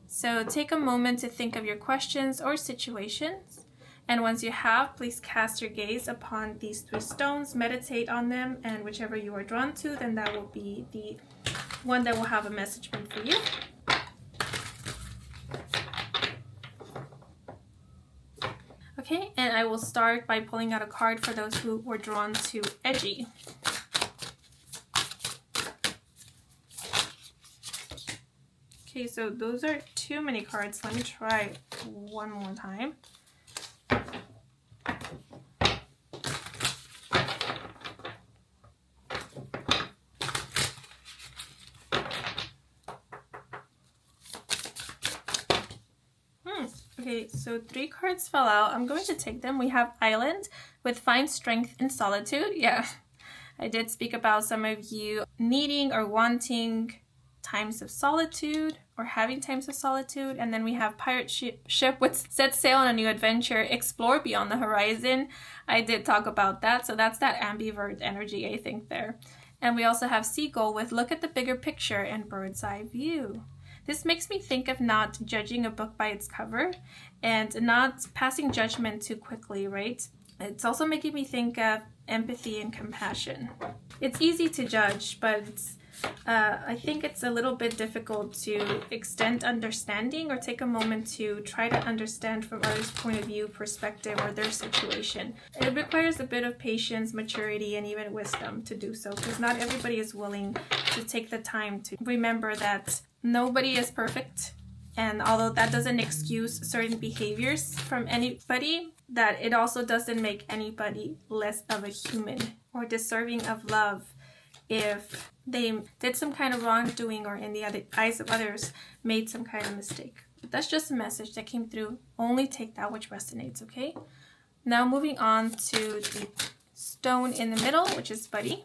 So take a moment to think of your questions or situations. And once you have, please cast your gaze upon these 3 stones, meditate on them, and whichever you are drawn to, then that will be the one that will have a message meant for you. Okay, and I will start by pulling out a card for those who were drawn to edgy. Okay, so those are too many cards. Let me try one more time. Okay, so 3 cards fell out. I'm going to take them. We have Island with Find Strength in Solitude. Yeah, I did speak about some of you needing or wanting times of solitude or having times of solitude. And then we have Pirate Ship with Set Sail on a New Adventure, Explore Beyond the Horizon. I did talk about that. So that's that ambivert energy, I think, there. And we also have Seagull with Look at the Bigger Picture and Bird's Eye View. This makes me think of not judging a book by its cover and not passing judgment too quickly, right? It's also making me think of empathy and compassion. It's easy to judge, but I think it's a little bit difficult to extend understanding or take a moment to try to understand from others' point of view, perspective, or their situation. It requires a bit of patience, maturity, and even wisdom to do so, because not everybody is willing to take the time to remember that nobody is perfect. And although that doesn't excuse certain behaviors from anybody, that it also doesn't make anybody less of a human or deserving of love if they did some kind of wrongdoing or in the eyes of others made some kind of mistake. But that's just a message that came through. Only take that which resonates, okay? Now moving on to the stone in the middle, which is Buddy.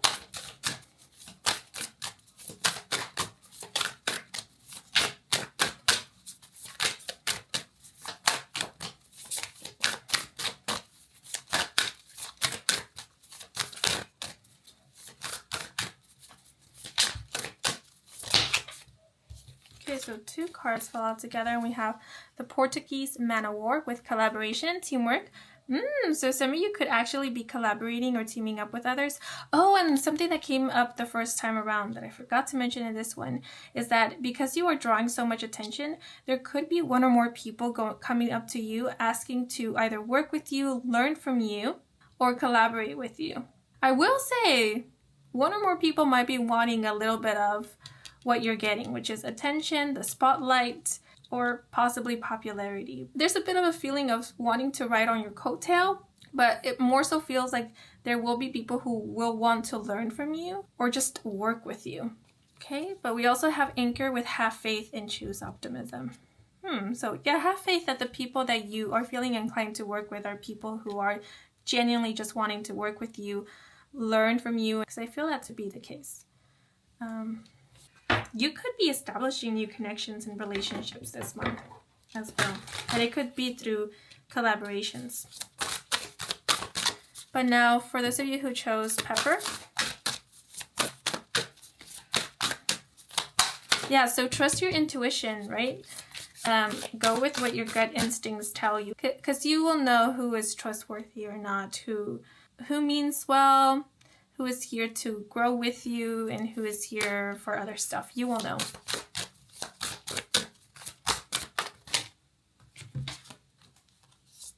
Okay, so 2 cards fell out together, and we have the Portuguese Man of War with collaboration and teamwork. So some of you could actually be collaborating or teaming up with others. Oh, and something that came up the first time around that I forgot to mention in this one is that because you are drawing so much attention, there could be 1 or more people coming up to you asking to either work with you, learn from you, or collaborate with you. I will say 1 or more people might be wanting a little bit of what you're getting, which is attention, the spotlight, or possibly popularity. There's a bit of a feeling of wanting to ride on your coattail, but it more so feels like there will be people who will want to learn from you or just work with you. Okay, but we also have Anchor with Have Faith and Choose Optimism. So yeah, have faith that the people that you are feeling inclined to work with are people who are genuinely just wanting to work with you, learn from you, because I feel that to be the case. You could be establishing new connections and relationships this month as well. And it could be through collaborations. But now, for those of you who chose Pepper. Yeah, so trust your intuition, right? Go with what your gut instincts tell you. Because you will know who is trustworthy or not, who means well, who is here to grow with you and who is here for other stuff. You will know.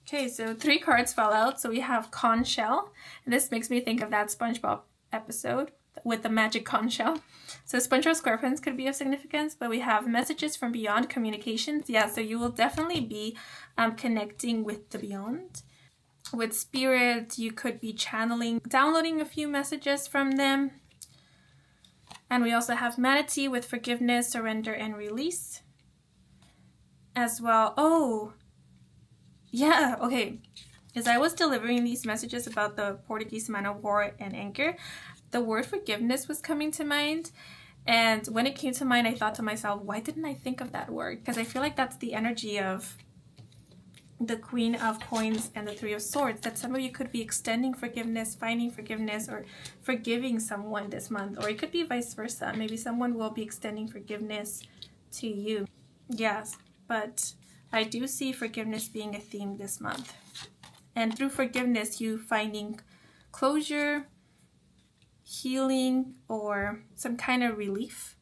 Okay, so 3 cards fell out. So we have conch shell. And this makes me think of that SpongeBob episode with the magic conch shell. So sponge or scorpions could be of significance, but we have messages from beyond communications. Yeah, so you will definitely be connecting with the beyond. With spirit, you could be channeling, downloading a few messages from them. And we also have manatee with forgiveness, surrender, and release. As well. Oh, yeah, okay. As I was delivering these messages about the Portuguese man of war and anchor, the word forgiveness was coming to mind. And when it came to mind, I thought to myself, why didn't I think of that word? Because I feel like that's the energy of the Queen of Coins and the Three of Swords, that some of you could be extending forgiveness, finding forgiveness, or forgiving someone this month. Or it could be vice versa. Maybe someone will be extending forgiveness to you. Yes, but I do see forgiveness being a theme this month. And through forgiveness, you finding closure, healing, or some kind of relief.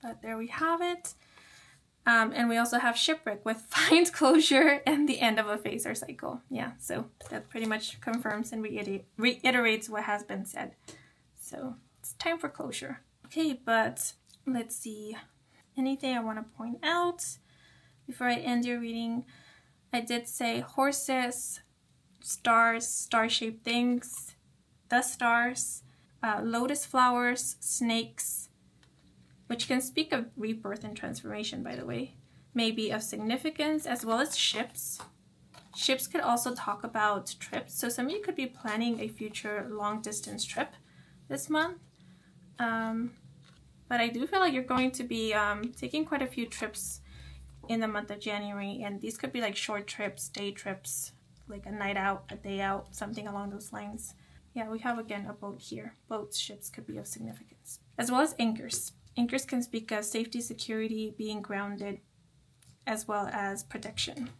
But there we have it. And we also have shipwreck with find closure and the end of a phase or cycle. Yeah, so that pretty much confirms and reiterates what has been said. So it's time for closure. Okay, but let's see. Anything I want to point out before I end your reading? I did say horses, stars, star-shaped things, the stars, lotus flowers, snakes, which can speak of rebirth and transformation, by the way, may be of significance, as well as ships. Ships could also talk about trips. So some of you could be planning a future long-distance trip this month. But I do feel like you're going to be taking quite a few trips in the month of January. And these could be like short trips, day trips, like a night out, a day out, something along those lines. Yeah, we have again a boat here. Boats, ships could be of significance. As well as anchors. Anchors can speak of safety, security, being grounded, as well as protection.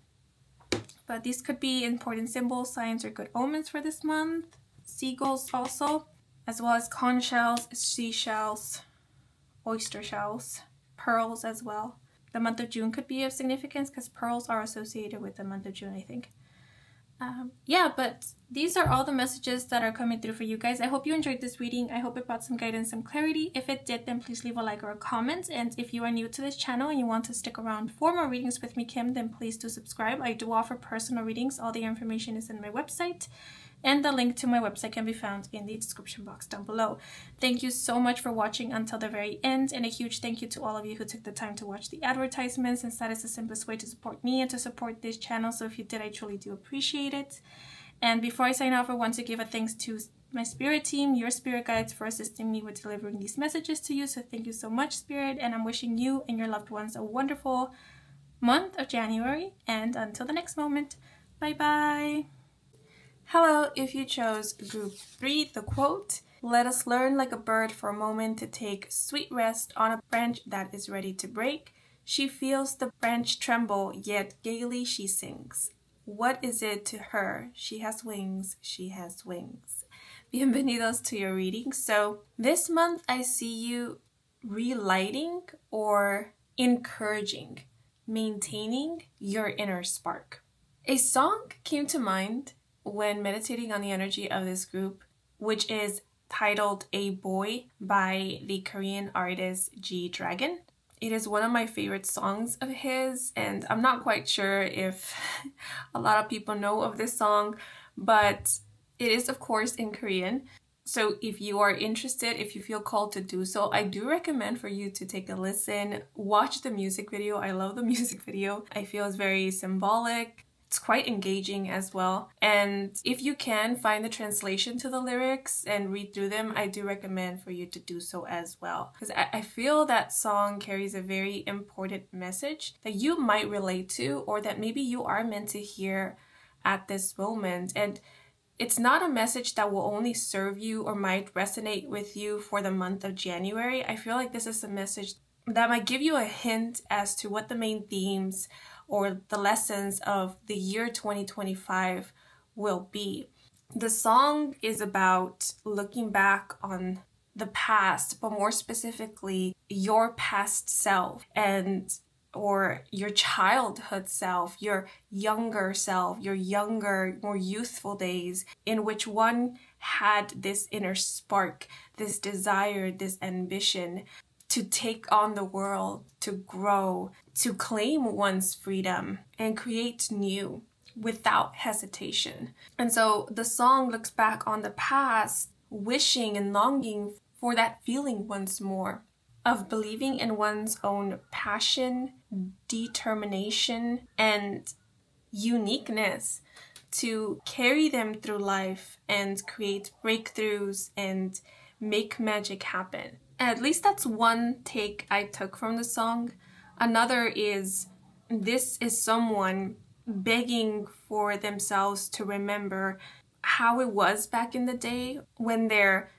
But these could be important symbols, signs, or good omens for this month. Seagulls also, as well as conch shells, seashells, oyster shells, pearls as well. The month of June could be of significance because pearls are associated with the month of June, I think. Yeah, but these are all the messages that are coming through for you guys. I hope you enjoyed this reading. I hope it brought some guidance, some clarity. If it did, then please leave a like or a comment. And if you are new to this channel and you want to stick around for more readings with me, Kim, then please do subscribe. I do offer personal readings. All the information is in my website. And the link to my website can be found in the description box down below. Thank you so much for watching until the very end. And a huge thank you to all of you who took the time to watch the advertisements, since that is the simplest way to support me and to support this channel. So if you did, I truly do appreciate it. And before I sign off, I want to give a thanks to my spirit team, your spirit guides, for assisting me with delivering these messages to you. So thank you so much, Spirit. And I'm wishing you and your loved ones a wonderful month of January. And until the next moment, bye-bye. Hello, if you chose group 3, the quote, "Let us learn like a bird for a moment to take sweet rest on a branch that is ready to break. She feels the branch tremble, yet gaily she sings. What is it to her? She has wings, she has wings." Bienvenidos to your reading. So this month I see you relighting or encouraging, maintaining your inner spark. A song came to mind when meditating on the energy of this group, which is titled "A Boy" by the Korean artist G-Dragon. It is one of my favorite songs of his, and I'm not quite sure if a lot of people know of this song, but it is of course in Korean. So if you are interested, if you feel called to do so, I do recommend for you to take a listen, watch the music video. I love the music video. I feel it's very symbolic. It's quite engaging as well. And if you can find the translation to the lyrics and read through them, I do recommend for you to do so as well. Because I feel that song carries a very important message that you might relate to, or that maybe you are meant to hear at this moment. And it's not a message that will only serve you or might resonate with you for the month of January. I feel like this is a message that might give you a hint as to what the main themes or the lessons of the year 2025 will be. The song is about looking back on the past, but more specifically, your past self or your childhood self, your younger self, your younger, more youthful days, in which one had this inner spark, this desire, this ambition to take on the world, to grow, to claim one's freedom and create new without hesitation. And so the song looks back on the past, wishing and longing for that feeling once more of believing in one's own passion, determination, and uniqueness to carry them through life and create breakthroughs and make magic happen. At least that's one take I took from the song. Another is, this is someone begging for themselves to remember how it was back in the day when their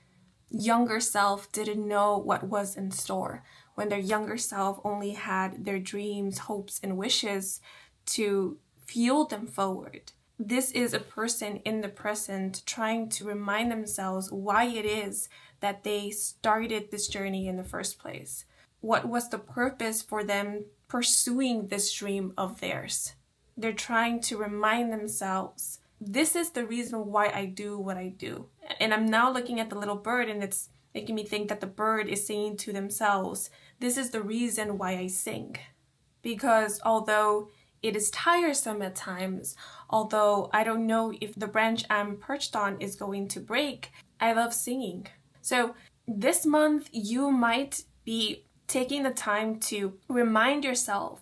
younger self didn't know what was in store, when their younger self only had their dreams, hopes, and wishes to fuel them forward. This is a person in the present trying to remind themselves why it is that they started this journey in the first place. What was the purpose for them pursuing this dream of theirs? They're trying to remind themselves, this is the reason why I do what I do. And I'm now looking at the little bird, and it's making me think that the bird is saying to themselves, this is the reason why I sing. Because although it is tiresome at times, although I don't know if the branch I'm perched on is going to break, I love singing. So this month you might be taking the time to remind yourself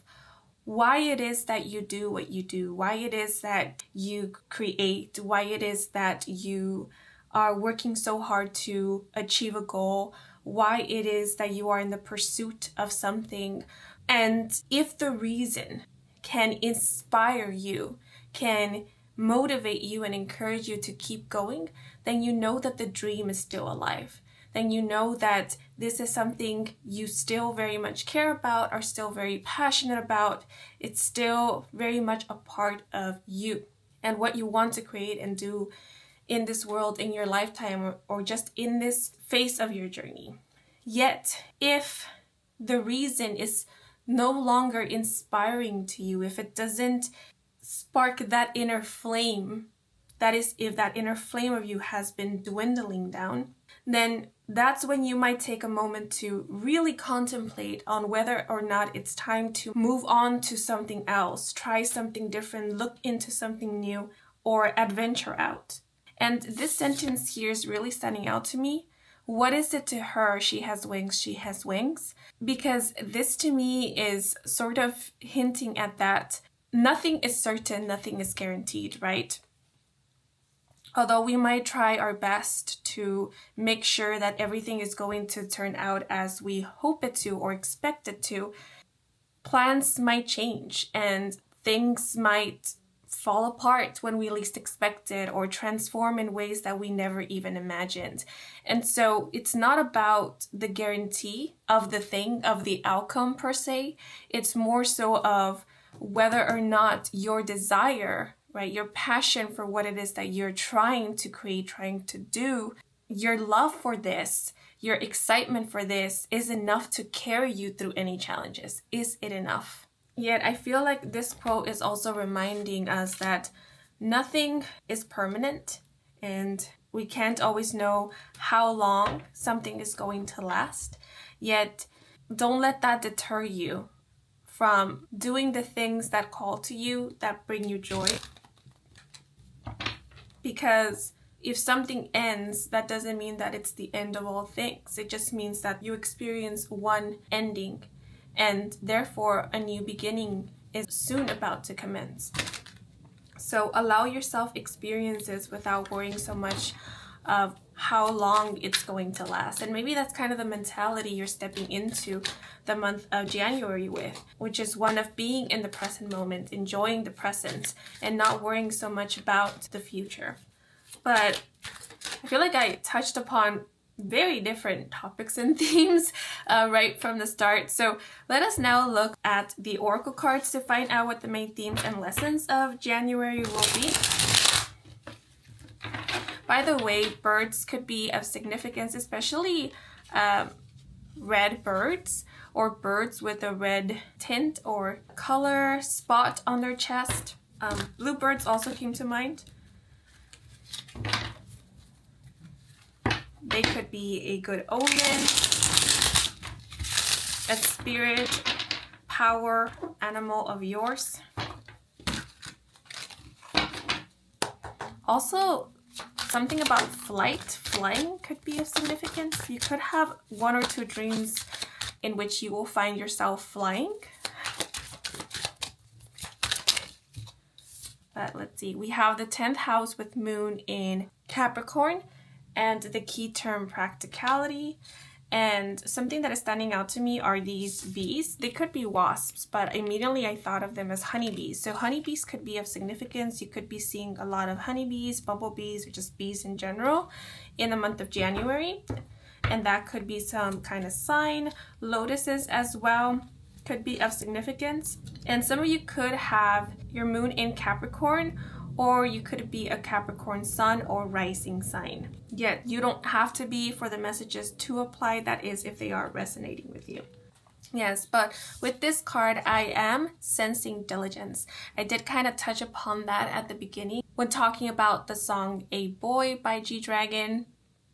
why it is that you do what you do, why it is that you create, why it is that you are working so hard to achieve a goal, why it is that you are in the pursuit of something. And if the reason can inspire you, can motivate you and encourage you to keep going, then you know that the dream is still alive. Then you know that this is something you still very much care about, are still very passionate about. It's still very much a part of you and what you want to create and do in this world, in your lifetime, or just in this phase of your journey. Yet, if the reason is no longer inspiring to you, if it doesn't spark that inner flame, that is, if that inner flame of you has been dwindling down, then that's when you might take a moment to really contemplate on whether or not it's time to move on to something else, try something different, look into something new, or adventure out. And this sentence here is really standing out to me. What is it to her? She has wings, she has wings. Because this to me is sort of hinting at that nothing is certain, nothing is guaranteed, right? Although we might try our best to make sure that everything is going to turn out as we hope it to or expect it to, plans might change and things might fall apart when we least expect it or transform in ways that we never even imagined. And so it's not about the guarantee of the thing, of the outcome per se. It's more so of whether or not your desire, right, your passion for what it is that you're trying to create, trying to do, your love for this, your excitement for this is enough to carry you through any challenges. Is it enough? Yet I feel like this quote is also reminding us that nothing is permanent and we can't always know how long something is going to last. Yet don't let that deter you from doing the things that call to you, that bring you joy. Because if something ends, that doesn't mean that it's the end of all things. It just means that you experience one ending, and therefore a new beginning is soon about to commence. So allow yourself experiences without worrying so much of how long it's going to last. And maybe that's kind of the mentality you're stepping into the month of January with, which is one of being in the present moment, enjoying the present, and not worrying so much about the future. But I feel like I touched upon very different topics and themes right from the start. So let us now look at the oracle cards to find out what the main themes and lessons of January will be. By the way, birds could be of significance, especially red birds or birds with a red tint or color spot on their chest. Bluebirds also came to mind. They could be a good omen, a spirit, power, animal of yours. Also, something about flying could be of significance. You could have 1 or 2 dreams in which you will find yourself flying. But let's see, we have the 10th house with moon in Capricorn and the key term practicality. And something that is standing out to me are these bees. They could be wasps, but immediately I thought of them as honeybees. So honeybees could be of significance. You could be seeing a lot of honeybees, bumblebees, or just bees in general in the month of January. And that could be some kind of sign. Lotuses as well could be of significance. And some of you could have your moon in Capricorn, or you could be a Capricorn sun or rising sign. Yet you don't have to be for the messages to apply. That is if they are resonating with you. Yes, but with this card, I am sensing diligence. I did kind of touch upon that at the beginning when talking about the song A Boy by G-Dragon,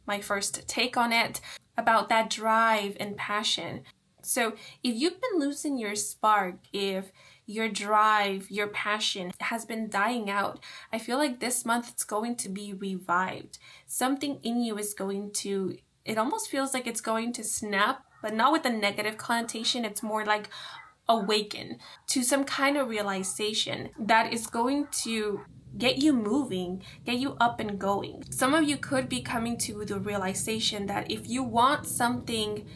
my first take on it, about that drive and passion. So if you've been losing your spark, if your drive, your passion has been dying out, I feel like this month it's going to be revived. Something in you is going to, it almost feels like it's going to snap, but not with a negative connotation. It's more like awaken to some kind of realization that is going to get you moving, get you up and going. Some of you could be coming to the realization that if you want something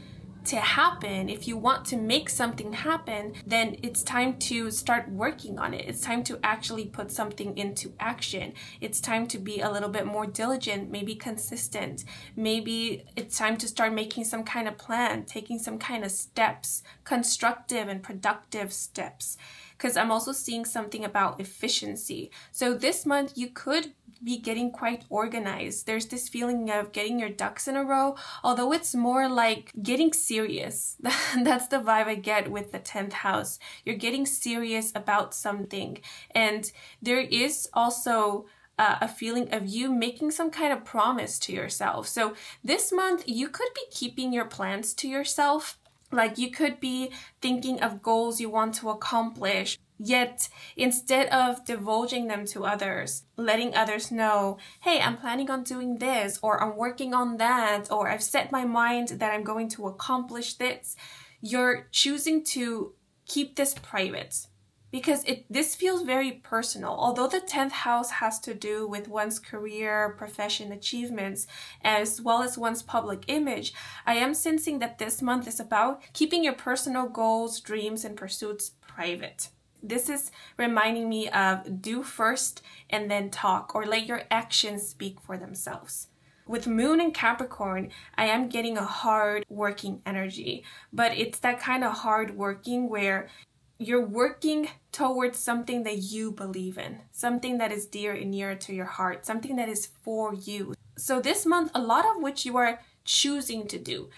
to happen, if you want to make something happen, then it's time to start working on it. It's time to actually put something into action. It's time to be a little bit more diligent, maybe consistent. Maybe it's time to start making some kind of plan, taking some kind of steps, constructive and productive steps. Because I'm also seeing something about efficiency. So this month you could be getting quite organized. There's this feeling of getting your ducks in a row, although it's more like getting serious. That's the vibe I get with the 10th house. You're getting serious about something. And there is also a feeling of you making some kind of promise to yourself. So this month you could be keeping your plans to yourself. Like you could be thinking of goals you want to accomplish, yet instead of divulging them to others, letting others know, hey, I'm planning on doing this, or I'm working on that, or I've set my mind that I'm going to accomplish this, you're choosing to keep this private. Because this feels very personal. Although the 10th house has to do with one's career, profession, achievements, as well as one's public image, I am sensing that this month is about keeping your personal goals, dreams, and pursuits private. This is reminding me of do first and then talk, or let your actions speak for themselves. With moon in Capricorn, I am getting a hard working energy, but it's that kind of hard working where you're working towards something that you believe in, something that is dear and near to your heart, something that is for you. So this month, a lot of which you are choosing to do,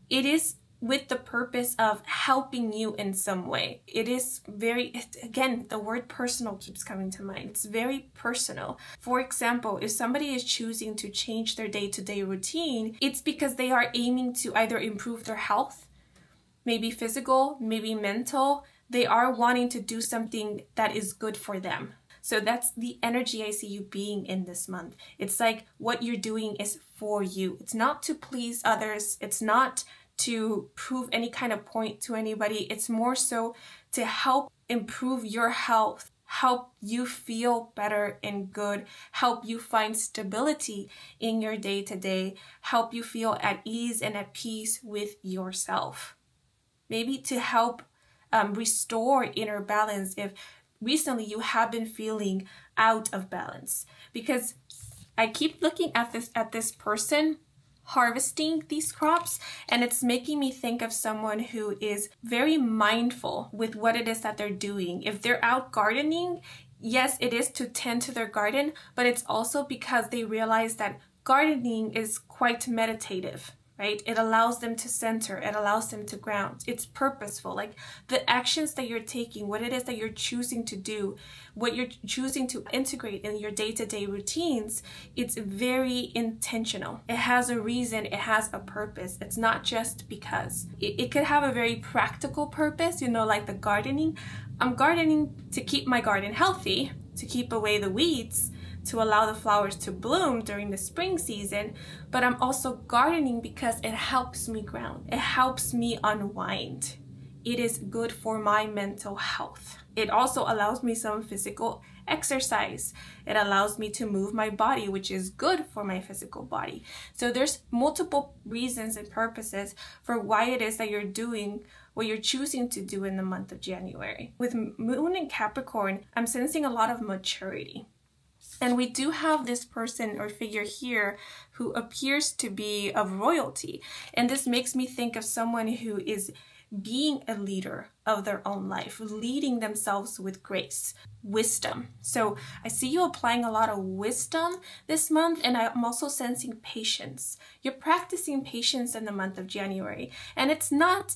it is with the purpose of helping you in some way. It is again, the word personal keeps coming to mind. It's very personal. For example, if somebody is choosing to change their day-to-day routine, it's because they are aiming to either improve their health, maybe physical, maybe mental. They are wanting to do something that is good for them. So that's the energy I see you being in this month. It's like what you're doing is for you. It's not to please others. It's not to prove any kind of point to anybody. It's more so to help improve your health, help you feel better and good, help you find stability in your day-to-day, help you feel at ease and at peace with yourself. Maybe to help restore inner balance if recently you have been feeling out of balance. Because I keep looking at this person harvesting these crops, and it's making me think of someone who is very mindful with what it is that they're doing. If they're out gardening, Yes, it is to tend to their garden, but it's also because they realize that gardening is quite meditative, right? It allows them to center, it allows them to ground. It's purposeful. Like the actions that you're taking, what it is that you're choosing to do, what you're choosing to integrate in your day-to-day routines, it's very intentional. It has a reason, it has a purpose. It's not just because. It could have a very practical purpose, like the gardening. I'm gardening to keep my garden healthy, to keep away the weeds, to allow the flowers to bloom during the spring season, but I'm also gardening because it helps me ground. It helps me unwind. It is good for my mental health. It also allows me some physical exercise. It allows me to move my body, which is good for my physical body. So there's multiple reasons and purposes for why it is that you're doing what you're choosing to do in the month of January. With Moon in Capricorn, I'm sensing a lot of maturity. And we do have this person or figure here who appears to be of royalty. And this makes me think of someone who is being a leader of their own life, leading themselves with grace, wisdom. So I see you applying a lot of wisdom this month, and I'm also sensing patience. You're practicing patience in the month of January. And it's not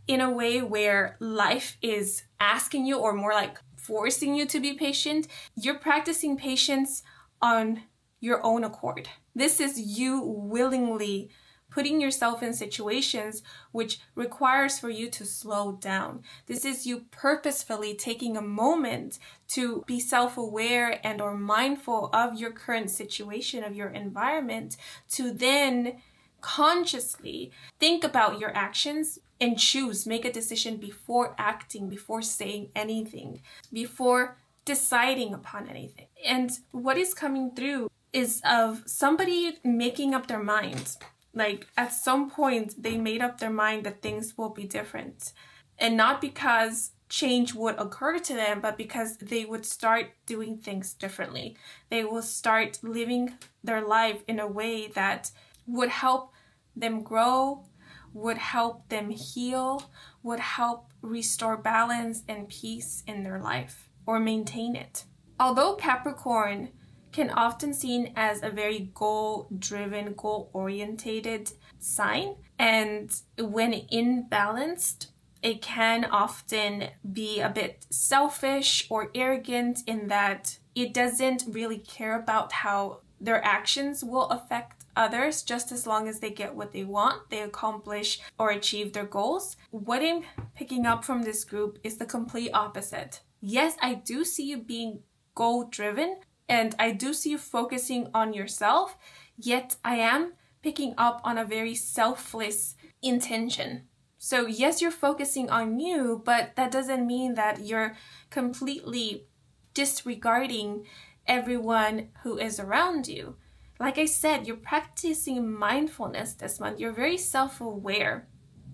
in a way where life is asking you, or more like forcing you to be patient. You're practicing patience on your own accord. This is you willingly putting yourself in situations which requires for you to slow down. This is you purposefully taking a moment to be self-aware and or mindful of your current situation, of your environment, to then consciously think about your actions and choose, make a decision before acting, before saying anything, before deciding upon anything. And what is coming through is of somebody making up their minds. Like at some point they made up their mind that things will be different. And not because change would occur to them, but because they would start doing things differently. They will start living their life in a way that would help them grow, would help them heal, would help restore balance and peace in their life or maintain it. Although Capricorn can often seen as a very goal-driven, goal-orientated sign, and when imbalanced, it can often be a bit selfish or arrogant in that it doesn't really care about how their actions will affect others, just as long as they get what they want, they accomplish or achieve their goals. What I'm picking up from this group is the complete opposite. Yes, I do see you being goal-driven, and I do see you focusing on yourself, yet I am picking up on a very selfless intention. So yes, you're focusing on you, but that doesn't mean that you're completely disregarding everyone who is around you. Like I said, you're practicing mindfulness this month. You're very self-aware.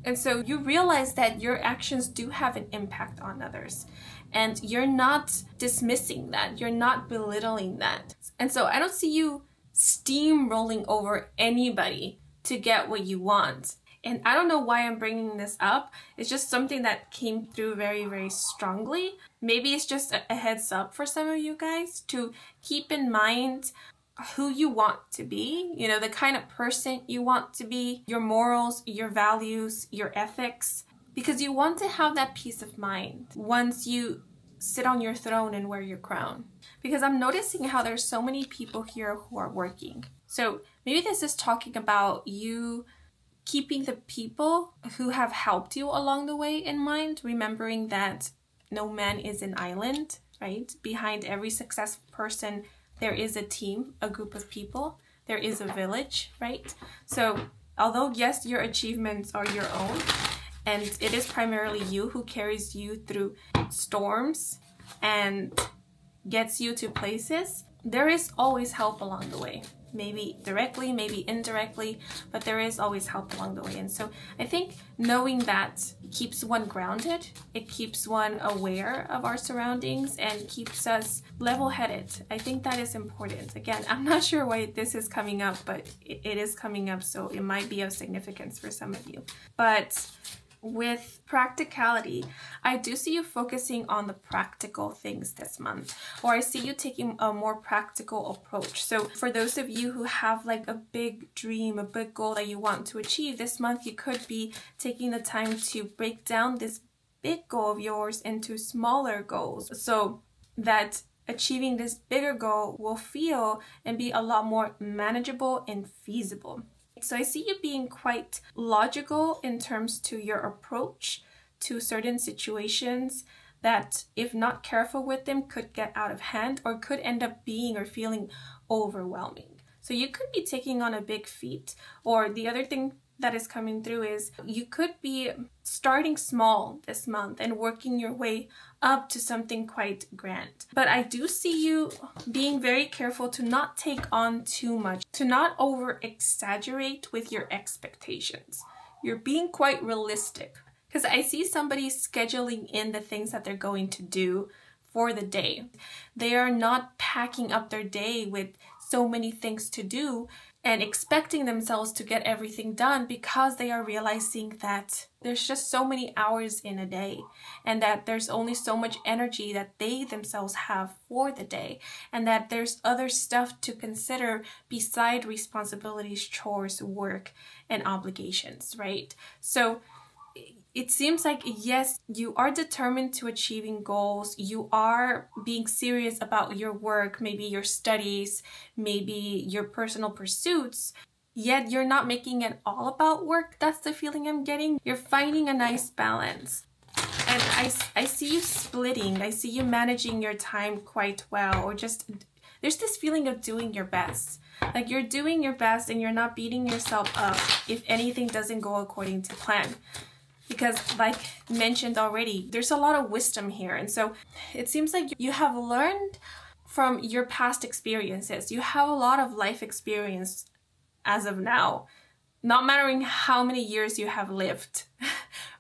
And so you realize that your actions do have an impact on others. And you're not dismissing that. You're not belittling that. And so I don't see you steamrolling over anybody to get what you want. And I don't know why I'm bringing this up. It's just something that came through very, very strongly. Maybe it's just a heads up for some of you guys to keep in mind who you want to be, the kind of person you want to be, your morals, your values, your ethics, because you want to have that peace of mind once you sit on your throne and wear your crown. Because I'm noticing how there's so many people here who are working. So maybe this is talking about you keeping the people who have helped you along the way in mind, remembering that no man is an island, right? Behind every successful person, there is a team, a group of people. There is a village, right? So although, yes, your achievements are your own, and it is primarily you who carries you through storms and gets you to places, there is always help along the way. Maybe directly, maybe indirectly, but there is always help along the way. And so I think knowing that keeps one grounded, it keeps one aware of our surroundings and keeps us level-headed. I think that is important. Again, I'm not sure why this is coming up, but it is coming up, so it might be of significance for some of you. But with practicality, I do see you focusing on the practical things this month, or I see you taking a more practical approach. So for those of you who have like a big dream, a big goal that you want to achieve this month, you could be taking the time to break down this big goal of yours into smaller goals so that achieving this bigger goal will feel and be a lot more manageable and feasible. So I see you being quite logical in terms to your approach to certain situations that, if not careful with them, could get out of hand or could end up being or feeling overwhelming. So you could be taking on a big feat, or the other thing that is coming through is you could be starting small this month and working your way up to something quite grand. But I do see you being very careful to not take on too much, to not over exaggerate with your expectations. You're being quite realistic, because I see somebody scheduling in the things that they're going to do for the day. They are not packing up their day with so many things to do and expecting themselves to get everything done, because they are realizing that there's just so many hours in a day and that there's only so much energy that they themselves have for the day, and that there's other stuff to consider beside responsibilities, chores, work, and obligations, right? So it seems like, yes, you are determined to achieving goals. You are being serious about your work, maybe your studies, maybe your personal pursuits, yet you're not making it all about work. That's the feeling I'm getting. You're finding a nice balance. And I see you splitting. I see you managing your time quite well, or just there's this feeling of doing your best. Like you're doing your best and you're not beating yourself up if anything doesn't go according to plan. Because like mentioned already, there's a lot of wisdom here. And so it seems like you have learned from your past experiences. You have a lot of life experience as of now, not mattering how many years you have lived,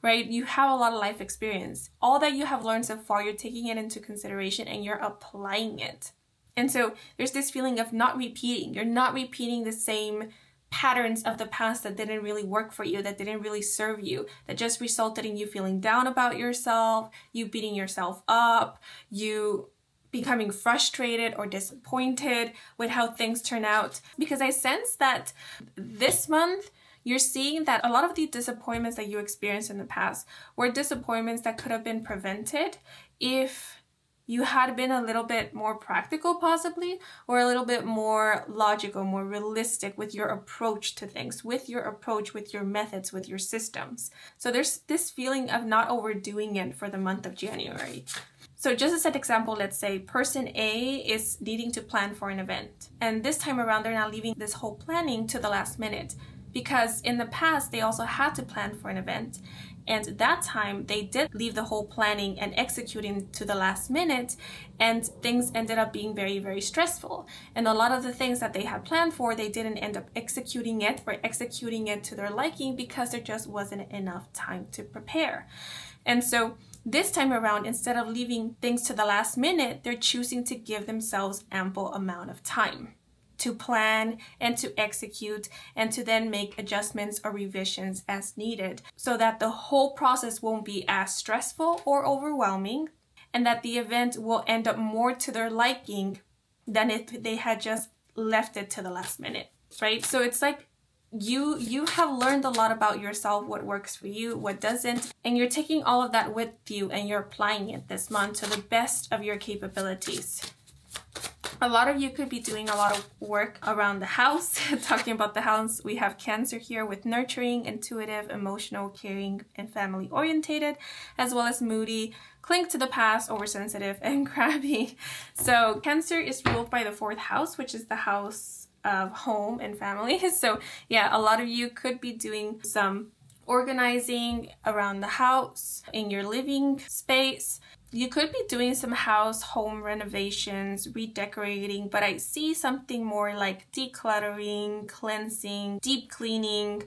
right? You have a lot of life experience. All that you have learned so far, you're taking it into consideration and you're applying it. And so there's this feeling of not repeating. You're not repeating the same patterns of the past that didn't really work for you, that didn't really serve you, that just resulted in you feeling down about yourself, you beating yourself up, you becoming frustrated or disappointed with how things turn out. Because I sense that this month, you're seeing that a lot of the disappointments that you experienced in the past were disappointments that could have been prevented if you had been a little bit more practical possibly, or a little bit more logical, more realistic with your approach to things, with your approach, with your methods, with your systems. So there's this feeling of not overdoing it for the month of January. So just as an example, let's say person A is needing to plan for an event. And this time around, they're not leaving this whole planning to the last minute, because in the past, they also had to plan for an event. And that time they did leave the whole planning and executing to the last minute, and things ended up being very, very stressful. And a lot of the things that they had planned for, they didn't end up executing it, or executing it to their liking, because there just wasn't enough time to prepare. And so this time around, instead of leaving things to the last minute, they're choosing to give themselves ample amount of time to plan and to execute, and to then make adjustments or revisions as needed, so that the whole process won't be as stressful or overwhelming, and that the event will end up more to their liking than if they had just left it to the last minute, right? So it's like you have learned a lot about yourself, what works for you, what doesn't, and you're taking all of that with you and you're applying it this month to the best of your capabilities. A lot of you could be doing a lot of work around the house. Talking about the house, we have Cancer here with nurturing, intuitive, emotional, caring, and family orientated, as well as moody, cling to the past, oversensitive, and crabby. So Cancer is ruled by the 4th house, which is the house of home and family. So yeah, a lot of you could be doing some organizing around the house, in your living space. You could be doing some home renovations, redecorating, but I see something more like decluttering, cleansing, deep cleaning,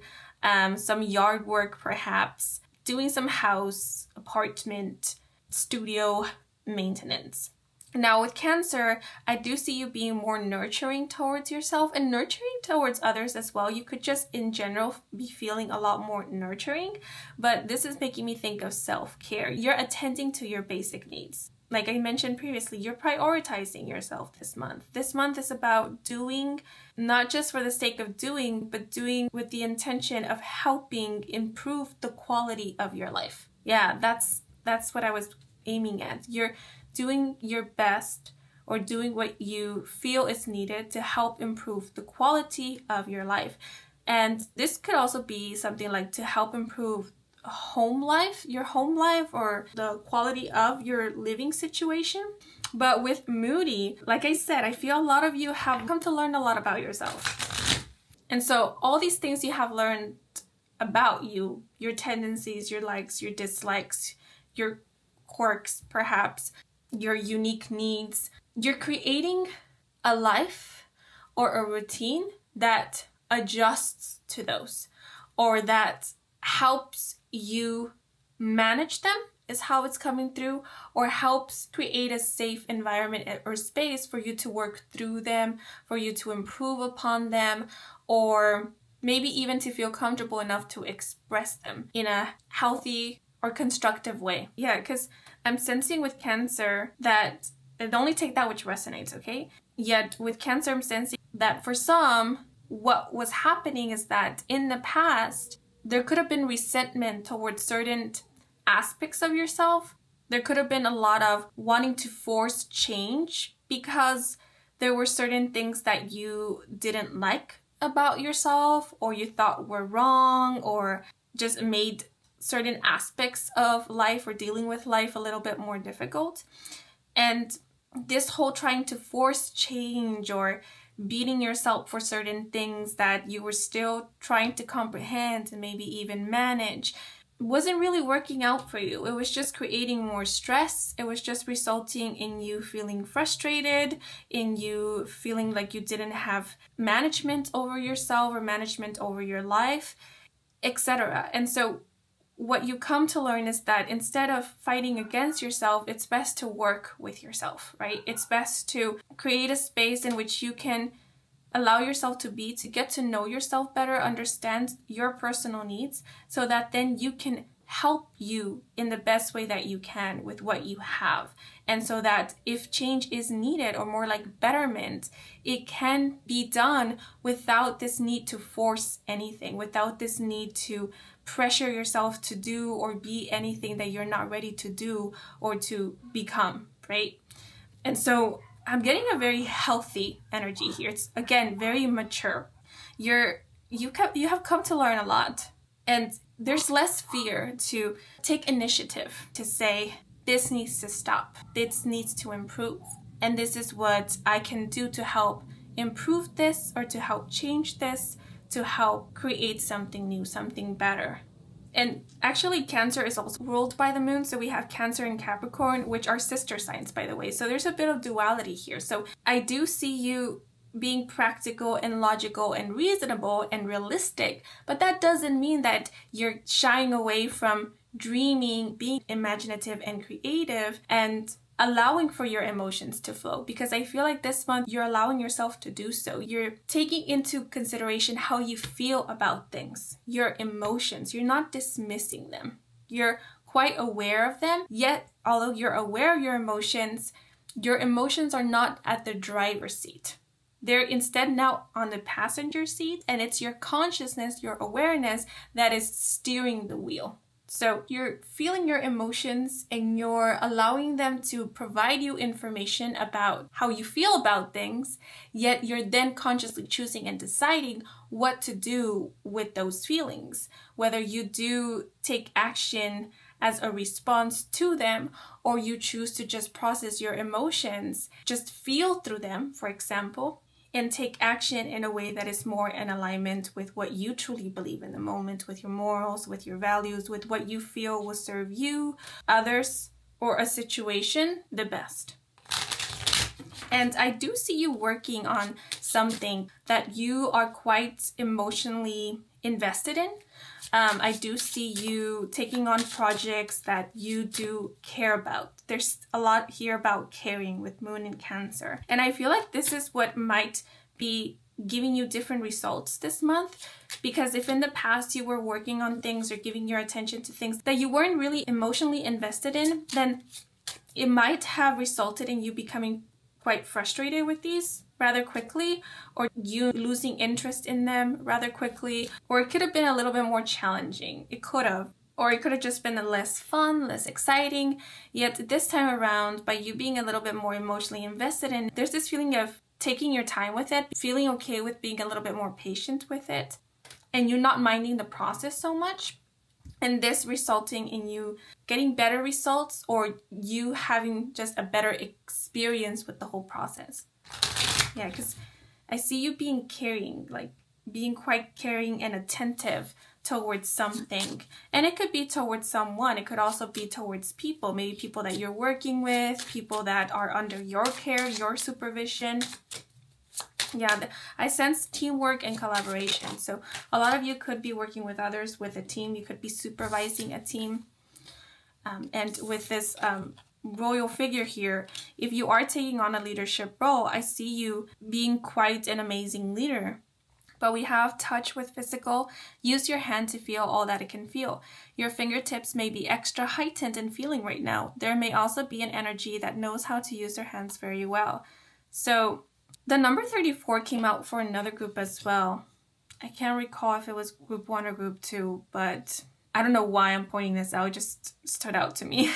some yard work perhaps, doing some house, apartment, studio maintenance. Now with Cancer, I do see you being more nurturing towards yourself and nurturing towards others as well. You could just in general be feeling a lot more nurturing, but this is making me think of self-care. You're attending to your basic needs. Like I mentioned previously, you're prioritizing yourself this month. This month is about doing, not just for the sake of doing, but doing with the intention of helping improve the quality of your life. Yeah, that's what I was aiming at. You're doing your best or doing what you feel is needed to help improve the quality of your life. And this could also be something like to help improve your home life, or the quality of your living situation. But with Moody, like I said, I feel a lot of you have come to learn a lot about yourself. And so all these things you have learned about you, your tendencies, your likes, your dislikes, your quirks, perhaps, your unique needs, you're creating a life or a routine that adjusts to those, or that helps you manage them, is how it's coming through, or helps create a safe environment or space for you to work through them, for you to improve upon them, or maybe even to feel comfortable enough to express them in a healthy or constructive way. Yeah, because I'm sensing with Cancer that, and only take that which resonates, okay? Yet with Cancer, I'm sensing that for some, what was happening is that in the past, there could have been resentment towards certain aspects of yourself. There could have been a lot of wanting to force change because there were certain things that you didn't like about yourself, or you thought were wrong, or just made certain aspects of life or dealing with life a little bit more difficult. And this whole trying to force change or beating yourself for certain things that you were still trying to comprehend and maybe even manage wasn't really working out for you. It was just creating more stress. It was just resulting in you feeling frustrated, in you feeling like you didn't have management over yourself or management over your life, etc. And so what you come to learn is that instead of fighting against yourself, it's best to work with yourself, right? It's best to create a space in which you can allow yourself to get to know yourself better, understand your personal needs, so that then you can help you in the best way that you can with what you have. And so that if change is needed, or more like betterment, it can be done without this need to force anything, without this need to pressure yourself to do or be anything that you're not ready to do or to become, right? And so I'm getting a very healthy energy here. It's, again, very mature. You have come to learn a lot, and there's less fear to take initiative, to say, this needs to stop, this needs to improve, and this is what I can do to help improve this, or to help change this, to help create something new, something better. And actually, Cancer is also ruled by the moon. So we have Cancer and Capricorn, which are sister signs, by the way. So there's a bit of duality here. So I do see you being practical and logical and reasonable and realistic, but that doesn't mean that you're shying away from dreaming, being imaginative and creative, and allowing for your emotions to flow, because I feel like this month you're allowing yourself to do so. You're taking into consideration how you feel about things, your emotions. You're not dismissing them. You're quite aware of them, yet although you're aware of your emotions are not at the driver's seat. They're instead now on the passenger seat, and it's your consciousness, your awareness that is steering the wheel. So you're feeling your emotions and you're allowing them to provide you information about how you feel about things, yet you're then consciously choosing and deciding what to do with those feelings, whether you do take action as a response to them, or you choose to just process your emotions, just feel through them, for example, and take action in a way that is more in alignment with what you truly believe in the moment, with your morals, with your values, with what you feel will serve you, others, or a situation the best. And I do see you working on something that you are quite emotionally invested in. I do see you taking on projects that you do care about. there's a lot here about caring with Moon in Cancer. And I feel like this is what might be giving you different results this month, because if in the past you were working on things or giving your attention to things that you weren't really emotionally invested in, then it might have resulted in you becoming quite frustrated with these rather quickly, or you losing interest in them rather quickly, or it could have been a little bit more challenging. It could have. Or it could have just been less fun, less exciting. Yet this time around, by you being a little bit more emotionally invested in, there's this feeling of taking your time with it, feeling okay with being a little bit more patient with it, and you not minding the process so much. And this resulting in you getting better results, or you having just a better experience with the whole process. Yeah, because I see you being caring, like being quite caring and attentive towards something. And it could be towards someone. It could also be towards people, maybe people that you're working with, people that are under your care, your supervision. Yeah, I sense teamwork and collaboration. So a lot of you could be working with others, with a team. You could be supervising a team. And with this royal figure here, if you are taking on a leadership role, I see you being quite an amazing leader. But we have touch with physical. Use your hand to feel all that it can feel. Your fingertips may be extra heightened in feeling right now. There may also be an energy that knows how to use their hands very well. So the number 34 came out for another group as well. I can't recall if it was group 1 or group 2, but I don't know why I'm pointing this out. It just stood out to me.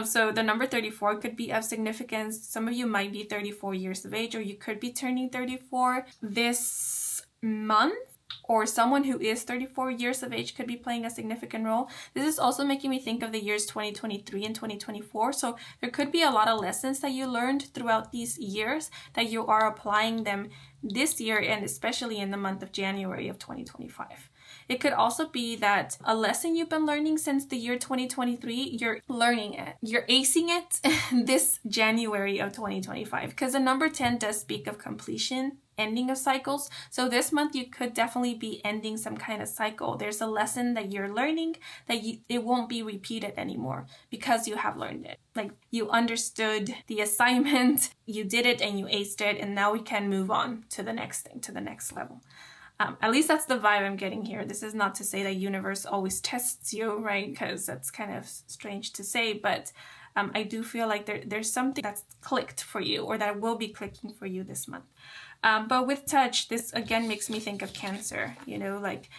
So the number 34 could be of significance. Some of you might be 34 years of age, or you could be turning 34 this month, or someone who is 34 years of age could be playing a significant role. This is also making me think of the years 2023 and 2024. So there could be a lot of lessons that you learned throughout these years that you are applying them this year, and especially in the month of January of 2025. It could also be that a lesson you've been learning since the year 2023, you're learning it. You're acing it this January of 2025, because the number 10 does speak of completion, ending of cycles. So this month you could definitely be ending some kind of cycle. There's a lesson that you're learning that it won't be repeated anymore because you have learned it. Like you understood the assignment, you did it and you aced it, and now we can move on to the next thing, to the next level. At least that's the vibe I'm getting here. This is not to say that universe always tests you, right? Because that's kind of strange to say, but I do feel like there's something that's clicked for you, or that will be clicking for you this month. But with touch, this again makes me think of Cancer, like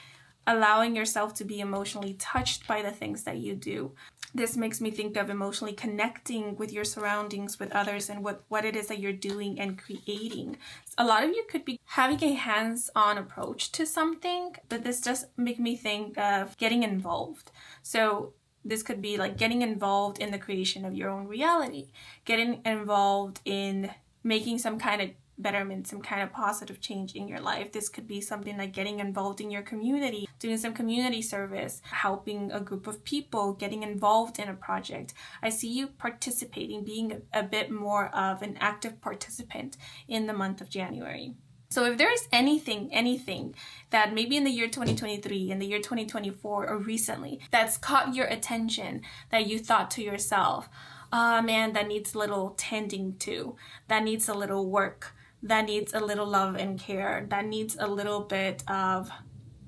allowing yourself to be emotionally touched by the things that you do. This makes me think of emotionally connecting with your surroundings, with others, and what it is that you're doing and creating. A lot of you could be having a hands-on approach to something, but this does make me think of getting involved. So this could be like getting involved in the creation of your own reality, getting involved in making some kind of betterment, some kind of positive change in your life. This could be something like getting involved in your community, doing some community service, helping a group of people, getting involved in a project. I see you participating, being a bit more of an active participant in the month of January. So if there is anything that maybe in the year 2023, in the year 2024, or recently, that's caught your attention, that you thought to yourself, man, that needs a little tending to, that needs a little work, that needs a little love and care, that needs a little bit of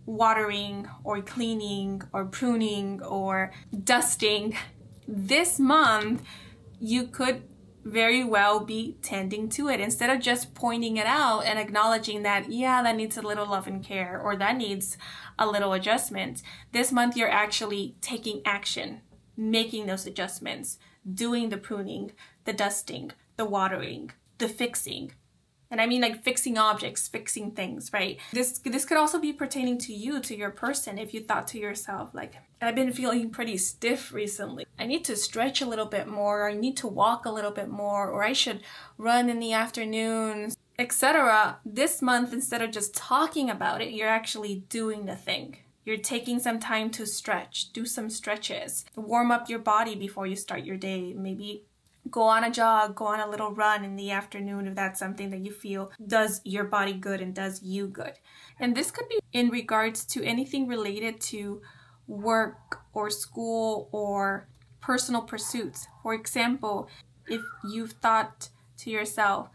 watering or cleaning or pruning or dusting, this month you could very well be tending to it. Instead of just pointing it out and acknowledging that, yeah, that needs a little love and care, or that needs a little adjustment, this month you're actually taking action, making those adjustments, doing the pruning, the dusting, the watering, the fixing. And I mean like fixing objects, fixing things, right? This could also be pertaining to you, to your person. If you thought to yourself, like, I've been feeling pretty stiff recently. I need to stretch a little bit more, or I need to walk a little bit more, or I should run in the afternoons, etc. This month, instead of just talking about it, you're actually doing the thing. You're taking some time to stretch, do some stretches, warm up your body before you start your day. Maybe go on a jog, go on a little run in the afternoon if that's something that you feel does your body good and does you good. And this could be in regards to anything related to work or school or personal pursuits. For example, if you've thought to yourself,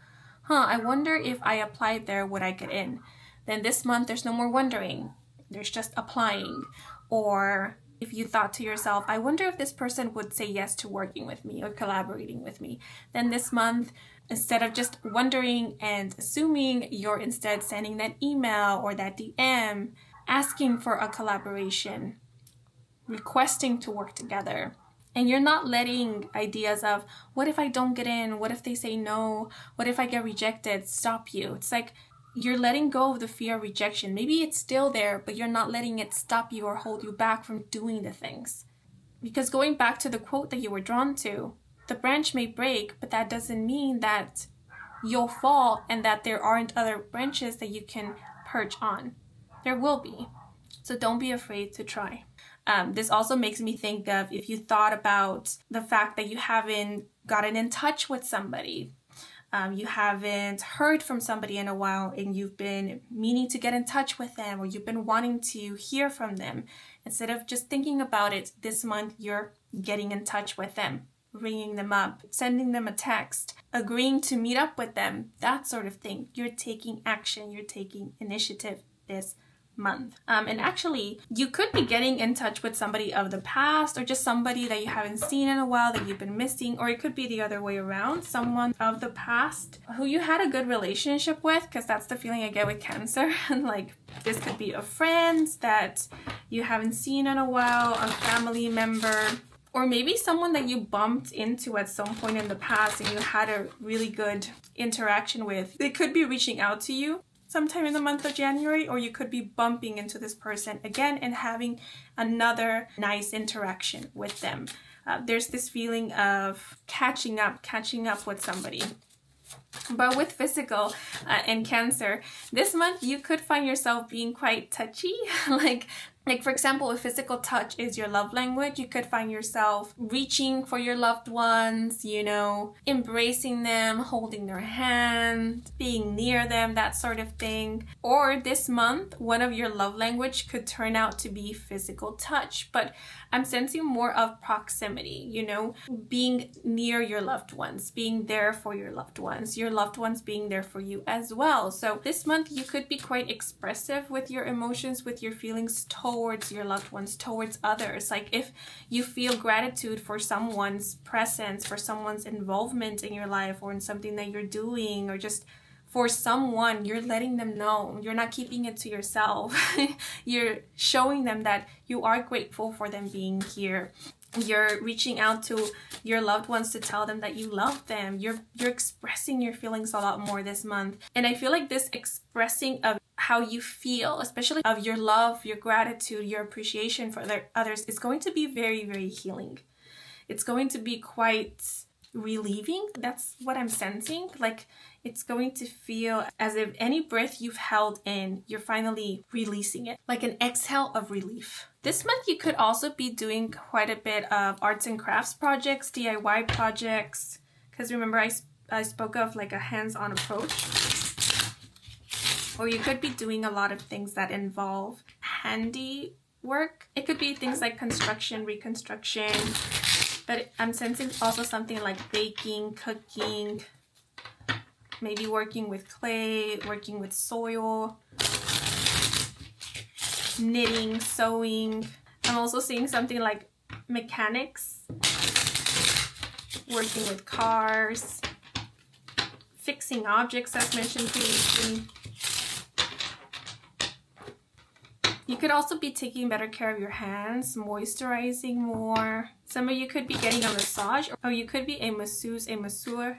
I wonder if I applied there, would I get in? Then this month, there's no more wondering. There's just applying. Or if you thought to yourself, I wonder if this person would say yes to working with me or collaborating with me. Then this month, instead of just wondering and assuming, you're instead sending that email or that DM, asking for a collaboration, requesting to work together. And you're not letting ideas of, what if I don't get in? What if they say no? What if I get rejected? Stop you. It's like you're letting go of the fear of rejection. Maybe it's still there, but you're not letting it stop you or hold you back from doing the things. Because going back to the quote that you were drawn to, the branch may break, but that doesn't mean that you'll fall and that there aren't other branches that you can perch on. There will be. So don't be afraid to try. This also makes me think of if you thought about the fact that you haven't gotten in touch with somebody, you haven't heard from somebody in a while, and you've been meaning to get in touch with them, or you've been wanting to hear from them. Instead of just thinking about it, this month you're getting in touch with them, ringing them up, sending them a text, agreeing to meet up with them, that sort of thing. You're taking action, you're taking initiative this month. And actually, you could be getting in touch with somebody of the past, or just somebody that you haven't seen in a while that you've been missing, or it could be the other way around, someone of the past who you had a good relationship with, because that's the feeling I get with Cancer. And like, this could be a friend that you haven't seen in a while, a family member, or maybe someone that you bumped into at some point in the past and you had a really good interaction with. They could be reaching out to you sometime in the month of January, or you could be bumping into this person again and having another nice interaction with them. There's this feeling of catching up with somebody. But with physical and Cancer, this month you could find yourself being quite touchy. Like for example, if physical touch is your love language, you could find yourself reaching for your loved ones, embracing them, holding their hand, being near them, that sort of thing. Or this month, one of your love language could turn out to be physical touch, but I'm sensing more of proximity, being near your loved ones, being there for your loved ones being there for you as well. So this month you could be quite expressive with your emotions, with your feelings towards your loved ones, towards others. Like if you feel gratitude for someone's presence, for someone's involvement in your life, or in something that you're doing, or just for someone, you're letting them know. You're not keeping it to yourself. You're showing them that you are grateful for them being here. You're reaching out to your loved ones to tell them that you love them. You're expressing your feelings a lot more this month. And I feel like this expressing of how you feel, especially of your love, your gratitude, your appreciation for others, is going to be very, very healing. It's going to be quite relieving. That's what I'm sensing. Like it's going to feel as if any breath you've held in, you're finally releasing it, like an exhale of relief. This month you could also be doing quite a bit of arts and crafts projects, DIY projects, because remember I spoke of like a hands-on approach. Or you could be doing a lot of things that involve handy work. It could be things like construction, reconstruction, but I'm sensing also something like baking, cooking, maybe working with clay, working with soil, knitting, sewing. I'm also seeing something like mechanics, working with cars, fixing objects as mentioned previously. You could also be taking better care of your hands, moisturizing more. Some of you could be getting a massage, or you could be a masseuse, a masseur.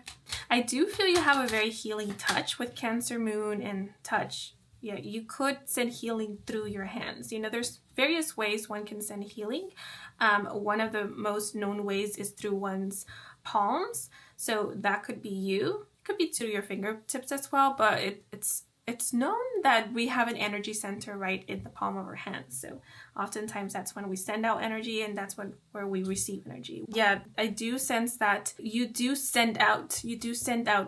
I do feel you have a very healing touch with Cancer Moon and touch. Yeah, you could send healing through your hands. There's various ways one can send healing. One of the most known ways is through one's palms. So that could be you. It could be through your fingertips as well, but it's known that we have an energy center right in the palm of our hands. So oftentimes that's when we send out energy, and that's where we receive energy. Yeah, I do sense that you do send out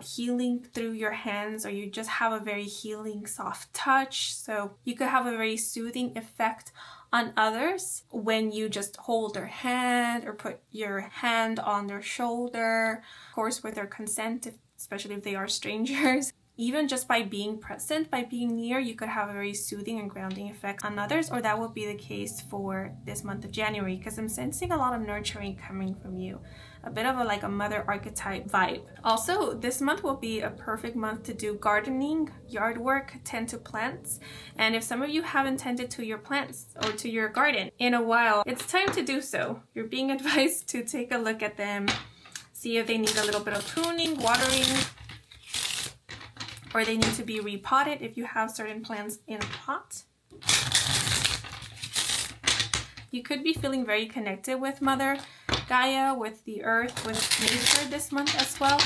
healing through your hands, or you just have a very healing soft touch. So you could have a very soothing effect on others when you just hold their hand or put your hand on their shoulder, of course with their consent, especially if they are strangers. Even just by being present, by being near, you could have a very soothing and grounding effect on others, or that will be the case for this month of January, because I'm sensing a lot of nurturing coming from you. A bit of a mother archetype vibe. Also, this month will be a perfect month to do gardening, yard work, tend to plants. And if some of you haven't tended to your plants or to your garden in a while, it's time to do so. You're being advised to take a look at them, see if they need a little bit of pruning, watering, or they need to be repotted if you have certain plants in a pot. You could be feeling very connected with Mother Gaia, with the earth, with nature this month as well.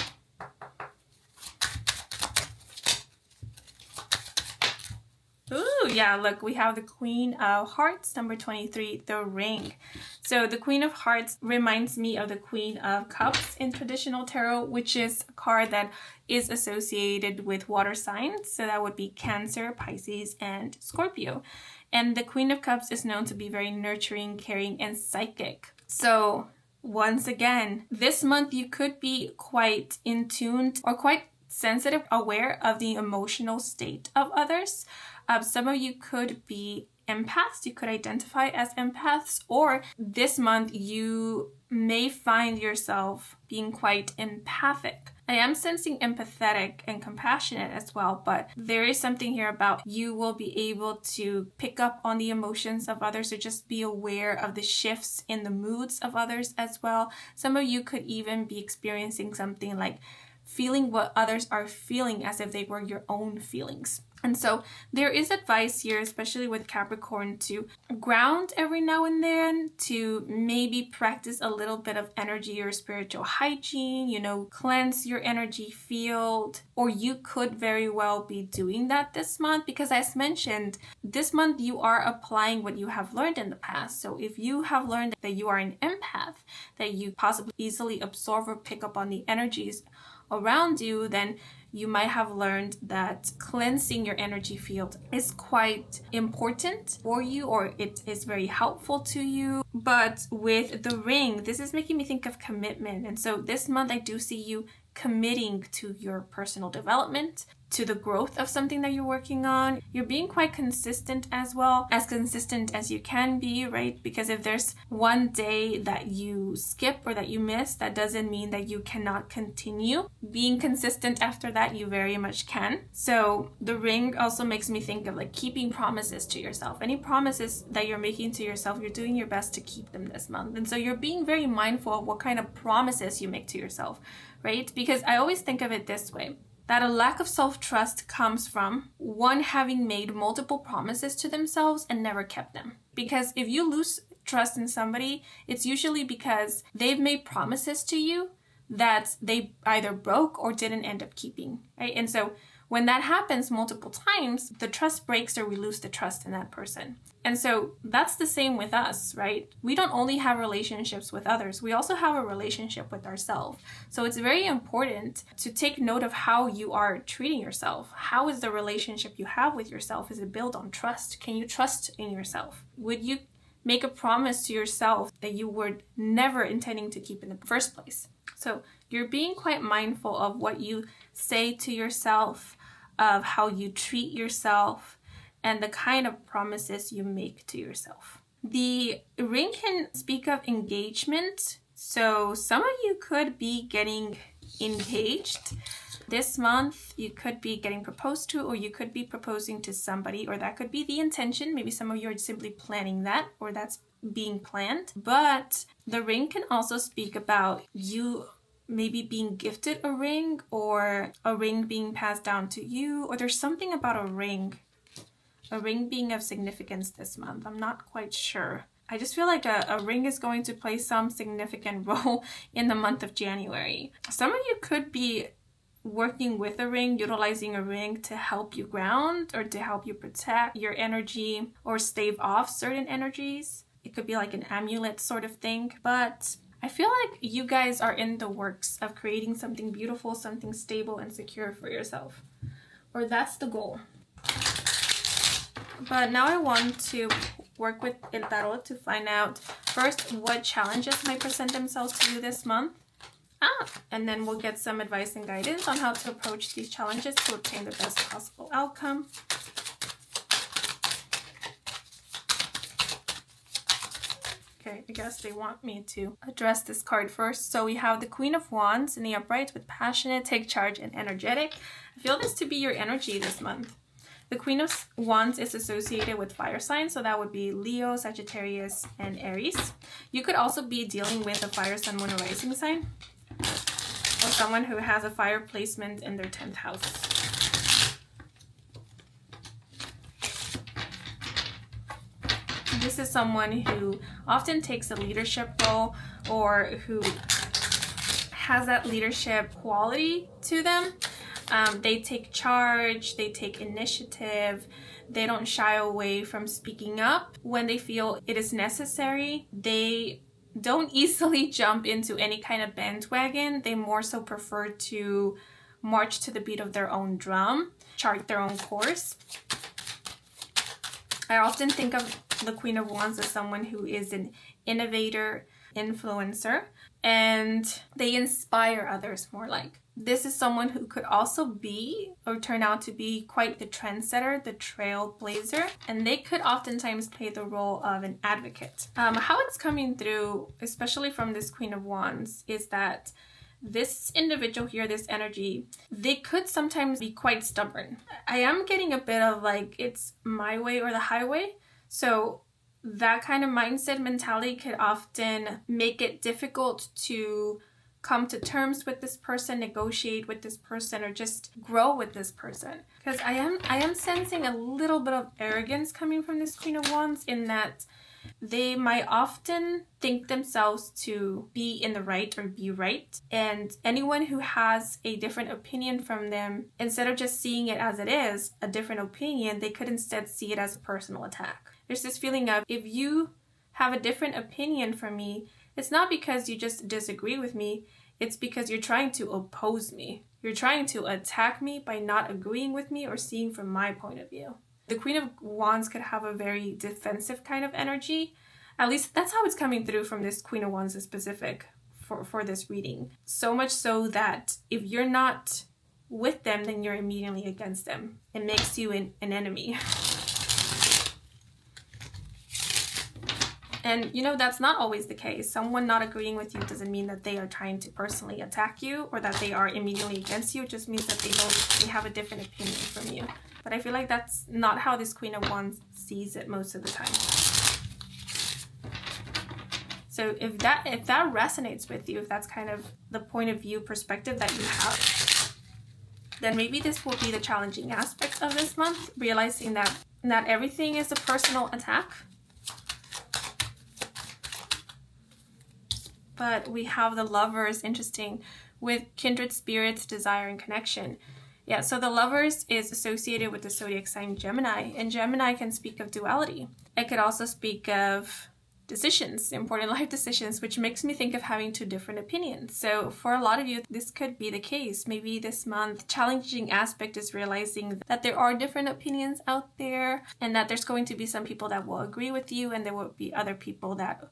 Ooh, yeah, look, we have the Queen of Hearts, number 23, the ring. So the Queen of Hearts reminds me of the Queen of Cups in traditional tarot, which is a card that is associated with water signs. So that would be Cancer, Pisces, and Scorpio. And the Queen of Cups is known to be very nurturing, caring, and psychic. So once again, this month you could be quite in tune or quite sensitive, aware of the emotional state of others. Some of you could be empaths, you could identify as empaths, or this month you may find yourself being quite empathic. I am sensing empathetic and compassionate as well, but there is something here about you will be able to pick up on the emotions of others, or just be aware of the shifts in the moods of others as well. Some of you could even be experiencing something like feeling what others are feeling as if they were your own feelings. And so there is advice here, especially with Capricorn, to ground every now and then, to maybe practice a little bit of energy or spiritual hygiene, cleanse your energy field. Or you could very well be doing that this month, because as mentioned, this month you are applying what you have learned in the past. So if you have learned that you are an empath, that you possibly easily absorb or pick up on the energies around you, then you might have learned that cleansing your energy field is quite important for you, or it is very helpful to you. But with the ring, this is making me think of commitment. And so this month I do see you committing to your personal development, to the growth of something that you're working on. You're being quite consistent as well, as consistent as you can be, right? Because if there's one day that you skip or that you miss, that doesn't mean that you cannot continue being consistent after that. You very much can. So the ring also makes me think of keeping promises to yourself. Any promises that you're making to yourself, you're doing your best to keep them this month. And so you're being very mindful of what kind of promises you make to yourself, right? Because I always think of it this way, that a lack of self-trust comes from one having made multiple promises to themselves and never kept them. Because if you lose trust in somebody, it's usually because they've made promises to you that they either broke or didn't end up keeping, right? And so when that happens multiple times, the trust breaks, or we lose the trust in that person. And so that's the same with us, right? We don't only have relationships with others, we also have a relationship with ourselves. So it's very important to take note of how you are treating yourself. How is the relationship you have with yourself? Is it built on trust? Can you trust in yourself? Would you make a promise to yourself that you were never intending to keep in the first place? So you're being quite mindful of what you say to yourself, of how you treat yourself, and the kind of promises you make to yourself. The ring can speak of engagement. So some of you could be getting engaged this month. You could be getting proposed to, or you could be proposing to somebody, or that could be the intention. Maybe some of you are simply planning that, or that's being planned. But the ring can also speak about you maybe being gifted a ring, or a ring being passed down to you, or there's something about a ring being of significance this month. I'm not quite sure. I just feel like a ring is going to play some significant role in the month of January. Some of you could be working with a ring, utilizing a ring to help you ground, or to help you protect your energy, or stave off certain energies. It could be like an amulet sort of thing, but I feel like you guys are in the works of creating something beautiful, something stable and secure for yourself. Or that's the goal. But now I want to work with El Tarot to find out first what challenges might present themselves to you this month. And then we'll get some advice and guidance on how to approach these challenges to obtain the best possible outcome. Okay, I guess they want me to address this card first. So we have the Queen of Wands in the upright with passionate, take charge, and energetic. I feel this to be your energy this month. The Queen of Wands is associated with fire signs, so that would be Leo, Sagittarius, and Aries. You could also be dealing with a fire sun, moon, or rising sign, or someone who has a fire placement in their 10th house. This is someone who often takes a leadership role or who has that leadership quality to them. They take charge, they take initiative, they don't shy away from speaking up when they feel it is necessary. They don't easily jump into any kind of bandwagon. They more so prefer to march to the beat of their own drum, chart their own course. I often think of the Queen of Wands as someone who is an innovator, influencer, and they inspire others more like. This is someone who could also be or turn out to be quite the trendsetter, the trailblazer, and they could oftentimes play the role of an advocate. How it's coming through, especially from this Queen of Wands, is that this individual here, this energy, they could sometimes be quite stubborn. I am getting a bit of like, it's my way or the highway. So that kind of mindset mentality could often make it difficult to come to terms with this person, negotiate with this person, or just grow with this person. Because I am sensing a little bit of arrogance coming from this Queen of Wands, in that they might often think themselves to be in the right or be right. And anyone who has a different opinion from them, instead of just seeing it as it is, a different opinion, they could instead see it as a personal attack. There's this feeling of, if you have a different opinion from me, it's not because you just disagree with me, it's because you're trying to oppose me. You're trying to attack me by not agreeing with me or seeing from my point of view. The Queen of Wands could have a very defensive kind of energy. At least that's how it's coming through from this Queen of Wands in specific for this reading. So much so that if you're not with them, then you're immediately against them. It makes you an enemy. And you know, that's not always the case. Someone not agreeing with you doesn't mean that they are trying to personally attack you or that they are immediately against you. It just means that they have a different opinion from you. But I feel like that's not how this Queen of Wands sees it most of the time. So if that resonates with you, if that's kind of the point of view perspective that you have, then maybe this will be the challenging aspect of this month, realizing that not everything is a personal attack. But we have the Lovers, interesting, with kindred spirits, desire, and connection. Yeah, so the Lovers is associated with the zodiac sign Gemini, and Gemini can speak of duality. It could also speak of decisions, important life decisions, which makes me think of having two different opinions. So for a lot of you, this could be the case. Maybe this month, challenging aspect is realizing that there are different opinions out there, and that there's going to be some people that will agree with you, and there will be other people that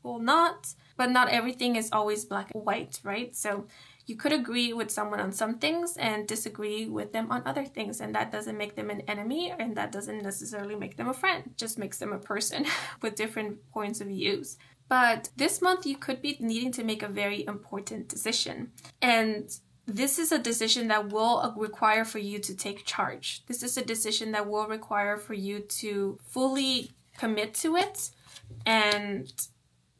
will not. But not everything is always black and white, right? So you could agree with someone on some things and disagree with them on other things, and that doesn't make them an enemy, and that doesn't necessarily make them a friend. It just makes them a person with different points of views. But this month you could be needing to make a very important decision, and this is a decision that will require for you to take charge. This is a decision that will require for you to fully commit to it and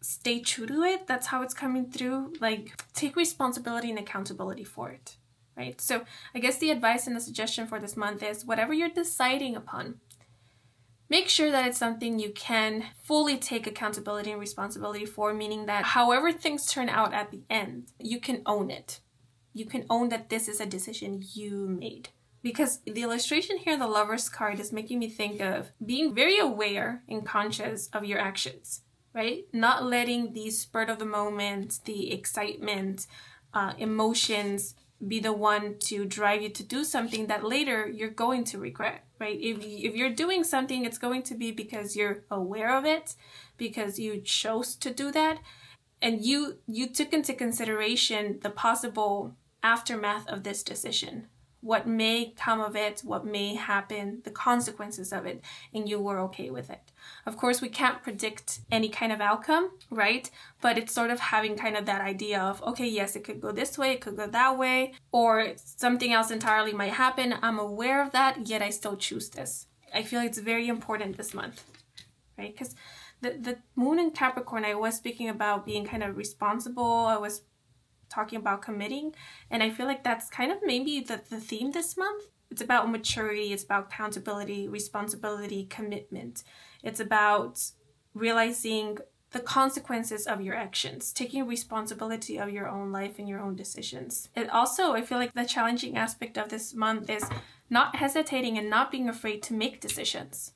stay true to it. That's how it's coming through. Like, take responsibility and accountability for it, right? So I guess the advice and the suggestion for this month is, whatever you're deciding upon, make sure that it's something you can fully take accountability and responsibility for, meaning that however things turn out at the end, you can own it. You can own that this is a decision you made. Because the illustration here, the Lovers card, is making me think of being very aware and conscious of your actions. Right? Not letting the spurt of the moment, the excitement, emotions be the one to drive you to do something that later you're going to regret, right? If you're doing something, it's going to be because you're aware of it, because you chose to do that, and you took into consideration the possible aftermath of this decision, what may come of it, what may happen, the consequences of it, and you were okay with it. Of course, we can't predict any kind of outcome, right? But it's sort of having kind of that idea of, okay, yes, it could go this way, it could go that way, or something else entirely might happen. I'm aware of that, yet I still choose this. I feel it's very important this month, right? Because the moon in Capricorn, I was speaking about being kind of responsible. I was talking about committing, and I feel like that's kind of maybe the theme this month. It's about maturity, it's about accountability, responsibility, commitment. It's about realizing the consequences of your actions, taking responsibility of your own life and your own decisions. It also, I feel like the challenging aspect of this month is not hesitating and not being afraid to make decisions,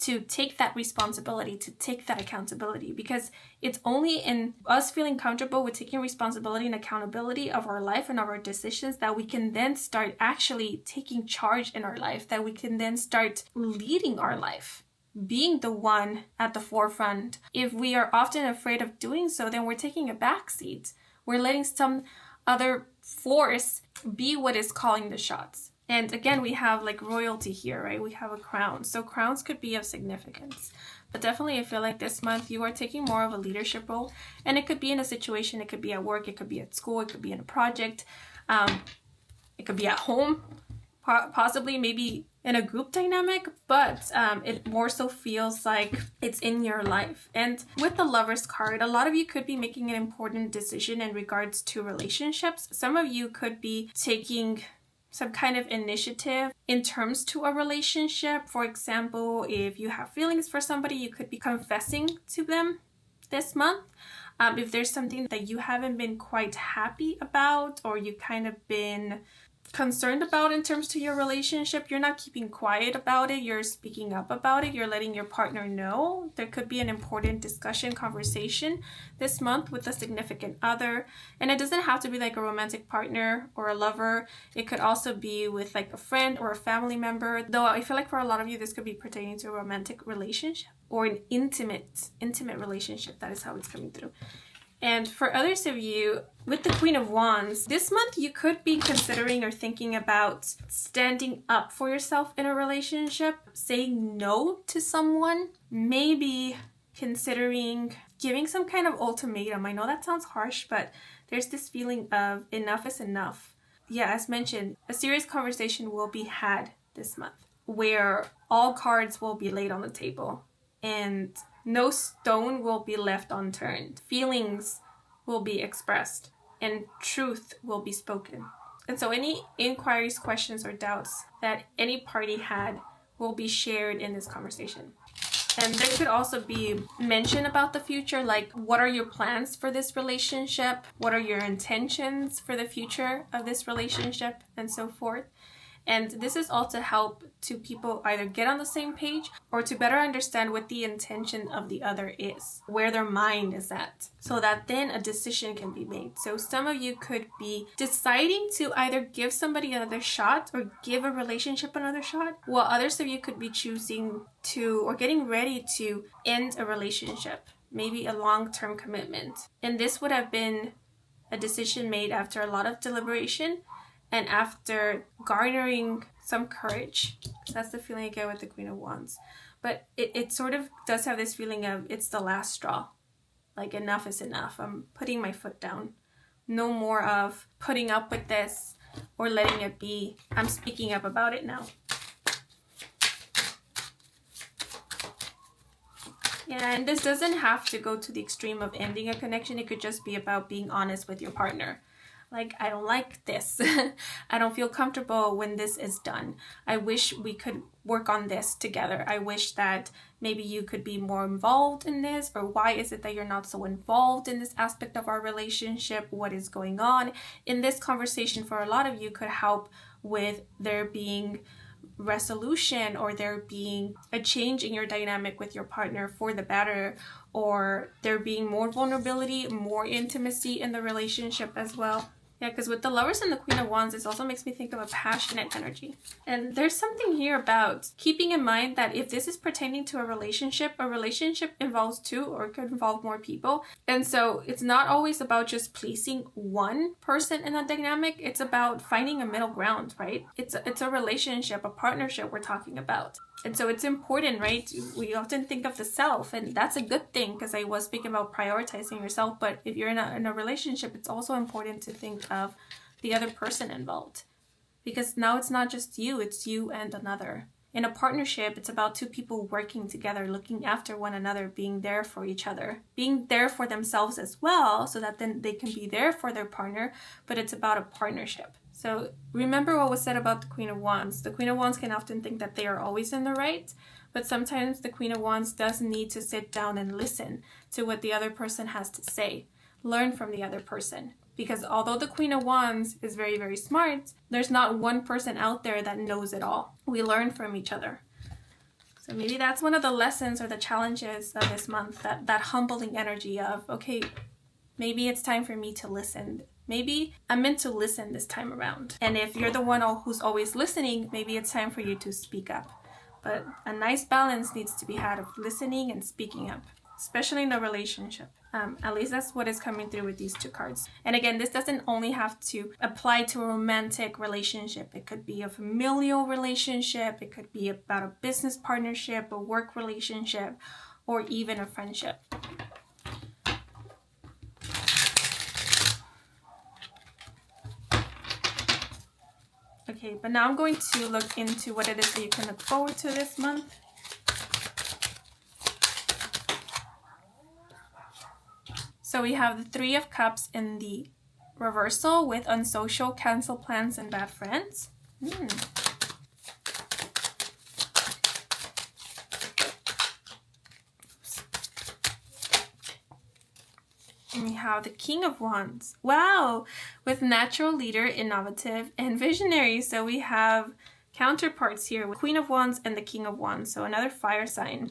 to take that responsibility, to take that accountability, because it's only in us feeling comfortable with taking responsibility and accountability of our life and of our decisions that we can then start actually taking charge in our life, that we can then start leading our life, being the one at the forefront. If we are often afraid of doing so, then we're taking a backseat. We're letting some other force be what is calling the shots. And again, we have like royalty here, right? We have a crown. So crowns could be of significance. But definitely, I feel like this month you are taking more of a leadership role. And it could be in a situation, it could be at work, it could be at school, it could be in a project. It could be at home, possibly maybe in a group dynamic, but it more so feels like it's in your life. And with the Lovers card, a lot of you could be making an important decision in regards to relationships. Some of you could be taking some kind of initiative in terms to a relationship. For example, if you have feelings for somebody, you could be confessing to them this month. If there's something that you haven't been quite happy about, or you kind of been concerned about in terms to your relationship, you're not keeping quiet about it, you're speaking up about it, you're letting your partner know. There could be an important discussion, conversation this month with a significant other. And it doesn't have to be like a romantic partner or a lover. It could also be with like a friend or a family member. Though I feel like for a lot of you, this could be pertaining to a romantic relationship or an intimate relationship. That is how it's coming through. And for others of you, with the Queen of Wands, this month you could be considering or thinking about standing up for yourself in a relationship, saying no to someone, maybe considering giving some kind of ultimatum. I know that sounds harsh, but there's this feeling of enough is enough. Yeah, as mentioned, a serious conversation will be had this month where all cards will be laid on the table and no stone will be left unturned. Feelings will be expressed and truth will be spoken. And so any inquiries, questions, or doubts that any party had will be shared in this conversation. And there could also be mention about the future, like what are your plans for this relationship? What are your intentions for the future of this relationship, and so forth. And this is all to help to people either get on the same page or to better understand what the intention of the other is, where their mind is at, so that then a decision can be made. So some of you could be deciding to either give somebody another shot or give a relationship another shot, while others of you could be choosing to or getting ready to end a relationship, maybe a long-term commitment. And this would have been a decision made after a lot of deliberation and after garnering some courage. That's the feeling I get with the Queen of Wands. But it sort of does have this feeling of it's the last straw. Like enough is enough. I'm putting my foot down. No more of putting up with this or letting it be. I'm speaking up about it now. Yeah, and this doesn't have to go to the extreme of ending a connection. It could just be about being honest with your partner. Like, I don't like this. I don't feel comfortable when this is done. I wish we could work on this together. I wish that maybe you could be more involved in this, or why is it that you're not so involved in this aspect of our relationship? What is going on? In this conversation, for a lot of you, could help with there being resolution or there being a change in your dynamic with your partner for the better, or there being more vulnerability, more intimacy in the relationship as well. Yeah, because with the Lovers and the Queen of Wands, this also makes me think of a passionate energy. And there's something here about keeping in mind that if this is pertaining to a relationship involves two or could involve more people. And so it's not always about just pleasing one person in that dynamic. It's about finding a middle ground, right? It's a relationship, a partnership we're talking about. And so it's important, right? We often think of the self, and that's a good thing because I was speaking about prioritizing yourself. But if you're in a relationship, it's also important to think of the other person involved, because now it's not just you, it's you and another. In a partnership, it's about two people working together, looking after one another, being there for each other, being there for themselves as well, so that then they can be there for their partner, but it's about a partnership. So remember what was said about the Queen of Wands. The Queen of Wands can often think that they are always in the right, but sometimes the Queen of Wands does need to sit down and listen to what the other person has to say. Learn from the other person. Because although the Queen of Wands is very, very smart, there's not one person out there that knows it all. We learn from each other. So maybe that's one of the lessons or the challenges of this month, that humbling energy of, okay, maybe it's time for me to listen. Maybe I'm meant to listen this time around. And if you're the one who's always listening, maybe it's time for you to speak up. But a nice balance needs to be had of listening and speaking up, especially in a relationship. At least that's what is coming through with these two cards. And again, this doesn't only have to apply to a romantic relationship. It could be a familial relationship. It could be about a business partnership, a work relationship, or even a friendship. Okay, but now I'm going to look into what it is that you can look forward to this month. So we have the Three of Cups in the reversal with unsocial, cancel plans, and bad friends. And we have the King of Wands. Wow! With natural, leader, innovative, and visionary. So we have counterparts here with Queen of Wands and the King of Wands. So another fire sign.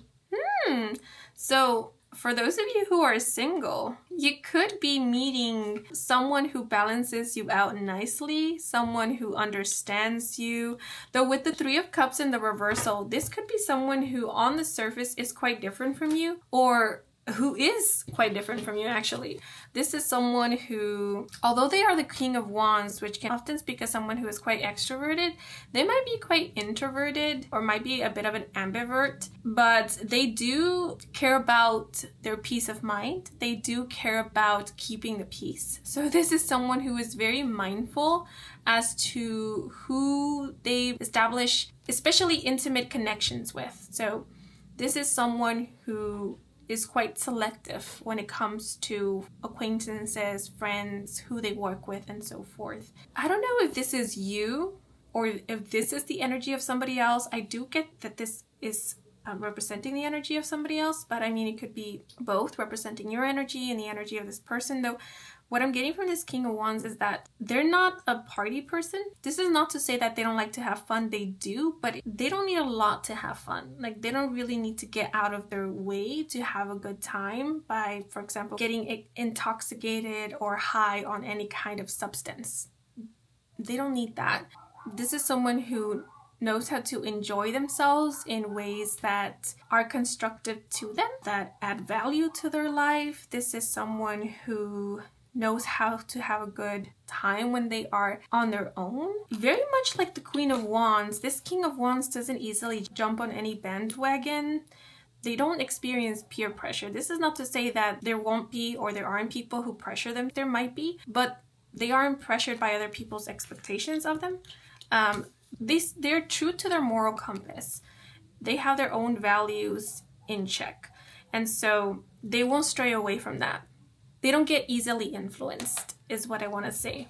So for those of you who are single, you could be meeting someone who balances you out nicely, someone who understands you. Though with the Three of Cups in the reversal, this could be someone who on the surface is quite different from you, or who is quite different from you actually. This is someone who, although they are the King of Wands, which can often speak of someone who is quite extroverted, they might be quite introverted or might be a bit of an ambivert, but they do care about their peace of mind. They do care about keeping the peace. So this is someone who is very mindful as to who they establish especially intimate connections with. So this is someone who is quite selective when it comes to acquaintances, friends, who they work with, and so forth. I don't know if this is you or if this is the energy of somebody else. I do get that this is representing the energy of somebody else, but I mean, it could be both, representing your energy and the energy of this person. Though what I'm getting from this King of Wands is that they're not a party person. This is not to say that they don't like to have fun. They do, but they don't need a lot to have fun. Like, they don't really need to get out of their way to have a good time by, for example, getting intoxicated or high on any kind of substance. They don't need that. This is someone who knows how to enjoy themselves in ways that are constructive to them, that add value to their life. This is someone who knows how to have a good time when they are on their own. Very much like the Queen of Wands, this King of Wands doesn't easily jump on any bandwagon. They don't experience peer pressure. This is not to say that there won't be or there aren't people who pressure them. There might be, but they aren't pressured by other people's expectations of them. They're true to their moral compass. They have their own values in check. And so they won't stray away from that. They don't get easily influenced, is what I want to say.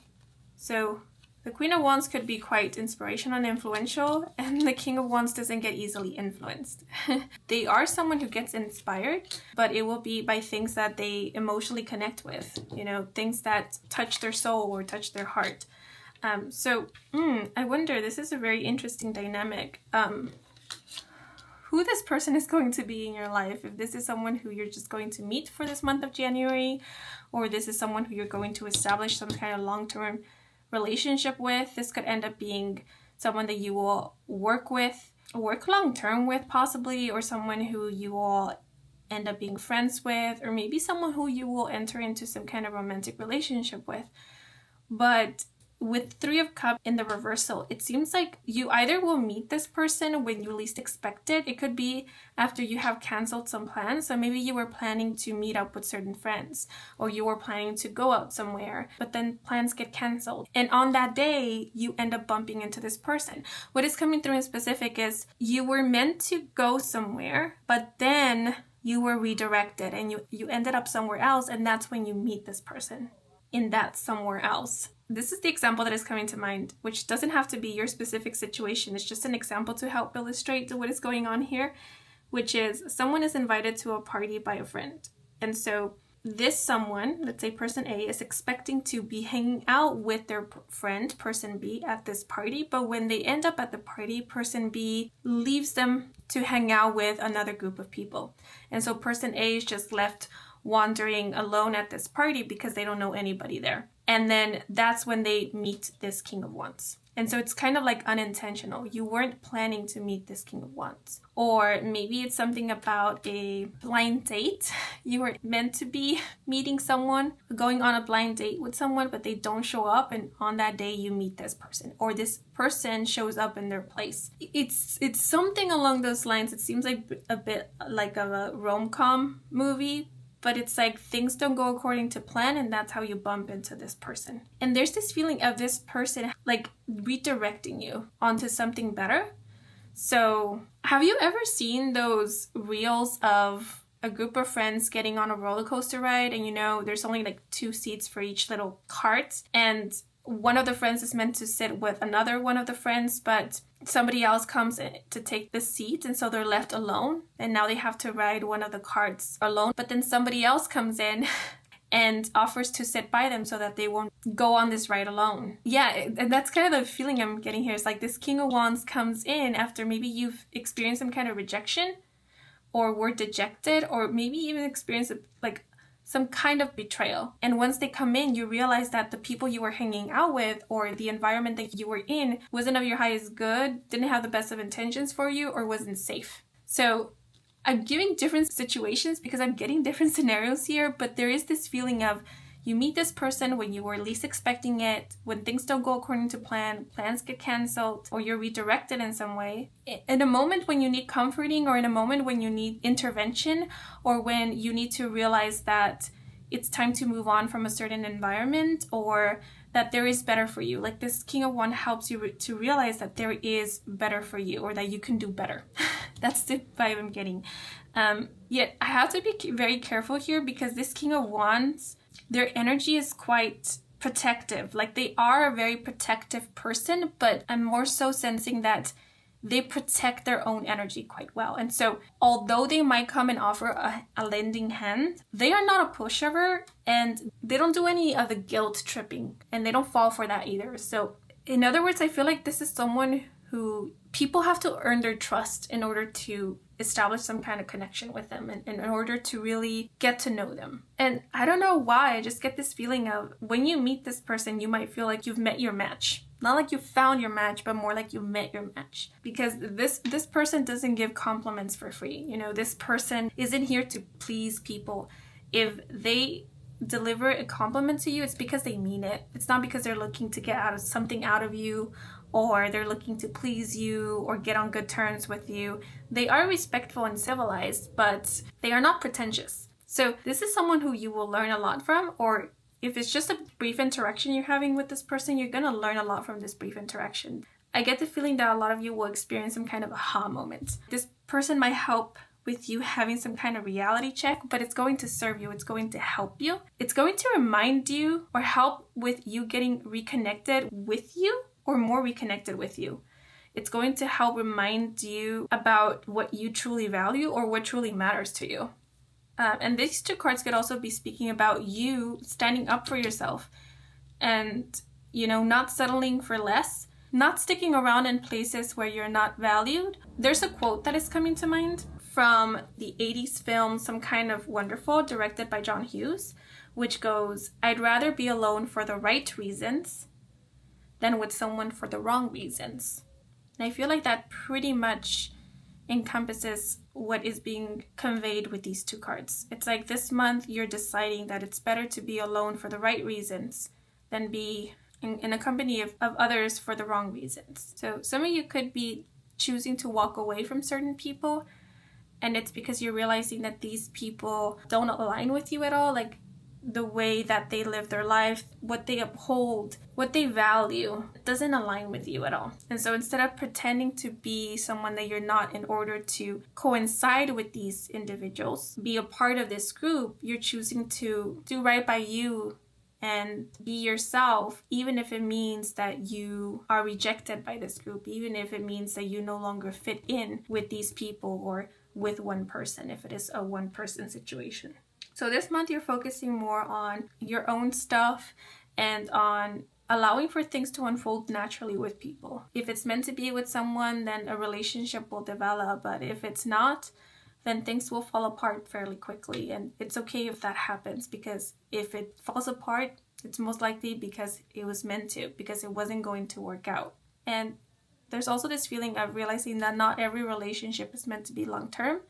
So the Queen of Wands could be quite inspirational and influential, and the King of Wands doesn't get easily influenced. They are someone who gets inspired, but it will be by things that they emotionally connect with, things that touch their soul or touch their heart. I wonder, this is a very interesting dynamic. who this person is going to be in your life. If this is someone who you're just going to meet for this month of January, or this is someone who you're going to establish some kind of long-term relationship with, this could end up being someone that you will work long-term with possibly, or someone who you will end up being friends with, or maybe someone who you will enter into some kind of romantic relationship with. But with Three of Cups in the reversal, it seems like you either will meet this person when you least expect it. It could be after you have canceled some plans. So maybe you were planning to meet up with certain friends, or you were planning to go out somewhere, but then plans get canceled. And on that day, you end up bumping into this person. What is coming through in specific is you were meant to go somewhere, but then you were redirected and you ended up somewhere else, and that's when you meet this person in that somewhere else. This is the example that is coming to mind, which doesn't have to be your specific situation. It's just an example to help illustrate what is going on here, which is someone is invited to a party by a friend. And so this someone, let's say person A, is expecting to be hanging out with their friend, person B, at this party. But when they end up at the party, person B leaves them to hang out with another group of people. And so person A is just left wandering alone at this party because they don't know anybody there. And then that's when they meet this King of Wands. And so it's kind of like unintentional. You weren't planning to meet this King of Wands. Or maybe it's something about a blind date. You were meant to be meeting someone, going on a blind date with someone, but they don't show up. And on that day, you meet this person. Or this person shows up in their place. It's something along those lines. It seems like a bit like a rom-com movie. But it's like things don't go according to plan, and that's how you bump into this person. And there's this feeling of this person like redirecting you onto something better. So have you ever seen those reels of a group of friends getting on a roller coaster ride, and there's only like 2 seats for each little cart, and one of the friends is meant to sit with another one of the friends, but somebody else comes in to take the seat, and so they're left alone, and now they have to ride one of the carts alone. But then somebody else comes in and offers to sit by them so that they won't go on this ride alone. Yeah, and that's kind of the feeling I'm getting here. It's like this King of Wands comes in after maybe you've experienced some kind of rejection, or were dejected, or maybe even experienced like some kind of betrayal. And once they come in, you realize that the people you were hanging out with, or the environment that you were in, wasn't of your highest good, didn't have the best of intentions for you, or wasn't safe. So I'm giving different situations because I'm getting different scenarios here, but there is this feeling of you meet this person when you were least expecting it, when things don't go according to plan, plans get canceled, or you're redirected in some way. In a moment when you need comforting, or in a moment when you need intervention, or when you need to realize that it's time to move on from a certain environment, or that there is better for you. Like this King of Wands helps you to realize that there is better for you, or that you can do better. That's the vibe I'm getting. Yet I have to be very careful here, because this King of Wands, their energy is quite protective. Like they are a very protective person, but I'm more so sensing that they protect their own energy quite well. And so although they might come and offer a lending hand, they are not a pushover, and they don't do any of the guilt tripping, and they don't fall for that either. So in other words, I feel like this is someone who people have to earn their trust in order to establish some kind of connection with them, and in order to really get to know them. And I don't know why, I just get this feeling of when you meet this person, you might feel like you've met your match. Not like you found your match, but more like you met your match. Because this person doesn't give compliments for free. This person isn't here to please people. If they deliver a compliment to you, it's because they mean it. It's not because they're looking to get something out of you, or they're looking to please you or get on good terms with you. They are respectful and civilized, but they are not pretentious. So this is someone who you will learn a lot from, or if it's just a brief interaction you're having with this person, you're going to learn a lot from this brief interaction. I get the feeling that a lot of you will experience some kind of aha moment. This person might help with you having some kind of reality check, but it's going to serve you. It's going to help you. It's going to remind you or help with you getting reconnected with you, or more reconnected with you. It's going to help remind you about what you truly value, or what truly matters to you. And these 2 cards could also be speaking about you standing up for yourself, and not settling for less, not sticking around in places where you're not valued. There's a quote that is coming to mind from the 80s film Some Kind of Wonderful, directed by John Hughes, which goes, "I'd rather be alone for the right reasons than with someone for the wrong reasons." And I feel like that pretty much encompasses what is being conveyed with these two cards. It's like this month you're deciding that it's better to be alone for the right reasons than be in a company of others for the wrong reasons. So some of you could be choosing to walk away from certain people, and it's because you're realizing that these people don't align with you at all. Like the way that they live their life, what they uphold, what they value, doesn't align with you at all. And so instead of pretending to be someone that you're not in order to coincide with these individuals, be a part of this group, you're choosing to do right by you and be yourself, even if it means that you are rejected by this group, even if it means that you no longer fit in with these people or with one person, if it is a one-person situation. So this month you're focusing more on your own stuff and on allowing for things to unfold naturally with people. If it's meant to be with someone, then a relationship will develop. But if it's not, then things will fall apart fairly quickly. And it's okay if that happens, because if it falls apart, it's most likely because it was meant to, because it wasn't going to work out. And there's also this feeling of realizing that not every relationship is meant to be long-term.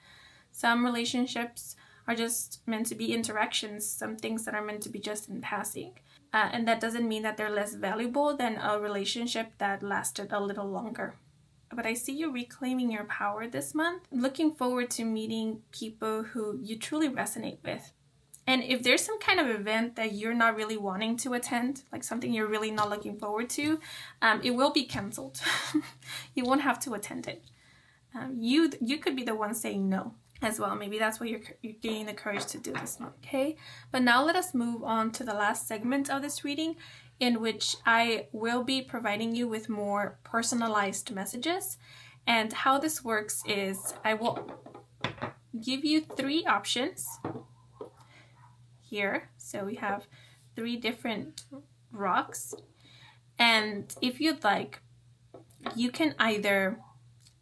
Some relationships are just meant to be interactions, some things that are meant to be just in passing. And that doesn't mean that they're less valuable than a relationship that lasted a little longer. But I see you reclaiming your power this month. Looking forward to meeting people who you truly resonate with. And if there's some kind of event that you're not really wanting to attend, like something you're really not looking forward to, it will be canceled. You won't have to attend it. You could be the one saying no as well. Maybe that's what you're gaining the courage to do this month, okay? But now let us move on to the last segment of this reading, in which I will be providing you with more personalized messages. And how this works is I will give you 3 options here. So we have 3 different rocks. And if you'd like, you can either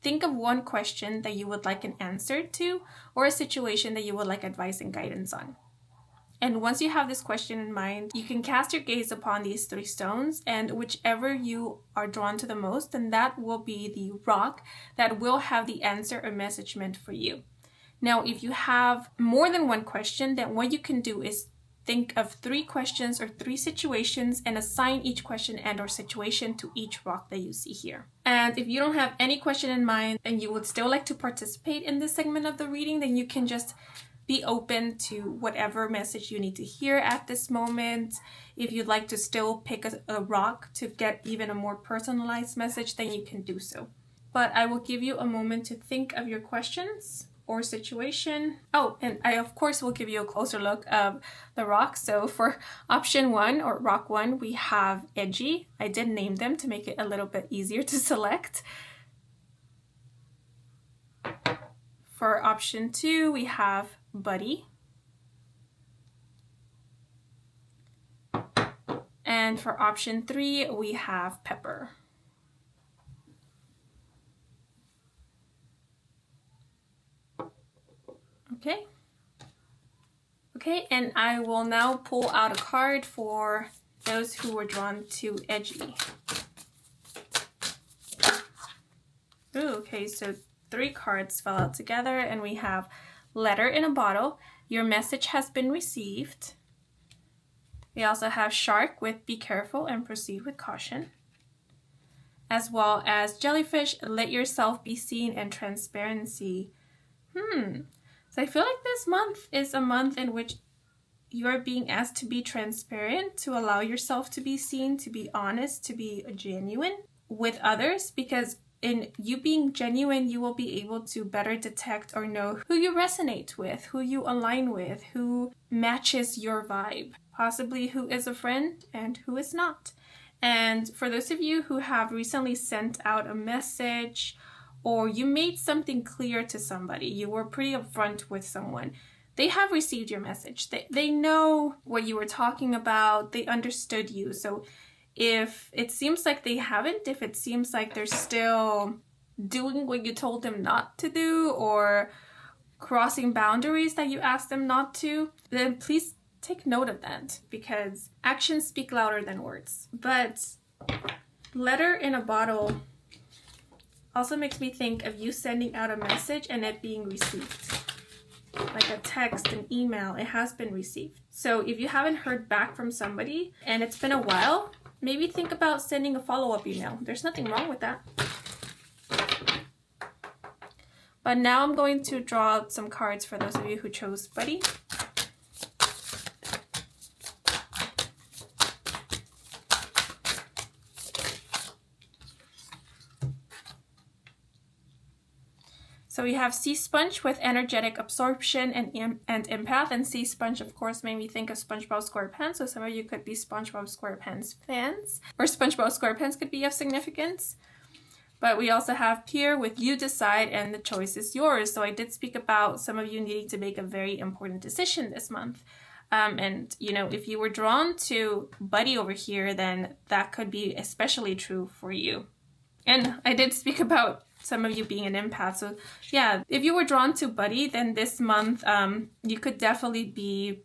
think of one question that you would like an answer to, or a situation that you would like advice and guidance on. And once you have this question in mind, you can cast your gaze upon these 3 stones, and whichever you are drawn to the most, then that will be the rock that will have the answer or message meant for you. Now, if you have more than one question, then what you can do is think of 3 questions or 3 situations and assign each question and or situation to each rock that you see here. And if you don't have any question in mind and you would still like to participate in this segment of the reading, then you can just be open to whatever message you need to hear at this moment. If you'd like to still pick a rock to get even a more personalized message, then you can do so. But I will give you a moment to think of your questions or situation. Oh, and I of course will give you a closer look of the rocks. So for option 1 or rock 1, we have Edgy. I did name them to make it a little bit easier to select. For option 2, we have Buddy. And for option 3, we have Pepper. Okay, and I will now pull out a card for those who were drawn to Edgy. Ooh, okay, so 3 cards fell out together, and we have Letter in a Bottle. Your message has been received. We also have Shark with Be Careful and Proceed with Caution. As well as Jellyfish, Let Yourself Be Seen, and Transparency. So I feel like this month is a month in which you are being asked to be transparent, to allow yourself to be seen, to be honest, to be genuine with others, because in you being genuine, you will be able to better detect or know who you resonate with, who you align with, who matches your vibe, possibly who is a friend and who is not. And for those of you who have recently sent out a message, or you made something clear to somebody, you were pretty upfront with someone, they have received your message. They know what you were talking about. They understood you. So if it seems like they haven't, if it seems like they're still doing what you told them not to do or crossing boundaries that you asked them not to, then please take note of that, because actions speak louder than words. But letter in a bottle also makes me think of you sending out a message and it being received. Like a text, an email, it has been received. So if you haven't heard back from somebody and it's been a while, maybe think about sending a follow-up email. There's nothing wrong with that. But now I'm going to draw out some cards for those of you who chose Buddy. So we have Sea Sponge with energetic absorption and empath. And Sea Sponge, of course, made me think of SpongeBob SquarePants. So some of you could be SpongeBob SquarePants fans, or SpongeBob SquarePants could be of significance. But we also have Pier with You Decide and the choice is yours. So I did speak about some of you needing to make a very important decision this month. And, you know, if you were drawn to Buddy over here, then that could be especially true for you. And I did speak about some of you being an empath. So yeah, if you were drawn to Buddy, then this month you could definitely be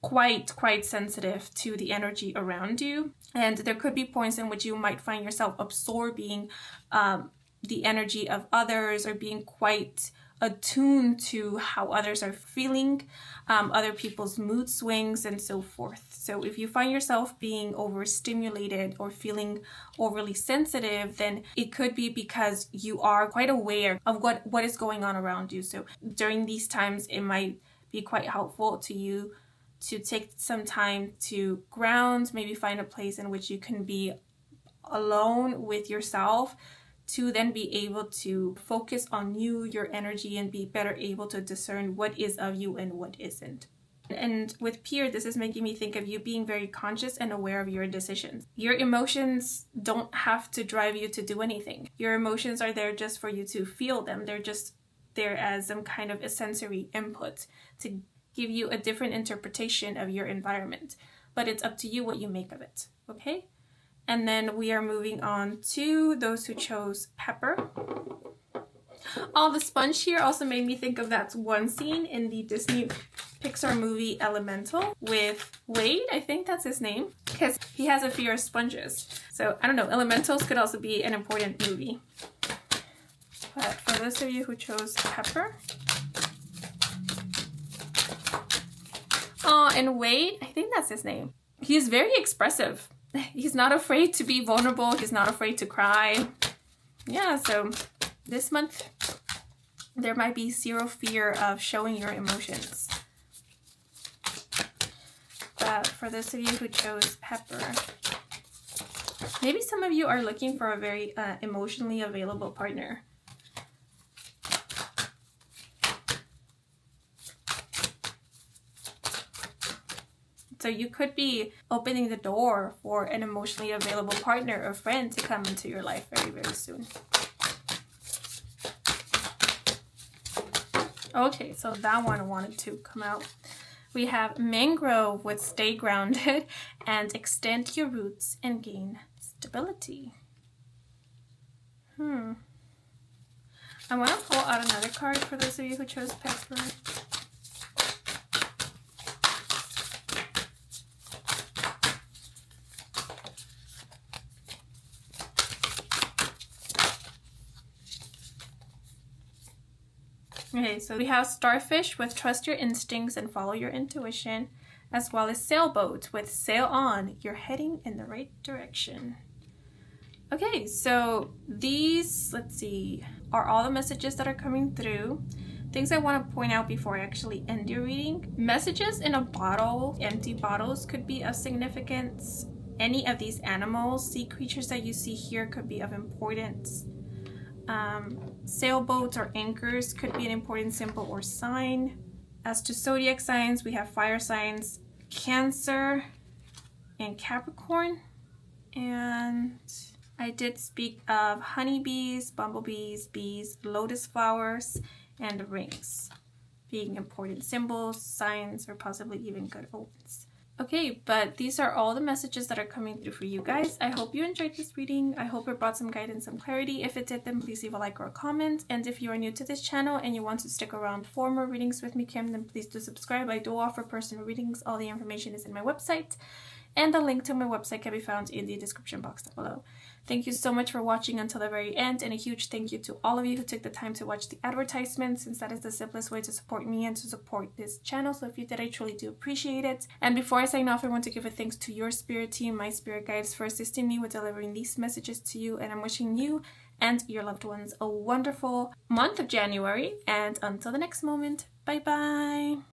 quite sensitive to the energy around you. And there could be points in which you might find yourself absorbing the energy of others, or being quite attuned to how others are feeling, other people's mood swings and so forth. So if you find yourself being overstimulated or feeling overly sensitive, then it could be because you are quite aware of what is going on around you. So during these times, it might be quite helpful to you to take some time to ground, maybe find a place in which you can be alone with yourself, to then be able to focus on you, your energy, and be better able to discern what is of you and what isn't. And with Pier, this is making me think of you being very conscious and aware of your decisions. Your emotions don't have to drive you to do anything. Your emotions are there just for you to feel them. They're just there as some kind of a sensory input to give you a different interpretation of your environment. But it's up to you what you make of it, okay? And then we are moving on to those who chose Pepper. The sponge here also made me think of that one scene in the Disney Pixar movie Elemental with Wade, I think that's his name, because he has a fear of sponges. So I don't know, Elementals could also be an important movie. But for those of you who chose Pepper. And Wade, I think that's his name. He's very expressive. He's not afraid to be vulnerable. He's not afraid to cry. Yeah, so this month, there might be zero fear of showing your emotions. But for those of you who chose Pepper, maybe some of you are looking for a very emotionally available partner. So you could be opening the door for an emotionally available partner or friend to come into your life very, very soon. Okay, so that one wanted to come out. We have Mangrove with Stay Grounded and Extend Your Roots and Gain Stability. I want to pull out another card for those of you who chose Pepper. Okay, so we have Starfish with Trust Your Instincts and Follow Your Intuition, as well as Sailboat with Sail On, You're Heading in the Right Direction. Okay, so these, let's see, are all the messages that are coming through. Things I want to point out before I actually end your reading. Messages in a bottle, empty bottles, could be of significance. Any of these animals, sea creatures that you see here, could be of importance. Sailboats or anchors could be an important symbol or sign. As to zodiac signs, we have fire signs, Cancer and Capricorn. And I did speak of honeybees, bumblebees, bees, lotus flowers, and rings being important symbols, signs, or possibly even good omens. Okay, but these are all the messages that are coming through for you guys. I hope you enjoyed this reading. I hope it brought some guidance, some clarity. If it did, then please leave a like or a comment. And if you are new to this channel and you want to stick around for more readings with me, Kim, then please do subscribe. I do offer personal readings. All the information is in my website, and the link to my website can be found in the description box down below. Thank you so much for watching until the very end, and a huge thank you to all of you who took the time to watch the advertisement, since that is the simplest way to support me and to support this channel. So if you did, I truly do appreciate it. And before I sign off, I want to give a thanks to your spirit team, my spirit guides, for assisting me with delivering these messages to you, and I'm wishing you and your loved ones a wonderful month of January, and until the next moment, bye bye.